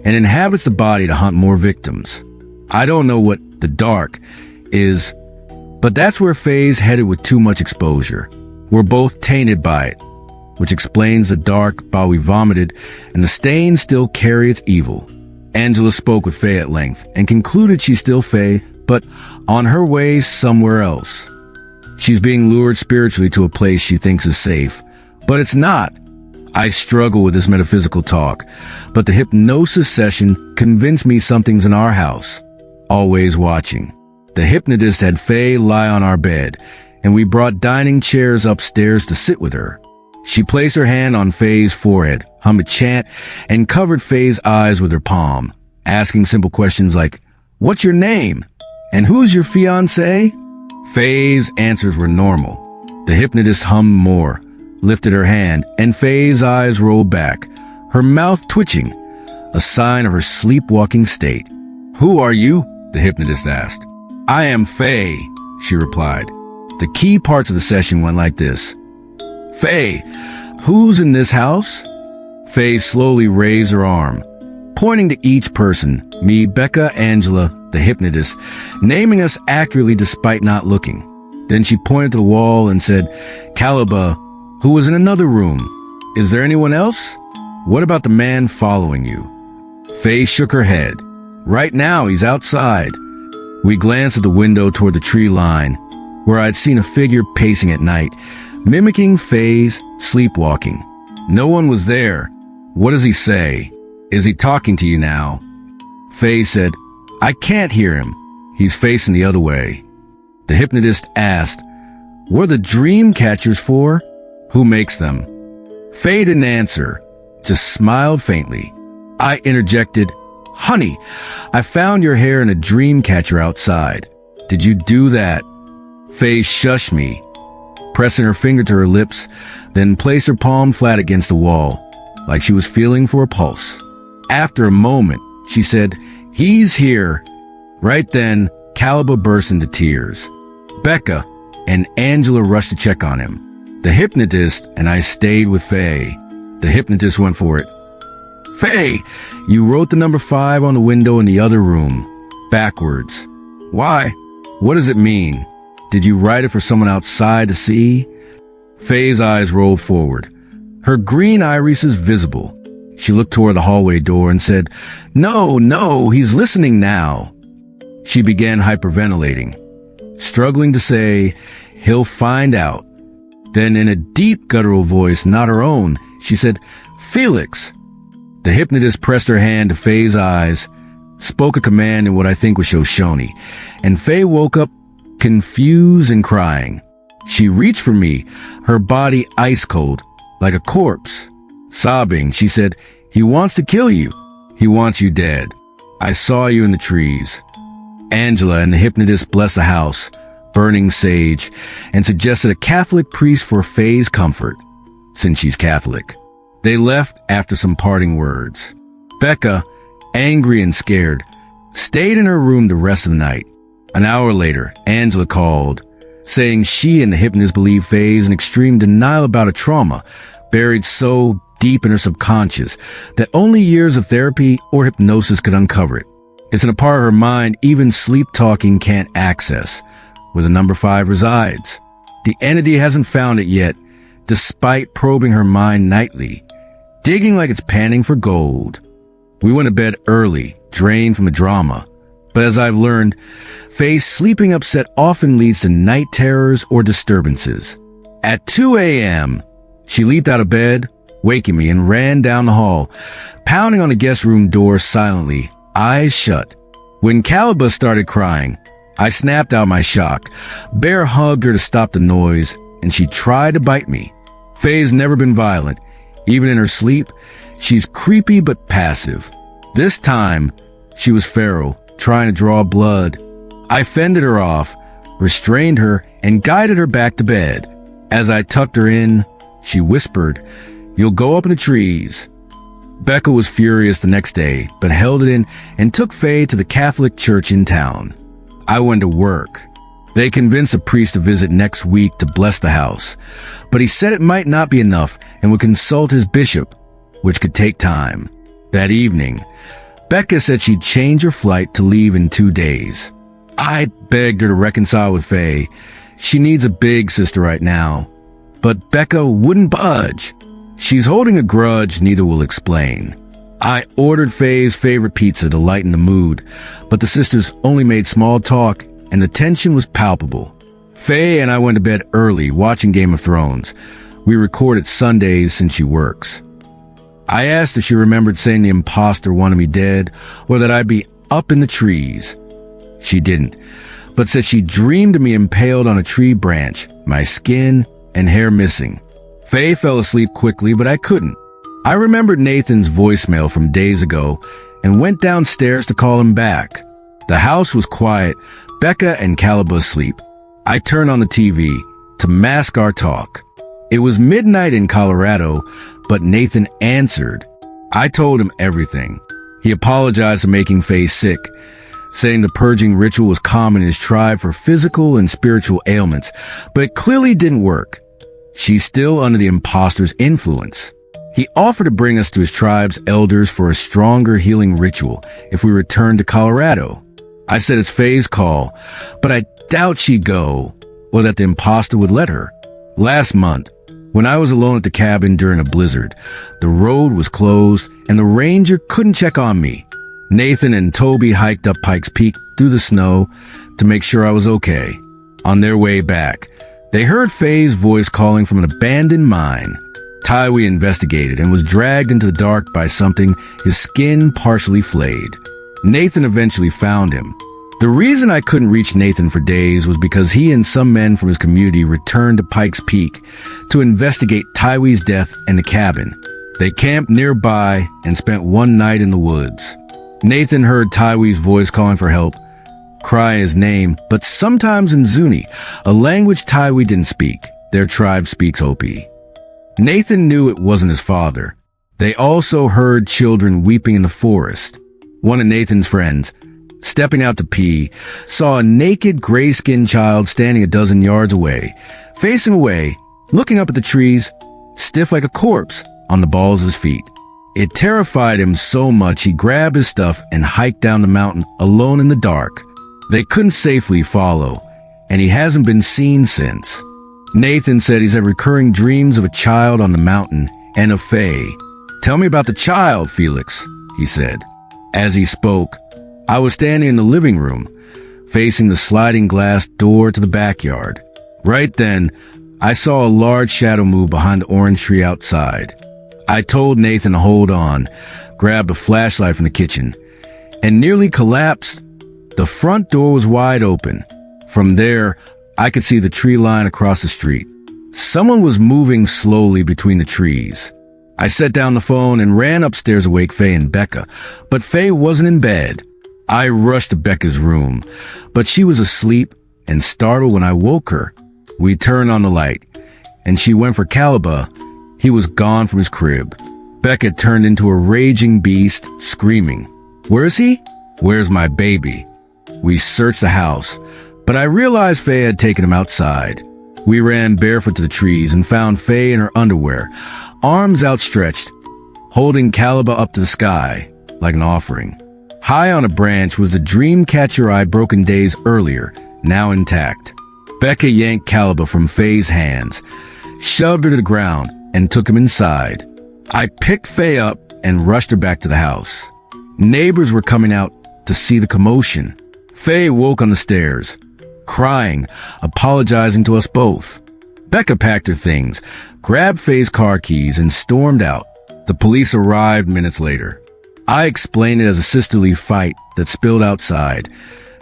and inhabits the body to hunt more victims. I don't know what the dark is, but that's where Faye's headed with too much exposure. We're both tainted by it, which explains the dark while we vomited and the stains still carry its evil. Angela spoke with Faye at length and concluded she's still Faye, but on her way somewhere else. She's being lured spiritually to a place she thinks is safe, but it's not. I struggle with this metaphysical talk, but the hypnosis session convinced me something's in our house, always watching. The hypnotist had Faye lie on our bed, and we brought dining chairs upstairs to sit with her. She placed her hand on Faye's forehead, hummed a chant, and covered Faye's eyes with her palm, asking simple questions like, "What's your name? And who's your fiancé?" Faye's answers were normal. The hypnotist hummed more, lifted her hand, and Faye's eyes rolled back, her mouth twitching, a sign of her sleepwalking state. "Who are you?" the hypnotist asked. "I am Faye," she replied. The key parts of the session went like this. "Faye, who's in this house?" Faye slowly raised her arm, pointing to each person, me, Becca, Angela, the hypnotist, naming us accurately despite not looking. Then she pointed to the wall and said, "Caliba, who was in another room. Is there anyone else? What about the man following you?" Faye shook her head. "Right now, he's outside." We glanced at the window toward the tree line, where I'd seen a figure pacing at night, mimicking Faye's sleepwalking. No one was there. "What does he say? Is he talking to you now?" Faye said, "I can't hear him. He's facing the other way." The hypnotist asked, "What are the dream catchers for? Who makes them?" Faye didn't answer, just smiled faintly. I interjected, "Honey, I found your hair in a dream catcher outside. Did you do that?" Faye shushed me, pressing her finger to her lips, then placed her palm flat against the wall, like she was feeling for a pulse. After a moment, she said, "He's here." Right then, Caliba burst into tears. Becca and Angela rushed to check on him. The hypnotist and I stayed with Faye. The hypnotist went for it. "Faye, you wrote the number 5 on the window in the other room, backwards. Why? What does it mean? Did you write it for someone outside to see?" Faye's eyes rolled forward. Her green irises visible. She looked toward the hallway door and said, No, he's listening now." She began hyperventilating, struggling to say, "He'll find out." Then in a deep guttural voice, not her own, she said, "Felix." The hypnotist pressed her hand to Faye's eyes, spoke a command in what I think was Shoshone, and Faye woke up confused and crying. She reached for me, her body ice cold, like a corpse. Sobbing, she said, "He wants to kill you. He wants you dead. I saw you in the trees." Angela and the hypnotist blessed the house, burning sage, and suggested a Catholic priest for Faye's comfort, since she's Catholic. They left after some parting words. Becca, angry and scared, stayed in her room the rest of the night. An hour later, Angela called, saying she and the hypnotist believe Faye's in extreme denial about a trauma buried so deep in her subconscious that only years of therapy or hypnosis could uncover it. It's in a part of her mind even sleep talking can't access, where the number 5 resides. The entity hasn't found it yet, despite probing her mind nightly, digging like it's panning for gold. We went to bed early, drained from the drama. But as I've learned, Faye's sleeping upset often leads to night terrors or disturbances. At 2 a.m., she leaped out of bed, waking me, and ran down the hall, pounding on the guest room door silently, eyes shut. When Caliba started crying, I snapped out my shock. Bear hugged her to stop the noise, and she tried to bite me. Faye's never been violent. Even in her sleep, she's creepy but passive. This time, she was feral, trying to draw blood. I fended her off, restrained her, and guided her back to bed. As I tucked her in, she whispered, "You'll go up in the trees." Becca was furious the next day, but held it in and took Faye to the Catholic church in town. I went to work. They convinced a priest to visit next week to bless the house, but he said it might not be enough and would consult his bishop, which could take time. That evening, Becca said she'd change her flight to leave in 2 days. I begged her to reconcile with Faye. She needs a big sister right now. But Becca wouldn't budge. She's holding a grudge neither will explain. I ordered Faye's favorite pizza to lighten the mood, but the sisters only made small talk and the tension was palpable. Faye and I went to bed early watching Game of Thrones. We recorded Sundays since she works. I asked if she remembered saying the imposter wanted me dead or that I'd be up in the trees. She didn't, but said she dreamed of me impaled on a tree branch, my skin and hair missing. Faye fell asleep quickly, but I couldn't. I remembered Nathan's voicemail from days ago and went downstairs to call him back. The house was quiet, Becca and Caliba asleep. I turned on the TV to mask our talk. It was midnight in Colorado, but Nathan answered. I told him everything. He apologized for making Faye sick, saying the purging ritual was common in his tribe for physical and spiritual ailments, but it clearly didn't work. She's still under the imposter's influence. He offered to bring us to his tribe's elders for a stronger healing ritual if we returned to Colorado. I said it's Faye's call, but I doubt she'd go, or that the imposter would let her. Last month, when I was alone at the cabin during a blizzard, the road was closed and the ranger couldn't check on me. Nathan and Toby hiked up Pikes Peak through the snow to make sure I was okay. On their way back, they heard Faye's voice calling from an abandoned mine. Tywee investigated and was dragged into the dark by something, his skin partially flayed. Nathan eventually found him. The reason I couldn't reach Nathan for days was because he and some men from his community returned to Pikes Peak to investigate Tywee's death and the cabin. They camped nearby and spent one night in the woods. Nathan heard Tywee's voice calling for help, crying his name, but sometimes in Zuni, a language Tywee didn't speak. Their tribe speaks Hopi. Nathan knew it wasn't his father. They also heard children weeping in the forest. One of Nathan's friends, stepping out to pee, saw a naked gray-skinned child standing a dozen yards away, facing away, looking up at the trees, stiff like a corpse on the balls of his feet. It terrified him so much he grabbed his stuff and hiked down the mountain alone in the dark. They couldn't safely follow, and he hasn't been seen since. Nathan said he's had recurring dreams of a child on the mountain and of Faye. "Tell me about the child, Felix," he said. As he spoke, I was standing in the living room, facing the sliding glass door to the backyard. Right then, I saw a large shadow move behind the orange tree outside. I told Nathan to hold on, grabbed a flashlight from the kitchen, and nearly collapsed. The front door was wide open. From there, I could see the tree line across the street. Someone was moving slowly between the trees. I set down the phone and ran upstairs to wake Faye and Becca, but Faye wasn't in bed. I rushed to Becca's room, but she was asleep and startled when I woke her. We turned on the light, and she went for Caliba. He was gone from his crib. Becca turned into a raging beast, screaming, "Where is he? Where's my baby?" We searched the house, but I realized Faye had taken him outside. We ran barefoot to the trees and found Faye in her underwear, arms outstretched, holding Caliba up to the sky like an offering. High on a branch was the dream catcher I'd broken days earlier, now intact. Becca yanked Caliba from Faye's hands, shoved her to the ground, and took him inside. I picked Faye up and rushed her back to the house. Neighbors were coming out to see the commotion. Faye woke on the stairs, crying, apologizing to us both. Becca packed her things, grabbed Faye's car keys, and stormed out. The police arrived minutes later. I explained it as a sisterly fight that spilled outside,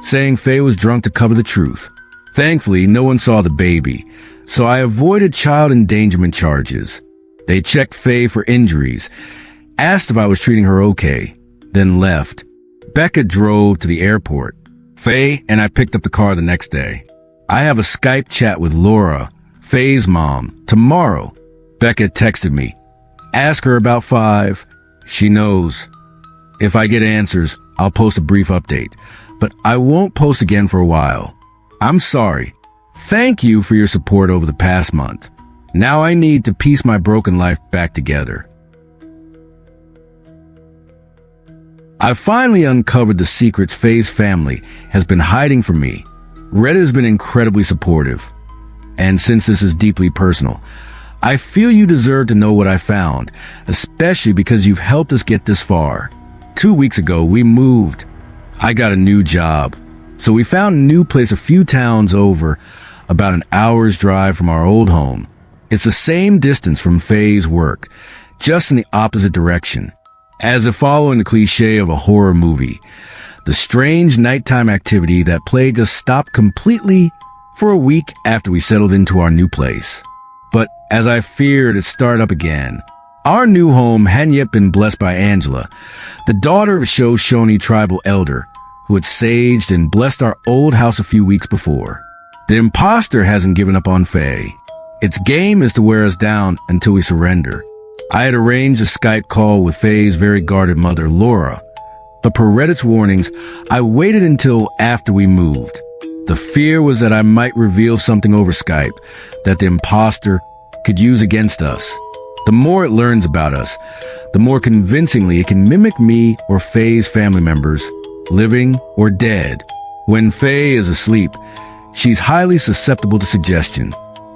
saying Faye was drunk to cover the truth. Thankfully, no one saw the baby, so I avoided child endangerment charges. They checked Faye for injuries, asked if I was treating her okay, then left. Becca drove to the airport. Faye and I picked up the car the next day. I have a Skype chat with Laura, Faye's mom, tomorrow. Becca texted me. Ask her about 5. She knows. If I get answers, I'll post a brief update, but I won't post again for a while. I'm sorry. Thank you for your support over the past month. Now I need to piece my broken life back together. I finally uncovered the secrets Faye's family has been hiding from me. Reddit has been incredibly supportive. And since this is deeply personal, I feel you deserve to know what I found, especially because you've helped us get this far. 2 weeks ago, we moved. I got a new job. So we found a new place a few towns over, about an hour's drive from our old home. It's the same distance from Faye's work, just in the opposite direction. As if following the cliche of a horror movie, the strange nighttime activity that plagued us stopped completely for a week after we settled into our new place. But as I feared, it started up again. Our new home hadn't yet been blessed by Angela, the daughter of a Shoshone tribal elder who had saged and blessed our old house a few weeks before. The imposter hasn't given up on Faye. Its game is to wear us down until we surrender. I had arranged a Skype call with Faye's very guarded mother, Laura. But per Reddit's warnings, I waited until after we moved. The fear was that I might reveal something over Skype that the imposter could use against us. The more it learns about us, the more convincingly it can mimic me or Faye's family members, living or dead. When Faye is asleep, she's highly susceptible to suggestion.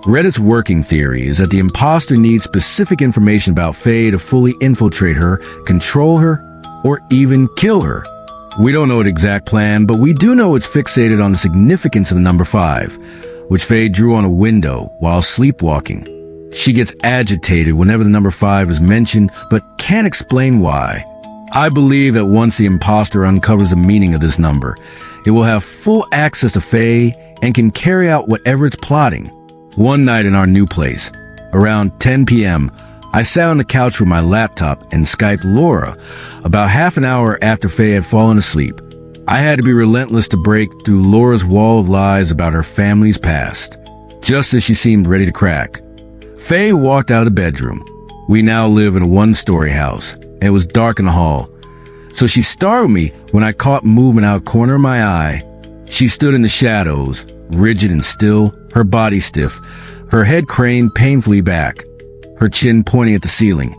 Reddit's working theory is that the imposter needs specific information about Faye to fully infiltrate her, control her, or even kill her. We don't know its exact plan, but we do know it's fixated on the significance of the number 5, which Faye drew on a window while sleepwalking. She gets agitated whenever the number 5 is mentioned, but can't explain why. I believe that once the imposter uncovers the meaning of this number, it will have full access to Faye and can carry out whatever it's plotting. One night in our new place, around 10 p.m., I sat on the couch with my laptop and Skyped Laura about half an hour after Faye had fallen asleep. I had to be relentless to break through Laura's wall of lies about her family's past. Just as she seemed ready to crack, Faye walked out of the bedroom. We now live in a one-story house, and it was dark in the hall. So she startled me when I caught movement out corner of my eye. She stood in the shadows, rigid and still, her body stiff, her head craned painfully back, her chin pointing at the ceiling,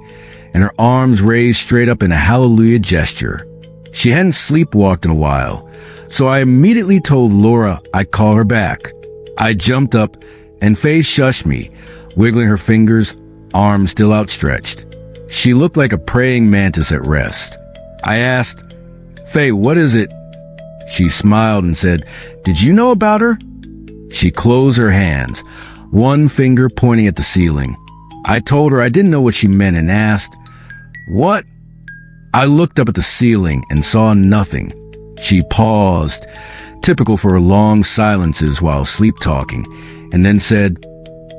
and her arms raised straight up in a hallelujah gesture. She hadn't sleepwalked in a while, so I immediately told Laura I'd call her back. I jumped up, and Faye shushed me, wiggling her fingers, arms still outstretched. She looked like a praying mantis at rest. I asked, "Faye, what is it?" She smiled and said, "Did you know about her?" She closed her hands, one finger pointing at the ceiling. I told her I didn't know what she meant and asked, "What?" I looked up at the ceiling and saw nothing. She paused, typical for her long silences while sleep-talking, and then said,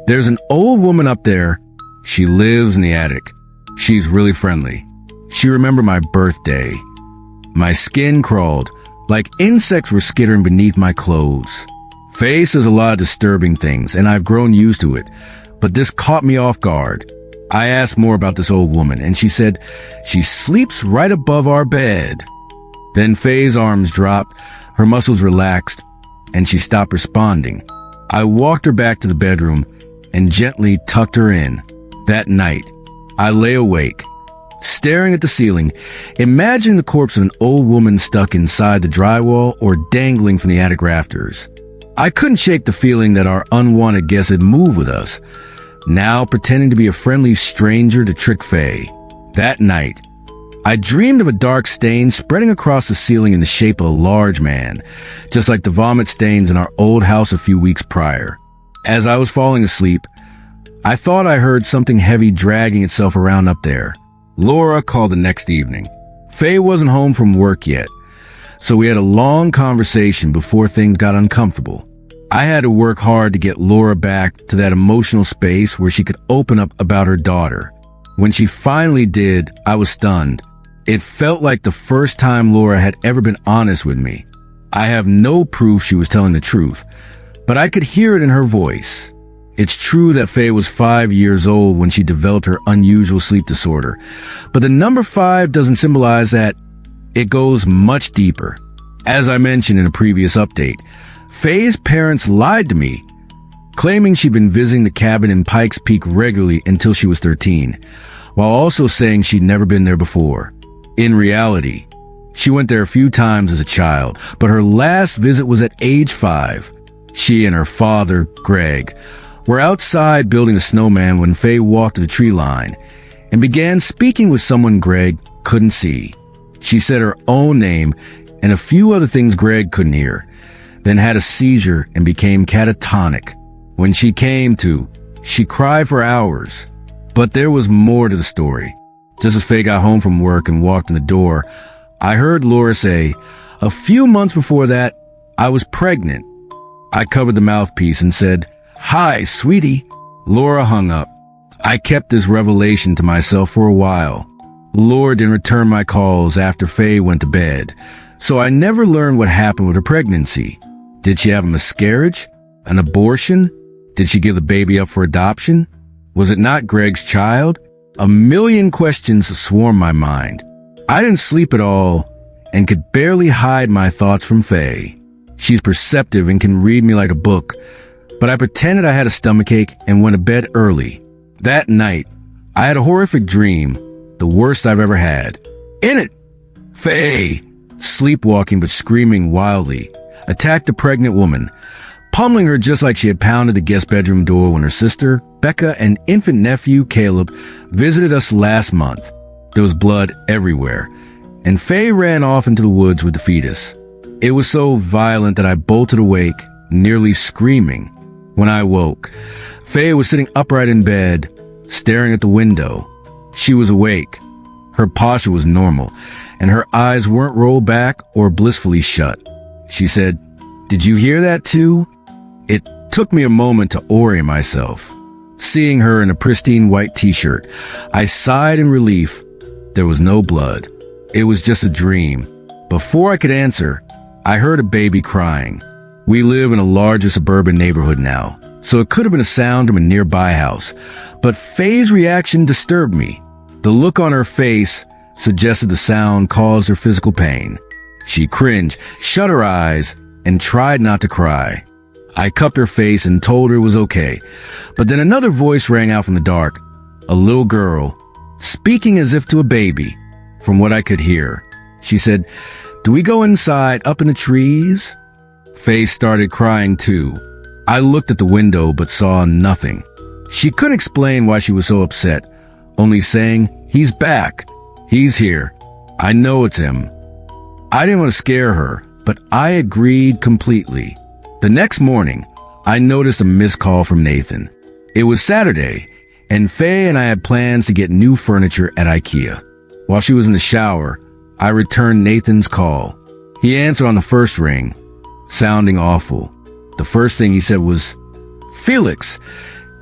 "There's an old woman up there. She lives in the attic. She's really friendly. She remembered my birthday." My skin crawled, like insects were skittering beneath my clothes. Faye says a lot of disturbing things, and I've grown used to it, but this caught me off guard. I asked more about this old woman, and she said she sleeps right above our bed. Then Faye's arms dropped, her muscles relaxed, and she stopped responding. I walked her back to the bedroom and gently tucked her in. That night, I lay awake, staring at the ceiling, imagining the corpse of an old woman stuck inside the drywall or dangling from the attic rafters. I couldn't shake the feeling that our unwanted guest had moved with us, now pretending to be a friendly stranger to trick Faye. That night, I dreamed of a dark stain spreading across the ceiling in the shape of a large man, just like the vomit stains in our old house a few weeks prior. As I was falling asleep, I thought I heard something heavy dragging itself around up there. Laura called the next evening. Faye wasn't home from work yet, so we had a long conversation before things got uncomfortable. I had to work hard to get Laura back to that emotional space where she could open up about her daughter. When she finally did, I was stunned. It felt like the first time Laura had ever been honest with me. I have no proof she was telling the truth, but I could hear it in her voice. It's true that Faye was 5 years old when she developed her unusual sleep disorder, but the number 5 doesn't symbolize that. It goes much deeper. As I mentioned in a previous update, Faye's parents lied to me, claiming she'd been visiting the cabin in Pikes Peak regularly until she was 13, while also saying she'd never been there before. In reality, she went there a few times as a child, but her last visit was at age 5. She and her father, Greg, were outside building a snowman when Faye walked to the tree line and began speaking with someone Greg couldn't see. She said her own name and a few other things Greg couldn't hear, then had a seizure and became catatonic. When she came to, she cried for hours. But there was more to the story. Just as Faye got home from work and walked in the door, I heard Laura say, "A few months before that, I was pregnant." I covered the mouthpiece and said, "Hi, sweetie." Laura hung up. I kept this revelation to myself for a while. Laura didn't return my calls after Faye went to bed, so I never learned what happened with her pregnancy. Did she have a miscarriage? An abortion? Did she give the baby up for adoption? Was it not Greg's child? A million questions swarmed my mind. I didn't sleep at all and could barely hide my thoughts from Faye. She's perceptive and can read me like a book, but I pretended I had a stomachache and went to bed early. That night, I had a horrific dream, the worst I've ever had. In it, Faye, sleepwalking but screaming wildly, attacked a pregnant woman, pummeling her just like she had pounded the guest bedroom door when her sister, Becca, and infant nephew, Caleb, visited us last month. There was blood everywhere, and Faye ran off into the woods with the fetus. It was so violent that I bolted awake, nearly screaming. When I woke, Faye was sitting upright in bed, staring at the window. She was awake. Her posture was normal, and her eyes weren't rolled back or blissfully shut. She said, "Did you hear that too?" It took me a moment to orient myself. Seeing her in a pristine white t-shirt, I sighed in relief. There was no blood. It was just a dream. Before I could answer, I heard a baby crying. We live in a larger suburban neighborhood now, so it could have been a sound from a nearby house. But Faye's reaction disturbed me. The look on her face suggested the sound caused her physical pain. She cringed, shut her eyes, and tried not to cry. I cupped her face and told her it was okay. But then another voice rang out from the dark. A little girl, speaking as if to a baby. From what I could hear, she said, "Do we go inside, up in the trees?" Faye started crying too. I looked at the window but saw nothing. She couldn't explain why she was so upset, only saying, "He's back. He's here. I know it's him." I didn't want to scare her, but I agreed completely. The next morning, I noticed a missed call from Nathan. It was Saturday, and Faye and I had plans to get new furniture at IKEA. While she was in the shower, I returned Nathan's call. He answered on the first ring, sounding awful. The first thing he said was, "Felix,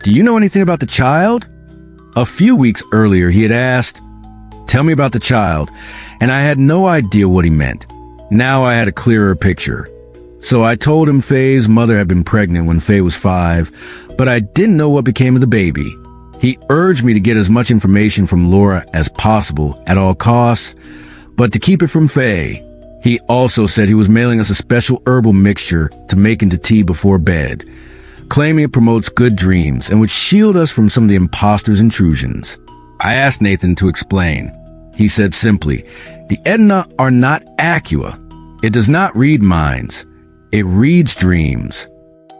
do you know anything about the child?" A few weeks earlier, he had asked, "Tell me about the child," and I had no idea what he meant. Now I had a clearer picture. So I told him Faye's mother had been pregnant when Faye was 5, but I didn't know what became of the baby. He urged me to get as much information from Laura as possible at all costs, but to keep it from Faye. He also said he was mailing us a special herbal mixture to make into tea before bed, claiming it promotes good dreams and would shield us from some of the imposter's intrusions. I asked Nathan to explain. He said simply, "The Edna are not Acua. It does not read minds. It reads dreams."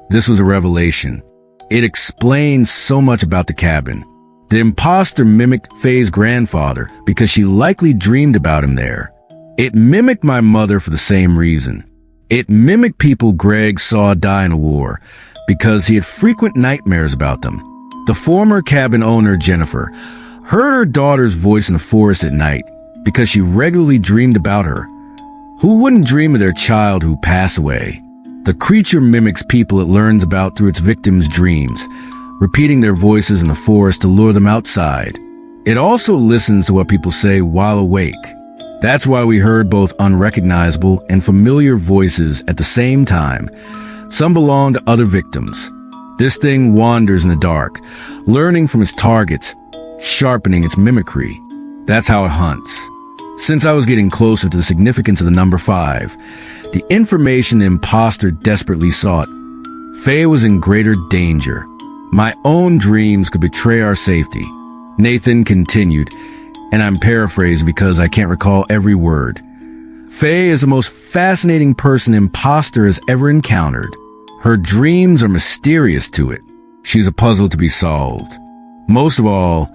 This was a revelation. It explains so much about the cabin. The imposter mimicked Faye's grandfather because she likely dreamed about him there. It mimicked my mother for the same reason. It mimicked people Greg saw die in a war because he had frequent nightmares about them. The former cabin owner, Jennifer, heard her daughter's voice in the forest at night because she regularly dreamed about her. Who wouldn't dream of their child who passed away? The creature mimics people it learns about through its victims' dreams, repeating their voices in the forest to lure them outside. It also listens to what people say while awake. That's why we heard both unrecognizable and familiar voices at the same time. Some belong to other victims. This thing wanders in the dark, learning from its targets, sharpening its mimicry. That's how it hunts. Since I was getting closer to the significance of the number 5, the information the imposter desperately sought, Faye was in greater danger. My own dreams could betray our safety. Nathan continued, and I'm paraphrasing because I can't recall every word. Faye is the most fascinating person imposter has ever encountered. Her dreams are mysterious to it. She's a puzzle to be solved. Most of all,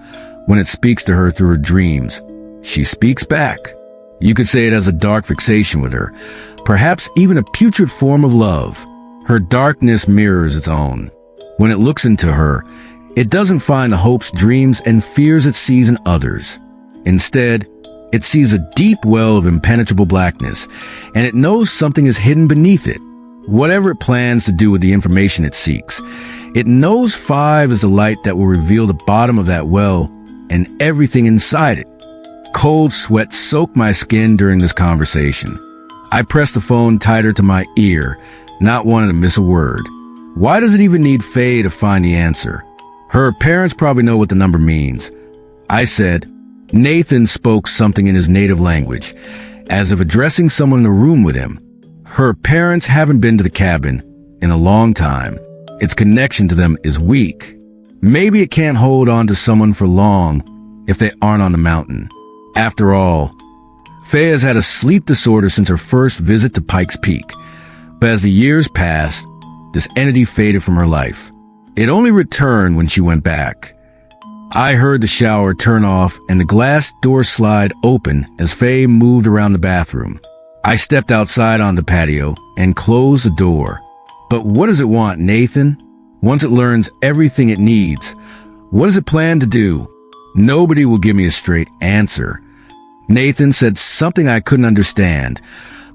when it speaks to her through her dreams, she speaks back. You could say it has a dark fixation with her, perhaps even a putrid form of love. Her darkness mirrors its own. When it looks into her, it doesn't find the hopes, dreams, and fears it sees in others. Instead, it sees a deep well of impenetrable blackness, and it knows something is hidden beneath it. Whatever it plans to do with the information it seeks, it knows 5 is the light that will reveal the bottom of that well and everything inside it. Cold sweat soaked my skin during this conversation. I pressed the phone tighter to my ear, not wanting to miss a word. Why does it even need Faye to find the answer? Her parents probably know what the number means. I said. Nathan spoke something in his native language, as if addressing someone in the room with him. Her parents haven't been to the cabin in a long time. Its connection to them is weak. Maybe it can't hold on to someone for long if they aren't on the mountain. After all, Faye has had a sleep disorder since her first visit to Pikes Peak. But as the years passed, this entity faded from her life. It only returned when she went back. I heard the shower turn off and the glass door slide open as Faye moved around the bathroom. I stepped outside on the patio and closed the door. But what does it want, Nathan? Once it learns everything it needs, what does it plan to do? Nobody will give me a straight answer. Nathan said something I couldn't understand,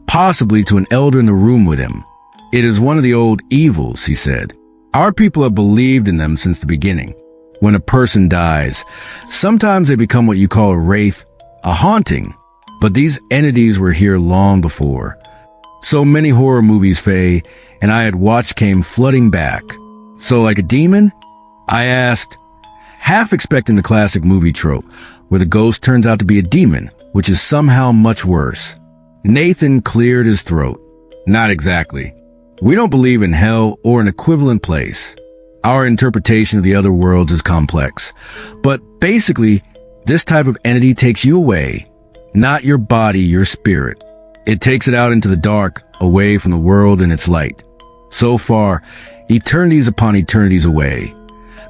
possibly to an elder in the room with him. It is one of the old evils, he said. Our people have believed in them since the beginning. When a person dies, sometimes they become what you call a wraith, a haunting. But these entities were here long before. So many horror movies Faye and I had watched came flooding back. So like a demon? I asked, half expecting the classic movie trope, where the ghost turns out to be a demon, which is somehow much worse. Nathan cleared his throat. Not exactly. We don't believe in hell or an equivalent place. Our interpretation of the other worlds is complex. But basically, this type of entity takes you away. Not your body, your spirit. It takes it out into the dark, away from the world and its light. So far, eternities upon eternities away.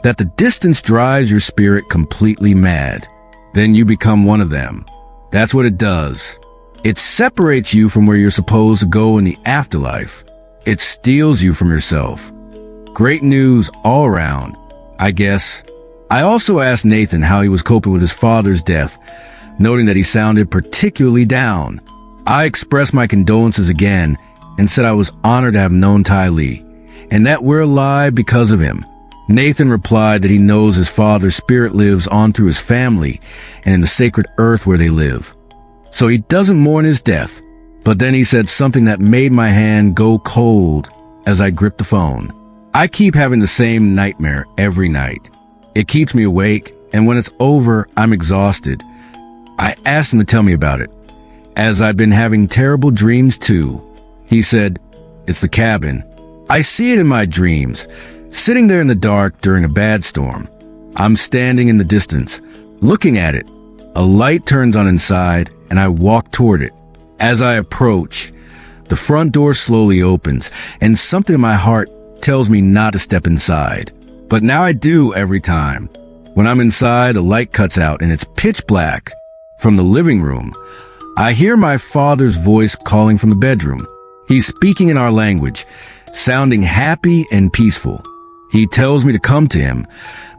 That the distance drives your spirit completely mad. Then you become one of them. That's what it does. It separates you from where you're supposed to go in the afterlife. It steals you from yourself. Great news all around, I guess. I also asked Nathan how he was coping with his father's death, noting that he sounded particularly down. I expressed my condolences again and said I was honored to have known Ty Lee, and that we're alive because of him. Nathan replied that he knows his father's spirit lives on through his family and in the sacred earth where they live. So he doesn't mourn his death. But then he said something that made my hand go cold as I gripped the phone. I keep having the same nightmare every night. It keeps me awake, and when it's over, I'm exhausted. I asked him to tell me about it, as I've been having terrible dreams too. He said, it's the cabin. I see it in my dreams, sitting there in the dark during a bad storm. I'm standing in the distance, looking at it. A light turns on inside, and I walk toward it. As I approach, the front door slowly opens, and something in my heart tells me not to step inside. But now I do every time. When I'm inside, a light cuts out, and it's pitch black. From the living room, I hear my father's voice calling from the bedroom. He's speaking in our language, sounding happy and peaceful. He tells me to come to him,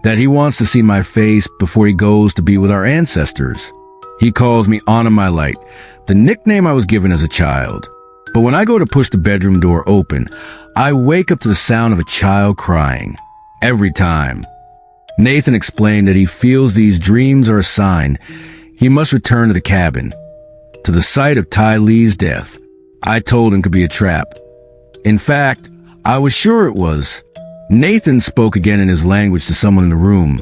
that he wants to see my face before he goes to be with our ancestors. He calls me Anna My Light, the nickname I was given as a child. But when I go to push the bedroom door open, I wake up to the sound of a child crying. Every time. Nathan explained that he feels these dreams are a sign he must return to the cabin, to the site of Ty Lee's death. I told him it could be a trap. In fact, I was sure it was. Nathan spoke again in his language to someone in the room,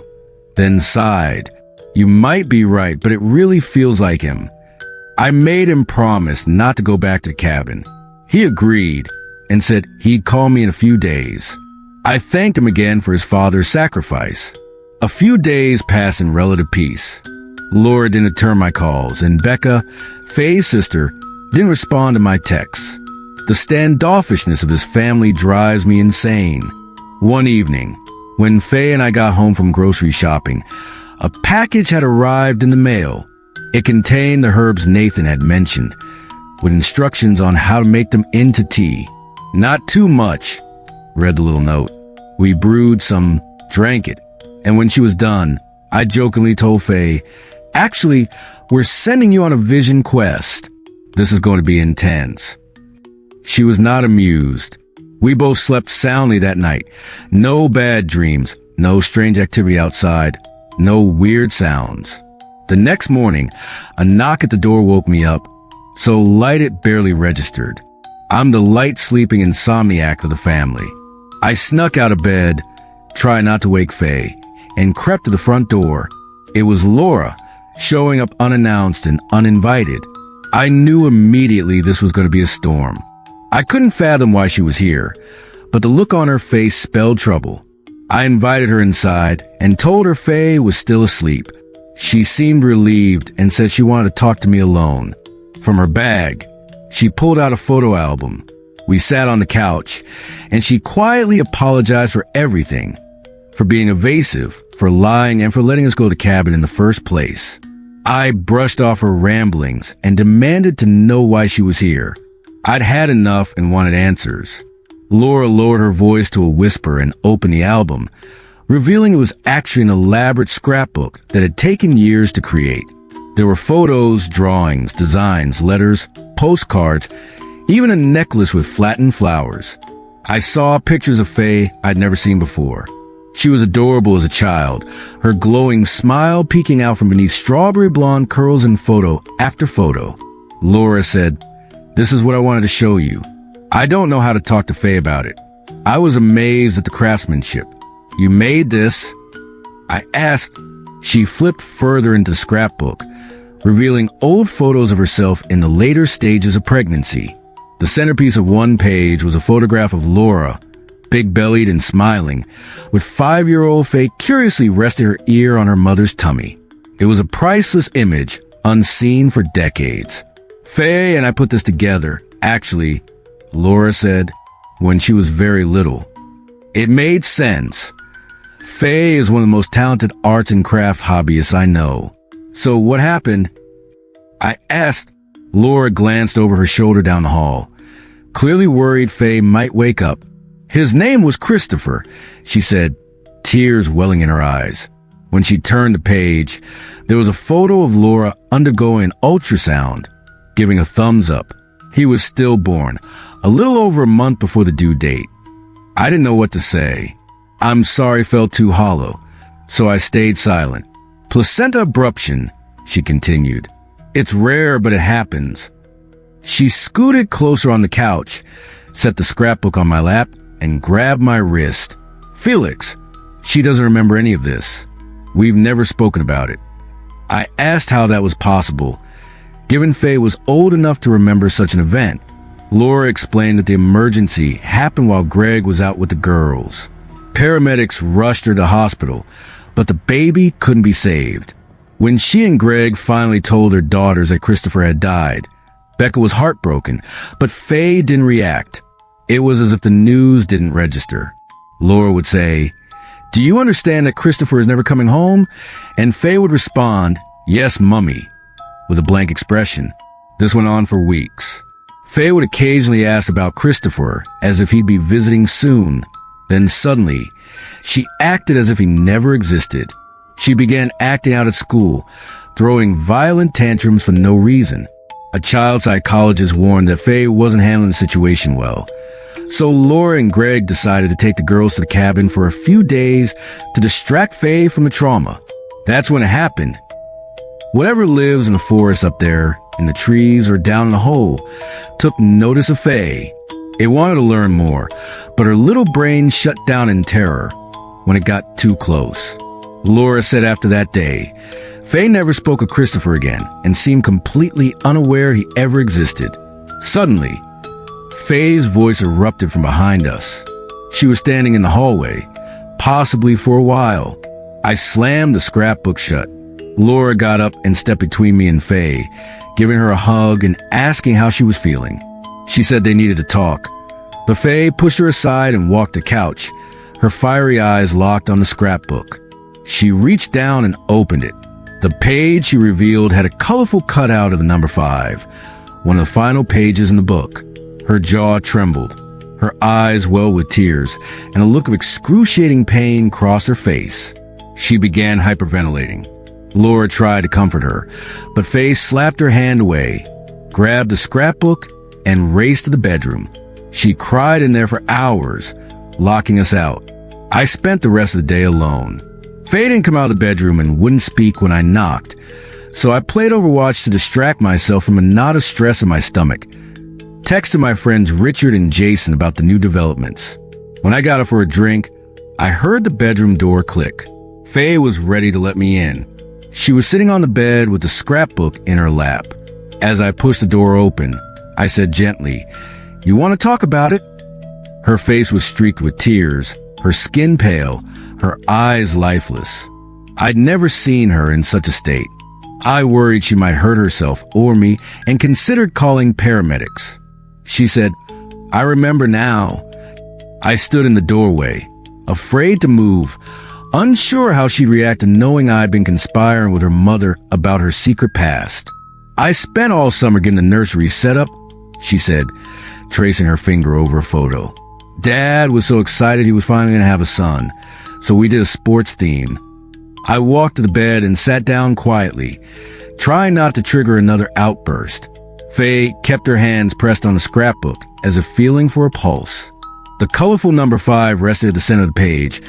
then sighed. You might be right, but it really feels like him. I made him promise not to go back to the cabin. He agreed and said he'd call me in a few days. I thanked him again for his father's sacrifice. A few days passed in relative peace. Laura didn't return my calls, and Becca, Faye's sister, didn't respond to my texts. The standoffishness of this family drives me insane. One evening, when Faye and I got home from grocery shopping, a package had arrived in the mail. It contained the herbs Nathan had mentioned, with instructions on how to make them into tea. Not too much, read the little note. We brewed some, drank it, and when she was done, I jokingly told Faye, actually, we're sending you on a vision quest. This is going to be intense. She was not amused. We both slept soundly that night. No bad dreams, no strange activity outside, no weird sounds. The next morning, a knock at the door woke me up, so light it barely registered. I'm the light sleeping insomniac of the family. I snuck out of bed, trying not to wake Faye, and crept to the front door. It was Laura, showing up unannounced and uninvited. I knew immediately this was going to be a storm. I couldn't fathom why she was here, but the look on her face spelled trouble. I invited her inside and told her Faye was still asleep. She seemed relieved and said she wanted to talk to me alone. From her bag, she pulled out a photo album. We sat on the couch, and she quietly apologized for everything, for being evasive, for lying, and for letting us go to the cabin in the first place. I brushed off her ramblings and demanded to know why she was here. I'd had enough and wanted answers. Laura lowered her voice to a whisper and opened the album, revealing it was actually an elaborate scrapbook that had taken years to create. There were photos, drawings, designs, letters, postcards, even a necklace with flattened flowers. I saw pictures of Faye I'd never seen before. She was adorable as a child, her glowing smile peeking out from beneath strawberry blonde curls in photo after photo. Laura said, "This is what I wanted to show you. I don't know how to talk to Faye about it. I was amazed at the craftsmanship. You made this?" I asked. She flipped further into the scrapbook, revealing old photos of herself in the later stages of pregnancy. The centerpiece of one page was a photograph of Laura, big-bellied and smiling, with 5-year-old Faye curiously resting her ear on her mother's tummy. It was a priceless image, unseen for decades. "Faye and I put this together, actually," Laura said, "when she was very little. It made sense. Faye is one of the most talented arts and craft hobbyists I know. So what happened?" I asked. Laura glanced over her shoulder down the hall, clearly worried Faye might wake up. "His name was Christopher," she said, tears welling in her eyes. When she turned the page, there was a photo of Laura undergoing an ultrasound, giving a thumbs up. He was stillborn, a little over a month before the due date. I didn't know what to say. "I'm sorry" felt too hollow, so I stayed silent. "Placenta abruption," she continued. "It's rare, but it happens." She scooted closer on the couch, set the scrapbook on my lap, and grabbed my wrist. "Felix, she doesn't remember any of this. We've never spoken about it." I asked how that was possible, given Faye was old enough to remember such an event. Laura explained that the emergency happened while Greg was out with the girls. Paramedics rushed her to hospital, but the baby couldn't be saved. When she and Greg finally told their daughters that Christopher had died, Becca was heartbroken, but Faye didn't react. It was as if the news didn't register. Laura would say, "Do you understand that Christopher is never coming home?" And Faye would respond, "Yes, Mummy," with a blank expression. This went on for weeks. Faye would occasionally ask about Christopher, as if he'd be visiting soon. Then suddenly, she acted as if he never existed. She began acting out at school, throwing violent tantrums for no reason. A child psychologist warned that Faye wasn't handling the situation well. So Laura and Greg decided to take the girls to the cabin for a few days to distract Faye from the trauma. That's when it happened. Whatever lives in the forest up there, in the trees or down in the hole, took notice of Faye. It wanted to learn more, but her little brain shut down in terror when it got too close. Laura said after that day, Faye never spoke of Christopher again and seemed completely unaware he ever existed. Suddenly, Faye's voice erupted from behind us. She was standing in the hallway, possibly for a while. I slammed the scrapbook shut. Laura got up and stepped between me and Faye, giving her a hug and asking how she was feeling. She said they needed to talk, but Faye pushed her aside and walked the couch, her fiery eyes locked on the scrapbook. She reached down and opened it. The page she revealed had a colorful cutout of the number 5, one of the final pages in the book. Her jaw trembled. Her eyes welled with tears, and a look of excruciating pain crossed her face. She began hyperventilating. Laura tried to comfort her, but Faye slapped her hand away, grabbed the scrapbook, and raced to the bedroom. She cried in there for hours, locking us out. I spent the rest of the day alone. Faye didn't come out of the bedroom and wouldn't speak when I knocked, so I played Overwatch to distract myself from a knot of stress in my stomach. Texted my friends Richard and Jason about the new developments. When I got up for a drink, I heard the bedroom door click. Faye was ready to let me in. She was sitting on the bed with the scrapbook in her lap. As I pushed the door open, I said gently, "You want to talk about it?" Her face was streaked with tears, her skin pale, her eyes lifeless. I'd never seen her in such a state. I worried she might hurt herself or me and considered calling paramedics. She said, "I remember now." I stood in the doorway, afraid to move, unsure how she'd react to knowing I'd been conspiring with her mother about her secret past. "I spent all summer getting the nursery set up," she said, tracing her finger over a photo. "Dad was so excited he was finally going to have a son, so we did a sports theme." I walked to the bed and sat down quietly, trying not to trigger another outburst. Faye kept her hands pressed on the scrapbook as if feeling for a pulse. The colorful number 5 rested at the center of the page,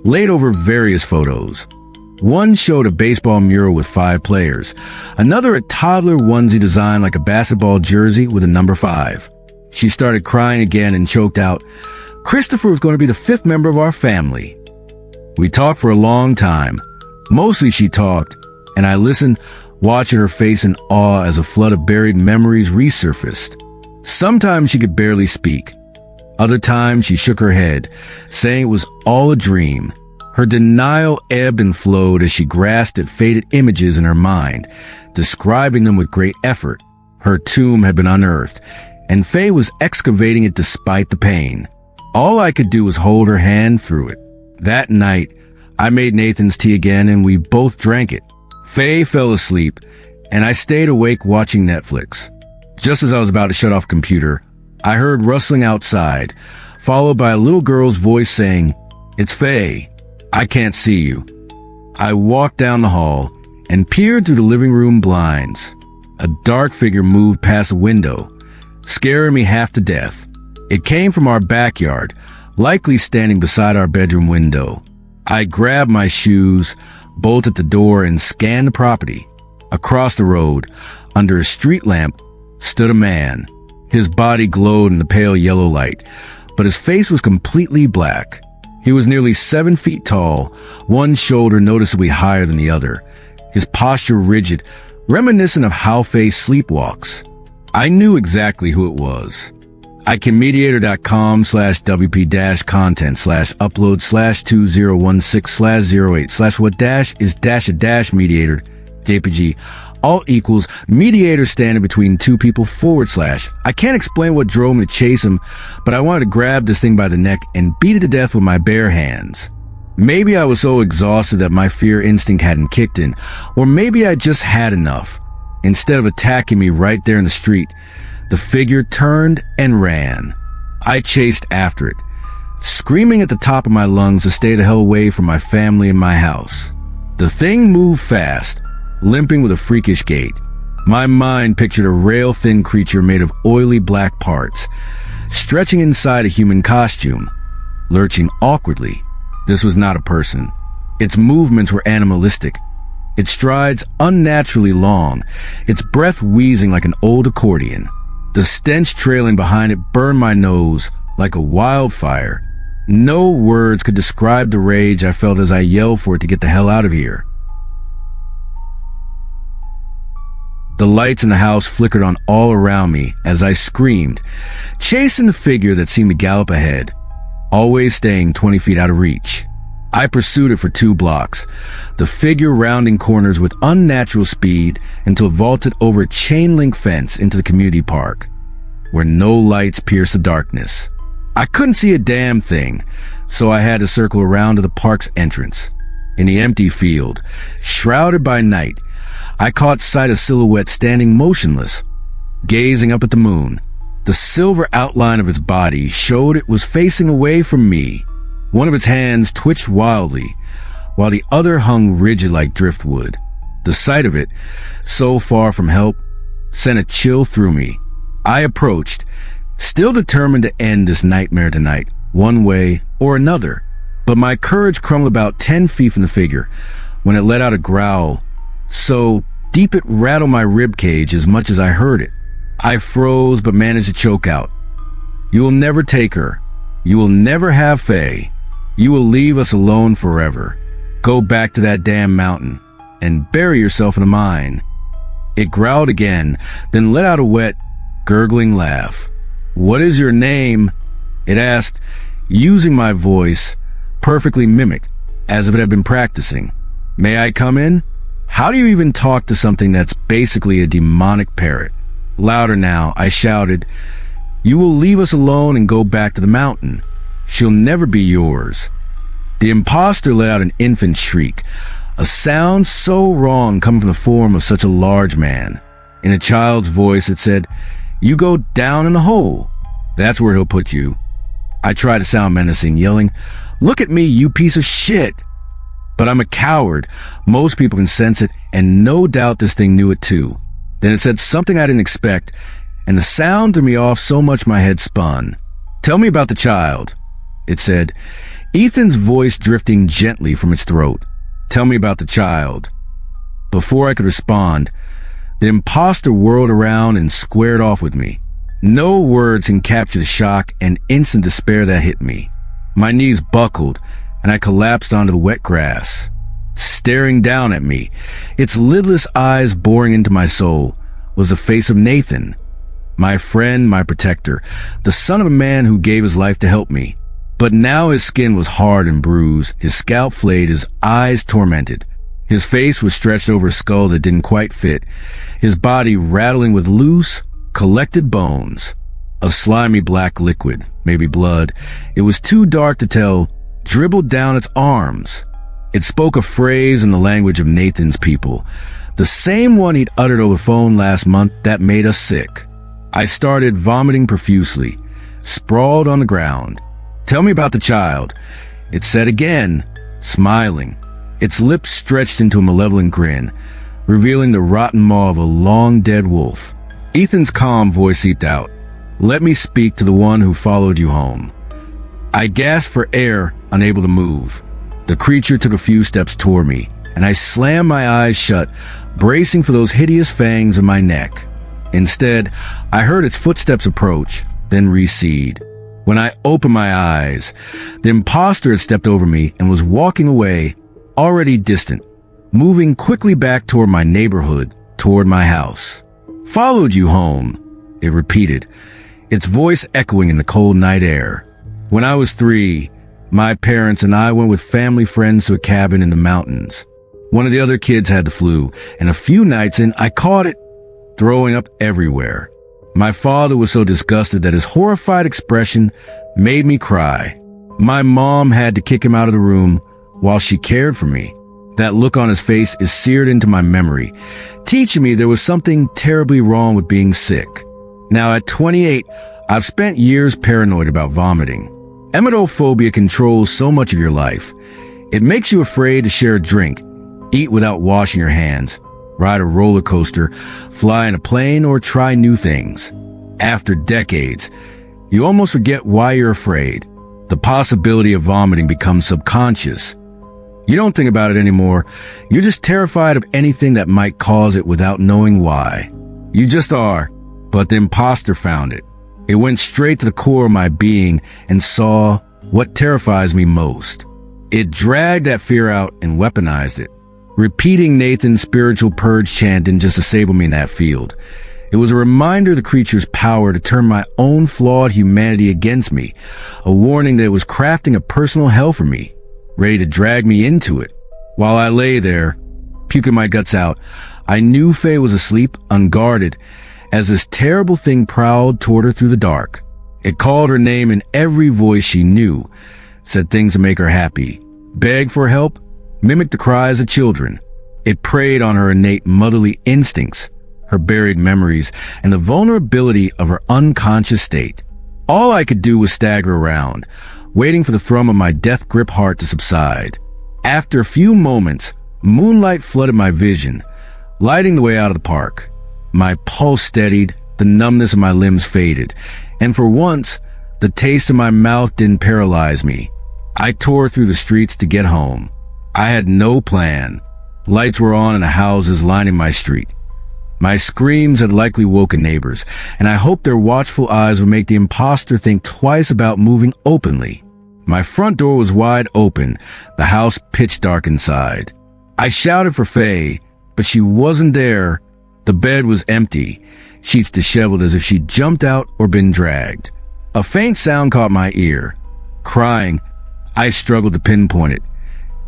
laid over various photos. One showed a baseball mural with 5 players, another a toddler onesie designed like a basketball jersey with a number 5. She started crying again and choked out, "Christopher was going to be the 5th member of our family." We talked for a long time. Mostly she talked, and I listened, watching her face in awe as a flood of buried memories resurfaced. Sometimes she could barely speak. Other times she shook her head, saying it was all a dream. Her denial ebbed and flowed as she grasped at faded images in her mind, describing them with great effort. Her tomb had been unearthed, and Faye was excavating it despite the pain. All I could do was hold her hand through it. That night, I made Nathan's tea again and we both drank it. Faye fell asleep and I stayed awake watching Netflix. Just as I was about to shut off the computer, I heard rustling outside, followed by a little girl's voice saying, "It's Faye. I can't see you." I walked down the hall and peered through the living room blinds. A dark figure moved past a window, scaring me half to death. It came from our backyard, likely standing beside our bedroom window. I grabbed my shoes, bolted the door, and scanned the property. Across the road, under a street lamp, stood a man. His body glowed in the pale yellow light, but his face was completely black. He was nearly 7 feet tall, one shoulder noticeably higher than the other, his posture rigid, reminiscent of how Faye sleepwalks. I knew exactly who it was. ICANmediator.com/wp-content/upload/2016/08/what dash is dash a dash mediator JPG alt equals mediator standing between 2 people / I can't explain what drove me to chase him, but I wanted to grab this thing by the neck and beat it to death with my bare hands. Maybe I was so exhausted that my fear instinct hadn't kicked in, or maybe I just had enough. Instead of attacking me right there in the street, the figure turned and ran. I chased after it, screaming at the top of my lungs to stay the hell away from my family and my house. The thing moved fast, limping with a freakish gait. My mind pictured a rail-thin creature made of oily black parts, stretching inside a human costume, lurching awkwardly. This was not a person. Its movements were animalistic, its strides unnaturally long, its breath wheezing like an old accordion. The stench trailing behind it burned my nose like a wildfire. No words could describe the rage I felt as I yelled for it to get the hell out of here. The lights in the house flickered on all around me as I screamed, chasing the figure that seemed to gallop ahead, always staying 20 feet out of reach. I pursued it for 2 blocks, the figure rounding corners with unnatural speed until it vaulted over a chain-link fence into the community park, where no lights pierced the darkness. I couldn't see a damn thing, so I had to circle around to the park's entrance. In the empty field, shrouded by night, I caught sight of silhouette standing motionless, gazing up at the moon. The silver outline of its body showed it was facing away from me. One of its hands twitched wildly, while the other hung rigid like driftwood. The sight of it, so far from help, sent a chill through me. I approached, still determined to end this nightmare tonight, one way or another. But my courage crumbled about 10 feet from the figure when it let out a growl so deep it rattled my ribcage as much as I heard it. I froze but managed to choke out, "You will never take her." You will never have Faye. You will leave us alone forever. Go back to that damn mountain and bury yourself in a mine." It growled again, then let out a wet, gurgling laugh. "What is your name?" it asked, using my voice, perfectly mimicked, as if it had been practicing. "May I come in?" How do you even talk to something that's basically a demonic parrot? Louder now, I shouted, "You will leave us alone and go back to the mountain. She'll never be yours." The imposter let out an infant shriek, a sound so wrong coming from the form of such a large man. In a child's voice, it said, "You go down in the hole. That's where he'll put you." I tried to sound menacing, yelling, "Look at me, you piece of shit!" But I'm a coward. Most people can sense it, and no doubt this thing knew it too. Then it said something I didn't expect, and the sound threw me off so much my head spun. "Tell me about the child," it said, Ethan's voice drifting gently from its throat. "Tell me about the child." Before I could respond, the imposter whirled around and squared off with me. No words can capture the shock and instant despair that hit me. My knees buckled, and I collapsed onto the wet grass. Staring down at me, its lidless eyes boring into my soul, was the face of Nathan. My friend, my protector, the son of a man who gave his life to help me. But now his skin was hard and bruised, his scalp flayed, his eyes tormented. His face was stretched over a skull that didn't quite fit, his body rattling with loose, collected bones. A slimy black liquid, maybe blood, it was too dark to tell, dribbled down its arms. It spoke a phrase in the language of Nathan's people, the same one he'd uttered over the phone last month that made us sick. I started vomiting profusely, sprawled on the ground. "Tell me about the child," it said again, smiling. Its lips stretched into a malevolent grin, revealing the rotten maw of a long-dead wolf. Ethan's calm voice seeped out. "Let me speak to the one who followed you home." I gasped for air, unable to move. The creature took a few steps toward me, and I slammed my eyes shut, bracing for those hideous fangs in my neck. Instead, I heard its footsteps approach, then recede. When I opened my eyes, the imposter had stepped over me and was walking away, already distant, moving quickly back toward my neighborhood, toward my house. "Followed you home," it repeated, its voice echoing in the cold night air. "When I was 3, my parents and I went with family friends to a cabin in the mountains. One of the other kids had the flu, and a few nights in, I caught it, throwing up everywhere. My father was so disgusted that his horrified expression made me cry. My mom had to kick him out of the room while she cared for me. That look on his face is seared into my memory, teaching me there was something terribly wrong with being sick. Now at 28, I've spent years paranoid about vomiting. Emetophobia controls so much of your life. It makes you afraid to share a drink, eat without washing your hands, ride a roller coaster, fly in a plane, or try new things. After decades, you almost forget why you're afraid. The possibility of vomiting becomes subconscious. You don't think about it anymore. You're just terrified of anything that might cause it without knowing why. You just are. But the imposter found it. It went straight to the core of my being and saw what terrifies me most. It dragged that fear out and weaponized it. Repeating Nathan's spiritual purge chant didn't just disable me in that field. It was a reminder of the creature's power to turn my own flawed humanity against me, a warning that it was crafting a personal hell for me, ready to drag me into it. While I lay there, puking my guts out, I knew Faye was asleep, unguarded, as this terrible thing prowled toward her through the dark. It called her name in every voice she knew, said things to make her happy, begged for help, mimicked the cries of children. It preyed on her innate motherly instincts, her buried memories, and the vulnerability of her unconscious state. All I could do was stagger around, waiting for the thrum of my death-grip heart to subside. After a few moments, moonlight flooded my vision, lighting the way out of the park. My pulse steadied, the numbness of my limbs faded, and for once, the taste in my mouth didn't paralyze me. I tore through the streets to get home. I had no plan. Lights were on in the houses lining my street. My screams had likely woken neighbors, and I hoped their watchful eyes would make the imposter think twice about moving openly. My front door was wide open, the house pitch dark inside. I shouted for Faye, but she wasn't there. The bed was empty, sheets disheveled as if she'd jumped out or been dragged. A faint sound caught my ear. Crying, I struggled to pinpoint it,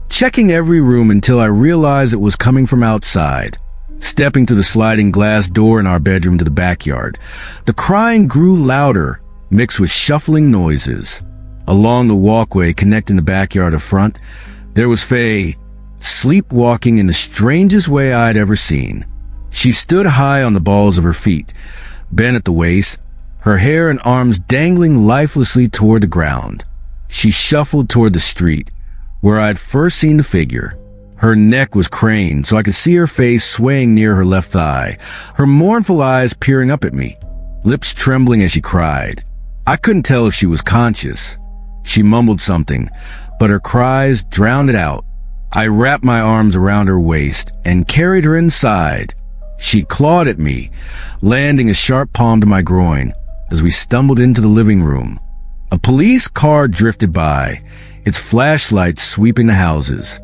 checking every room until I realized it was coming from outside. Stepping to the sliding glass door in our bedroom to the backyard, the crying grew louder, mixed with shuffling noises. Along the walkway connecting the backyard to front, there was Faye, sleepwalking in the strangest way I'd ever seen. She stood high on the balls of her feet, bent at the waist, her hair and arms dangling lifelessly toward the ground. She shuffled toward the street, where I'd first seen the figure. Her neck was craned so I could see her face swaying near her left thigh, her mournful eyes peering up at me, lips trembling as she cried. I couldn't tell if she was conscious. She mumbled something, but her cries drowned it out. I wrapped my arms around her waist and carried her inside. She clawed at me, landing a sharp palm to my groin as we stumbled into the living room. A police car drifted by, its flashlights sweeping the houses.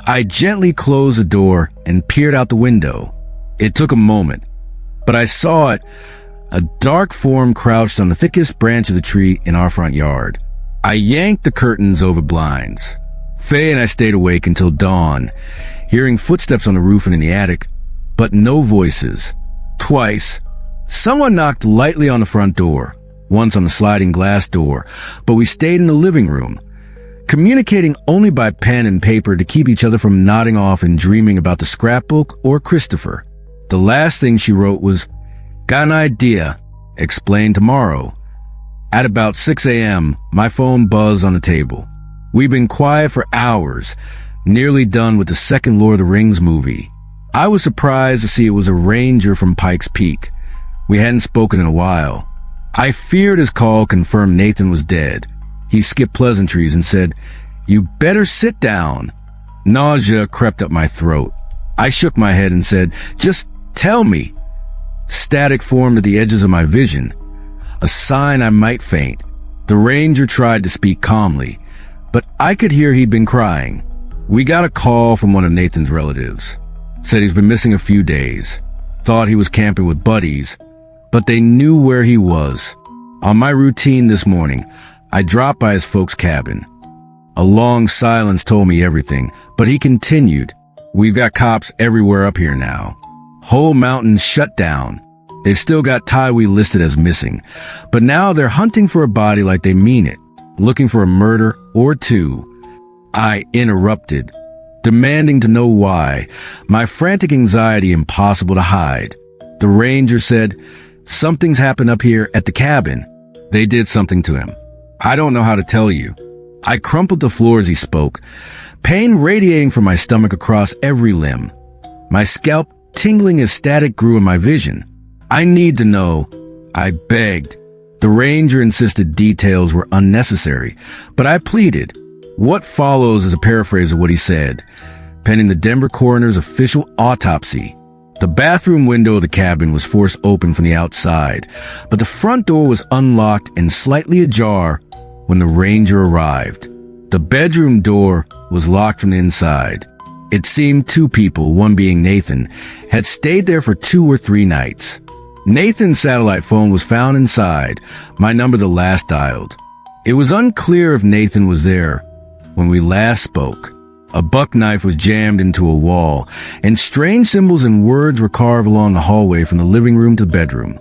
I gently closed the door and peered out the window. It took a moment, but I saw it, a dark form crouched on the thickest branch of the tree in our front yard. I yanked the curtains over blinds. Faye and I stayed awake until dawn, hearing footsteps on the roof and in the attic, but no voices. Twice, someone knocked lightly on the front door, once on the sliding glass door, but we stayed in the living room, communicating only by pen and paper to keep each other from nodding off and dreaming about the scrapbook or Christopher. The last thing she wrote was, "Got an idea. Explain tomorrow." At about 6 a.m., my phone buzzed on the table. We'd been quiet for hours, nearly done with the second Lord of the Rings movie. I was surprised to see it was a ranger from Pikes Peak. We hadn't spoken in a while. I feared his call confirmed Nathan was dead. He skipped pleasantries and said, "You better sit down." Nausea crept up my throat. I shook my head and said, "Just tell me." Static formed at the edges of my vision, a sign I might faint. The ranger tried to speak calmly, but I could hear he'd been crying. We got a call from one of Nathan's relatives. Said he's been missing a few days. Thought he was camping with buddies, but they knew where he was. On my routine this morning, I dropped by his folks' cabin. A long silence told me everything, but he continued, "We've got cops everywhere up here now. Whole mountain shut down. They've still got Tywee listed as missing, but now they're hunting for a body like they mean it, looking for a murder or two." I interrupted, demanding to know why, my frantic anxiety impossible to hide. The ranger said, "Something's happened up here at the cabin. They did something to him. I don't know how to tell you." I crumpled the floor as he spoke, pain radiating from my stomach across every limb. My scalp tingling as static grew in my vision. "I need to know," I begged. The ranger insisted details were unnecessary, but I pleaded. What follows is a paraphrase of what he said, pending the Denver coroner's official autopsy. The bathroom window of the cabin was forced open from the outside, but the front door was unlocked and slightly ajar when the ranger arrived. The bedroom door was locked from the inside. It seemed two people, one being Nathan, had stayed there for 2 or 3 nights. Nathan's satellite phone was found inside, my number the last dialed. It was unclear if Nathan was there when we last spoke. A buck knife was jammed into a wall, and strange symbols and words were carved along the hallway from the living room to the bedroom.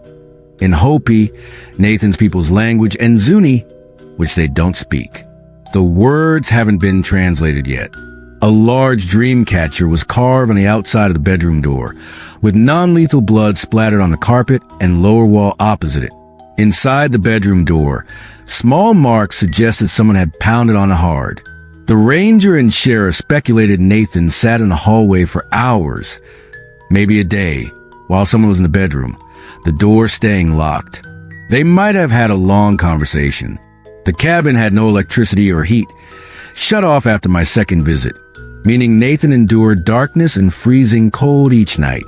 In Hopi, Nathan's people's language, and Zuni, which they don't speak. The words haven't been translated yet. A large dream catcher was carved on the outside of the bedroom door, with non-lethal blood splattered on the carpet and lower wall opposite it. Inside the bedroom door, small marks suggested someone had pounded on it hard. The ranger and sheriff speculated Nathan sat in the hallway for hours, maybe a day, while someone was in the bedroom, the door staying locked. They might have had a long conversation. The cabin had no electricity or heat, shut off after my second visit, meaning Nathan endured darkness and freezing cold each night.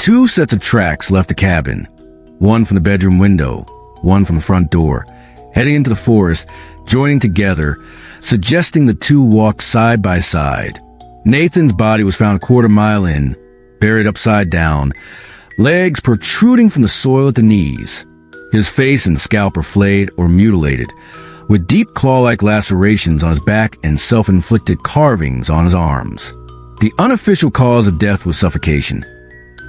Two sets of tracks left the cabin, one from the bedroom window, one from the front door, heading into the forest, joining together, suggesting the two walked side by side. Nathan's body was found a quarter mile in, buried upside down, legs protruding from the soil at the knees. His face and scalp were flayed or mutilated, with deep claw-like lacerations on his back and self-inflicted carvings on his arms. The unofficial cause of death was suffocation.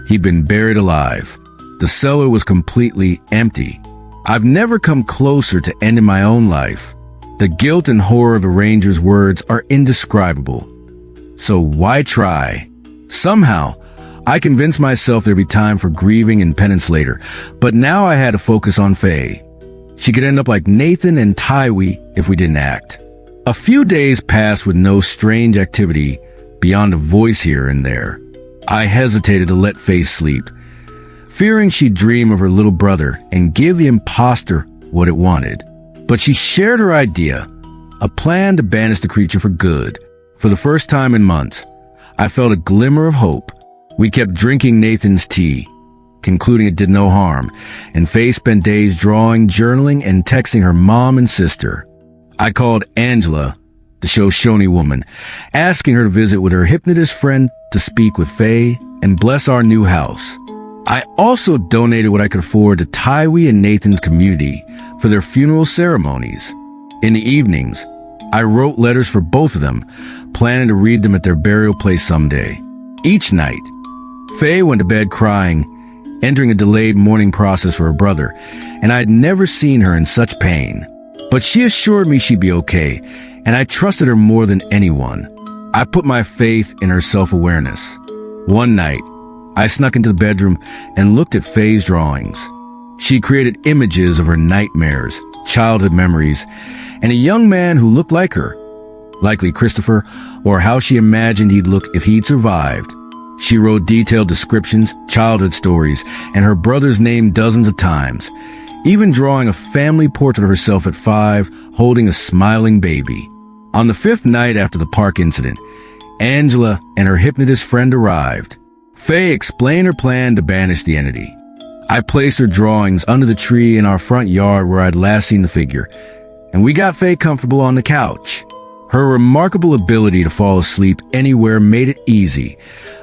He'd been buried alive. The cellar was completely empty. I've never come closer to ending my own life. The guilt and horror of the ranger's words are indescribable. So why try? Somehow, I convinced myself there'd be time for grieving and penance later, but now I had to focus on Faye. She could end up like Nathan and Tywee if we didn't act. A few days passed with no strange activity beyond a voice here and there. I hesitated to let Faye sleep, fearing she'd dream of her little brother and give the imposter what it wanted. But she shared her idea, a plan to banish the creature for good. For the first time in months, I felt a glimmer of hope. We kept drinking Nathan's tea, concluding it did no harm, and Faye spent days drawing, journaling, and texting her mom and sister. I called Angela, the Shoshone woman, asking her to visit with her hypnotist friend to speak with Faye and bless our new house. I also donated what I could afford to Tywee and Nathan's community for their funeral ceremonies. In the evenings, I wrote letters for both of them, planning to read them at their burial place someday. Each night, Faye went to bed crying, entering a delayed mourning process for her brother, and I had never seen her in such pain. But she assured me she'd be okay, and I trusted her more than anyone. I put my faith in her self-awareness. One night, I snuck into the bedroom and looked at Faye's drawings. She created images of her nightmares, childhood memories, and a young man who looked like her, likely Christopher, or how she imagined he'd look if he'd survived. She wrote detailed descriptions, childhood stories, and her brother's name dozens of times, even drawing a family portrait of herself at 5, holding a smiling baby. On the 5th night after the park incident, Angela and her hypnotist friend arrived. Faye explained her plan to banish the entity. I placed her drawings under the tree in our front yard where I'd last seen the figure, and we got Faye comfortable on the couch. Her remarkable ability to fall asleep anywhere made it easy,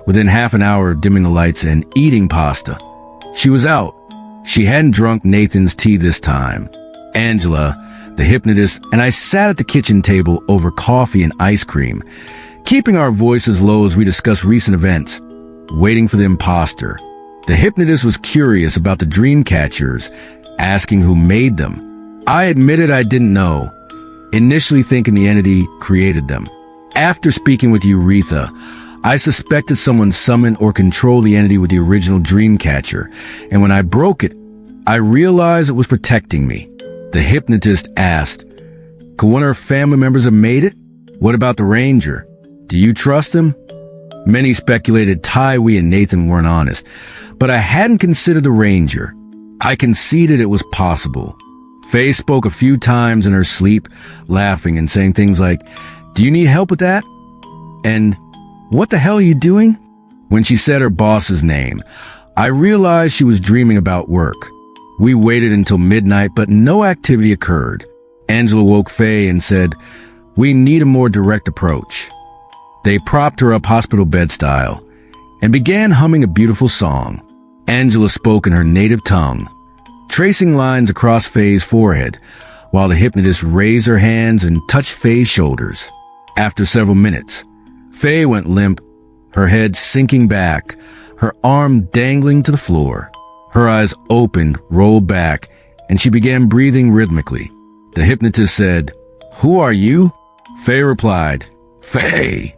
within half an hour of dimming the lights and eating pasta. She was out. She hadn't drunk Nathan's tea this time. Angela, the hypnotist, and I sat at the kitchen table over coffee and ice cream, keeping our voices low as we discussed recent events, waiting for the imposter. The hypnotist was curious about the dream catchers, asking who made them. I admitted I didn't know, initially thinking the entity created them. After speaking with Euretha, I suspected someone summoned or controlled the entity with the original dream catcher, and when I broke it, I realized it was protecting me. The hypnotist asked, "Could one of her family members have made it? What about the ranger? Do you trust him?" Many speculated Tywee and Nathan weren't honest, but I hadn't considered the ranger. I conceded it was possible. Faye spoke a few times in her sleep, laughing and saying things like, "Do you need help with that?" And, "What the hell are you doing?" When she said her boss's name, I realized she was dreaming about work. We waited until midnight, but no activity occurred. Angela woke Faye and said, "We need a more direct approach." They propped her up hospital bed style and began humming a beautiful song. Angela spoke in her native tongue, tracing lines across Faye's forehead, while the hypnotist raised her hands and touched Faye's shoulders. After several minutes, Faye went limp, her head sinking back, her arm dangling to the floor. Her eyes opened, rolled back, and she began breathing rhythmically. The hypnotist said, "Who are you?" Faye replied, "Faye.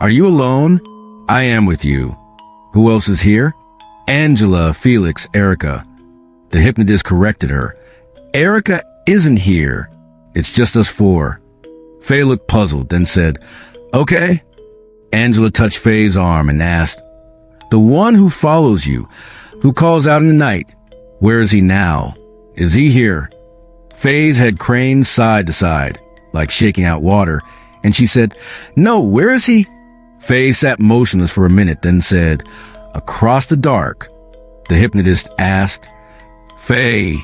Are you alone?" "I am with you." "Who else is here?" "Angela, Felix, Erica." The hypnotist corrected her. "Erica isn't here. It's just us 4. Faye looked puzzled, then said, "Okay." Angela touched Faye's arm and asked, "The one who follows you, who calls out in the night, where is he now? Is he here?" Faye's head craned side to side, like shaking out water, and she said, "No, where is he?" Faye sat motionless for a minute, then said, across the dark, the hypnotist asked, "Faye,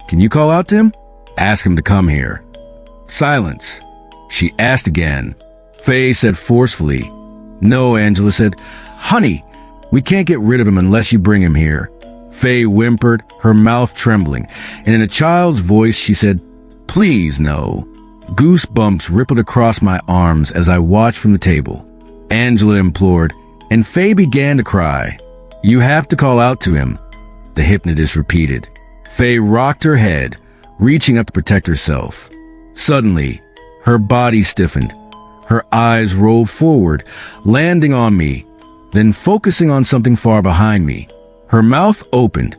can you call out to him? Ask him to come here." Silence. She asked again. Faye said forcefully, "No," Angela said. "Honey, we can't get rid of him unless you bring him here." Faye whimpered, her mouth trembling, and in a child's voice she said, "Please, no." Goosebumps rippled across my arms as I watched from the table. Angela implored, and Faye began to cry. "You have to call out to him," the hypnotist repeated. Faye rocked her head, reaching up to protect herself. Suddenly, her body stiffened. Her eyes rolled forward, landing on me, then focusing on something far behind me. Her mouth opened,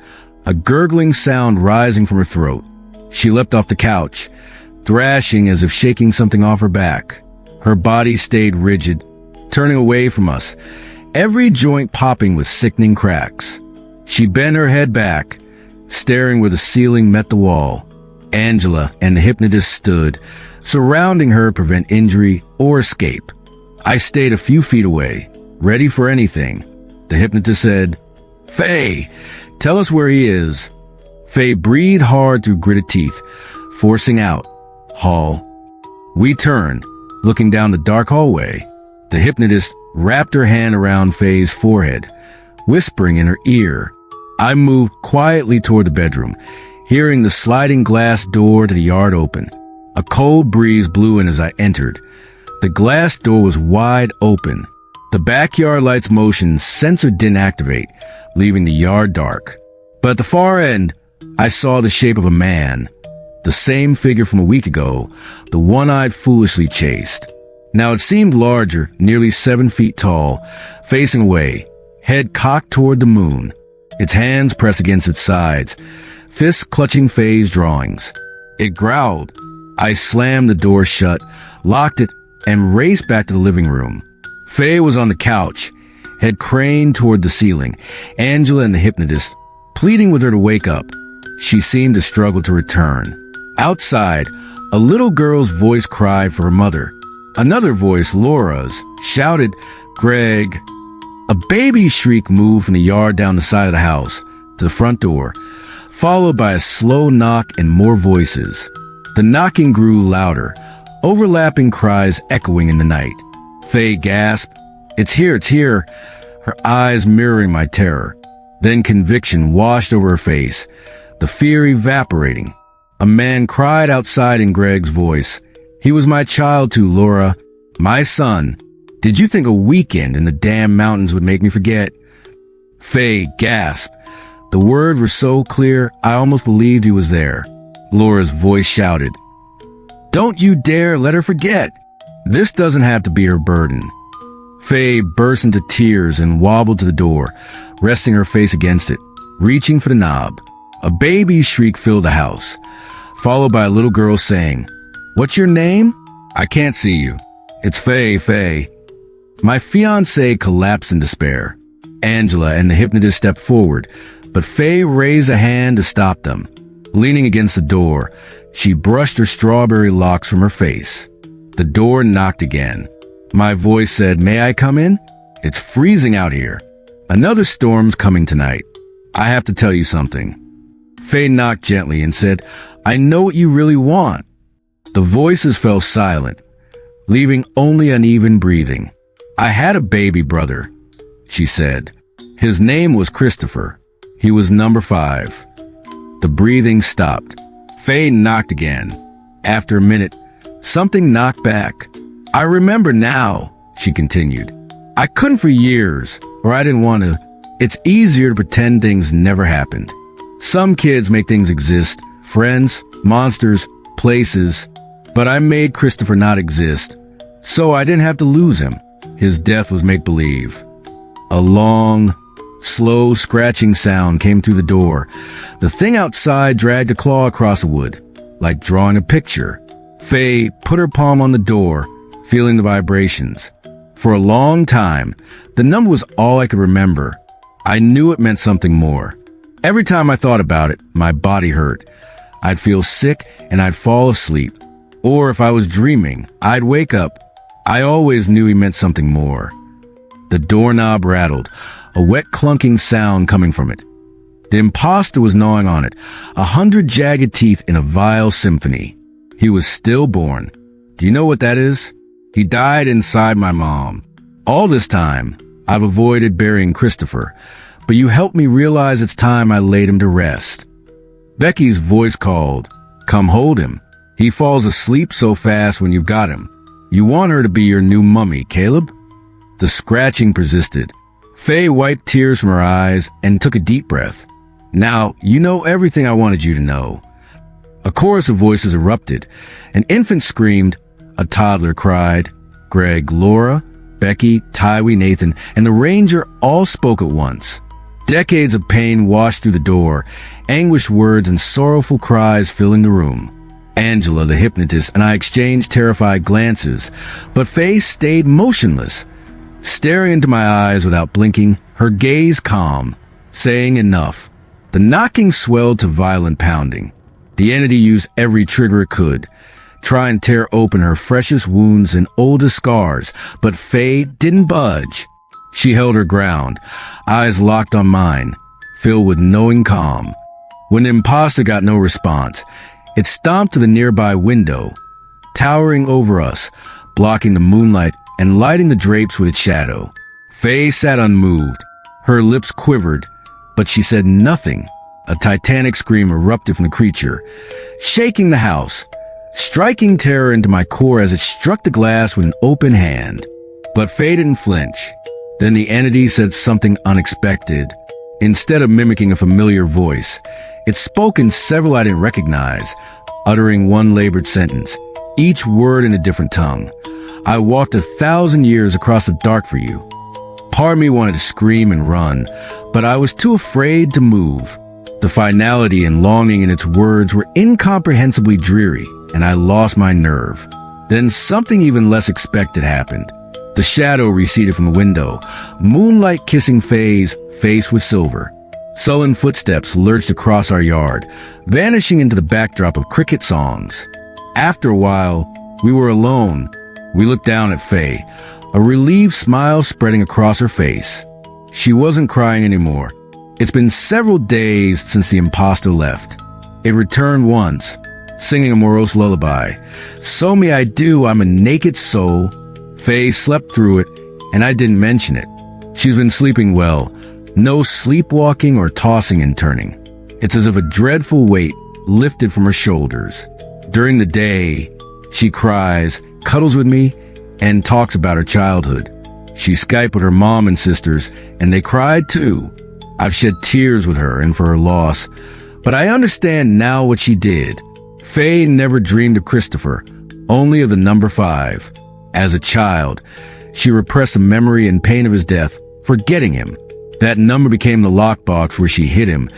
a gurgling sound rising from her throat. She leapt off the couch, thrashing as if shaking something off her back. Her body stayed rigid, turning away from us, every joint popping with sickening cracks. She bent her head back, staring where the ceiling met the wall. Angela and the hypnotist stood, surrounding her to prevent injury or escape. I stayed a few feet away, ready for anything. The hypnotist said, "Faye, tell us where he is." Faye breathed hard through gritted teeth, forcing out, "Hall." We turned, looking down the dark hallway. The hypnotist wrapped her hand around Faye's forehead, whispering in her ear. I moved quietly toward the bedroom, hearing the sliding glass door to the yard open. A cold breeze blew in as I entered. The glass door was wide open. The backyard light's motion sensor didn't activate, leaving the yard dark. But at the far end, I saw the shape of a man, the same figure from a week ago, the one I'd foolishly chased. Now it seemed larger, nearly 7 feet tall, facing away, head cocked toward the moon, its hands pressed against its sides, fists clutching Faye's drawings. It growled. I slammed the door shut, locked it, and raced back to the living room. Faye was on the couch, head craned toward the ceiling, Angela and the hypnotist pleading with her to wake up. She seemed to struggle to return. Outside, a little girl's voice cried for her mother. Another voice, Laura's, shouted, "Greg." A baby shriek moved from the yard down the side of the house to the front door, followed by a slow knock and more voices. The knocking grew louder, overlapping cries echoing in the night. Faye gasped, "It's here, it's here," her eyes mirroring my terror. Then conviction washed over her face, the fear evaporating. A man cried outside in Greg's voice. "He was my child too, Laura. My son. Did you think a weekend in the damn mountains would make me forget?" Faye gasped. The words were so clear, I almost believed he was there. Laura's voice shouted, "Don't you dare let her forget. This doesn't have to be her burden." Faye burst into tears and wobbled to the door, resting her face against it, reaching for the knob. A baby shriek filled the house, followed by a little girl saying, "What's your name?" "I can't see you." "It's Faye, Faye." My fiancée collapsed in despair. Angela and the hypnotist stepped forward, but Faye raised a hand to stop them. Leaning against the door, she brushed her strawberry locks from her face. The door knocked again. My voice said, "May I come in? It's freezing out here. Another storm's coming tonight. I have to tell you something." Faye knocked gently and said, "I know what you really want." The voices fell silent, leaving only uneven breathing. "I had a baby brother," she said. "His name was Christopher. He was number 5. The breathing stopped. Faye knocked again. After a minute, something knocked back. "I remember now," she continued. "I couldn't for years, or I didn't want to. It's easier to pretend things never happened. Some kids make things exist, friends, monsters, places, but I made Christopher not exist, so I didn't have to lose him. His death was make-believe." A long, slow scratching sound came through the door. The thing outside dragged a claw across the wood, like drawing a picture. Faye put her palm on the door, feeling the vibrations. For a long time, the number was all I could remember. I knew it meant something more. Every time I thought about it, my body hurt. I'd feel sick and I'd fall asleep. Or if I was dreaming, I'd wake up. I always knew he meant something more. The doorknob rattled, a wet clunking sound coming from it. The imposter was gnawing on it, 100 jagged teeth in a vile symphony. He was stillborn. Do you know what that is? He died inside my mom. All this time, I've avoided burying Christopher, but you helped me realize it's time I laid him to rest. Becky's voice called, "Come hold him. He falls asleep so fast when you've got him. You want her to be your new mummy, Caleb?" The scratching persisted. Faye wiped tears from her eyes and took a deep breath. "Now, you know everything I wanted you to know." A chorus of voices erupted. An infant screamed. A toddler cried. Greg, Laura, Becky, Tywee, Nathan, and the ranger all spoke at once. Decades of pain washed through the door, anguished words and sorrowful cries filling the room. Angela, the hypnotist, and I exchanged terrified glances, but Faye stayed motionless, staring into my eyes without blinking, her gaze calm, saying enough. The knocking swelled to violent pounding. The entity used every trigger it could, try and tear open her freshest wounds and oldest scars, but Faye didn't budge. She held her ground, eyes locked on mine, filled with knowing calm. When the imposter got no response, it stomped to the nearby window, towering over us, blocking the moonlight and lighting the drapes with its shadow. Faye sat unmoved. Her lips quivered, but she said nothing. A titanic scream erupted from the creature, shaking the house, striking terror into my core as it struck the glass with an open hand. But Faye didn't flinch. Then the entity said something unexpected. Instead of mimicking a familiar voice, it spoke in several I didn't recognize, uttering one labored sentence, each word in a different tongue. "I walked 1,000 years across the dark for you." Part of me wanted to scream and run, but I was too afraid to move. The finality and longing in its words were incomprehensibly dreary, and I lost my nerve. Then something even less expected happened. The shadow receded from the window, moonlight kissing Faye's face with silver. Sullen footsteps lurched across our yard, vanishing into the backdrop of cricket songs. After a while, we were alone. We looked down at Faye, a relieved smile spreading across her face. She wasn't crying anymore. It's been several days since the imposter left. It returned once, singing a morose lullaby. "So me I do, I'm a naked soul." Faye slept through it, and I didn't mention it. She's been sleeping well, no sleepwalking or tossing and turning. It's as if a dreadful weight lifted from her shoulders. During the day, she cries, cuddles with me, and talks about her childhood. She Skyped with her mom and sisters, and they cried too. I've shed tears with her and for her loss, but I understand now what she did. Faye never dreamed of Christopher, only of the number 5. As a child, she repressed the memory and pain of his death, forgetting him. That number became the lockbox where she hid him,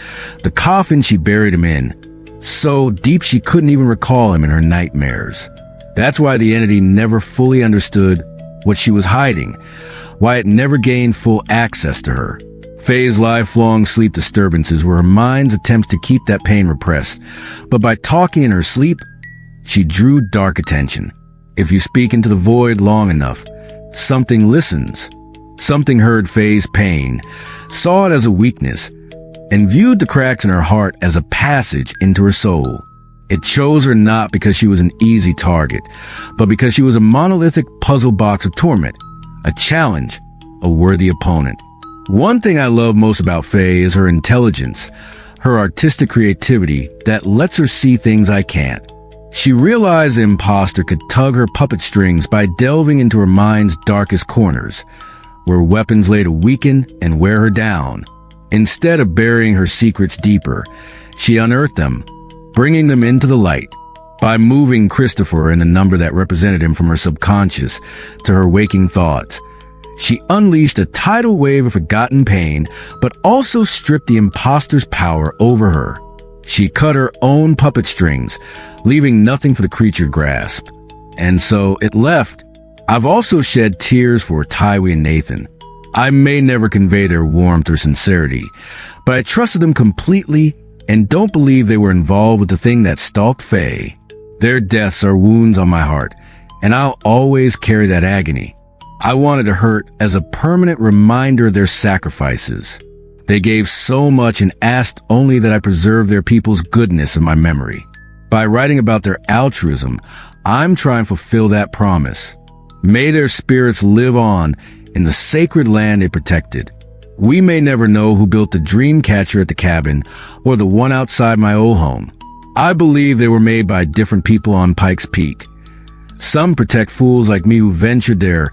the coffin she buried him in, so deep she couldn't even recall him in her nightmares. That's why the entity never fully understood what she was hiding, why it never gained full access to her. Faye's lifelong sleep disturbances were her mind's attempts to keep that pain repressed, but by talking in her sleep, she drew dark attention. If you speak into the void long enough, something listens. Something heard Faye's pain, saw it as a weakness, and viewed the cracks in her heart as a passage into her soul. It chose her not because she was an easy target, but because she was a monolithic puzzle box of torment, a challenge, a worthy opponent. One thing I love most about Faye is her intelligence, her artistic creativity that lets her see things I can't. She realized the imposter could tug her puppet strings by delving into her mind's darkest corners, where weapons lay to weaken and wear her down. Instead of burying her secrets deeper, she unearthed them, bringing them into the light. By moving Christopher and the number that represented him from her subconscious to her waking thoughts, she unleashed a tidal wave of forgotten pain, but also stripped the imposter's power over her. She cut her own puppet strings, leaving nothing for the creature to grasp. And so it left. I've also shed tears for Tywee and Nathan. I may never convey their warmth or sincerity, but I trusted them completely and don't believe they were involved with the thing that stalked Faye. Their deaths are wounds on my heart, and I'll always carry that agony. I wanted to hurt as a permanent reminder of their sacrifices. They gave so much and asked only that I preserve their people's goodness in my memory. By writing about their altruism, I'm trying to fulfill that promise. May their spirits live on in the sacred land they protected. We may never know who built the dream catcher at the cabin or the one outside my old home. I believe they were made by different people on Pikes Peak. Some protect fools like me who ventured there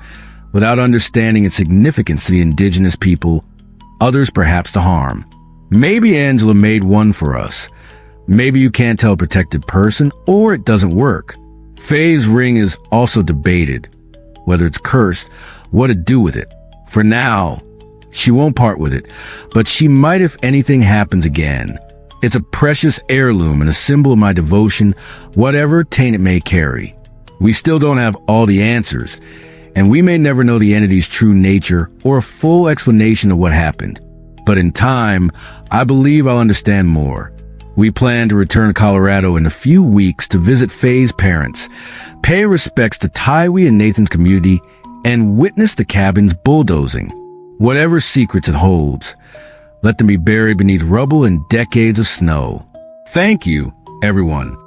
without understanding its significance to the indigenous people, others perhaps to harm. Maybe Angela made one for us. Maybe you can't tell a protected person, or it doesn't work. Faye's ring is also debated. Whether it's cursed, what to do with it. For now, she won't part with it, but she might if anything happens again. It's a precious heirloom and a symbol of my devotion, whatever taint it may carry. We still don't have all the answers, and we may never know the entity's true nature or a full explanation of what happened. But in time, I believe I'll understand more. We plan to return to Colorado in a few weeks to visit Faye's parents, pay respects to Tywee and Nathan's community, and witness the cabin's bulldozing. Whatever secrets it holds, let them be buried beneath rubble and decades of snow. Thank you, everyone.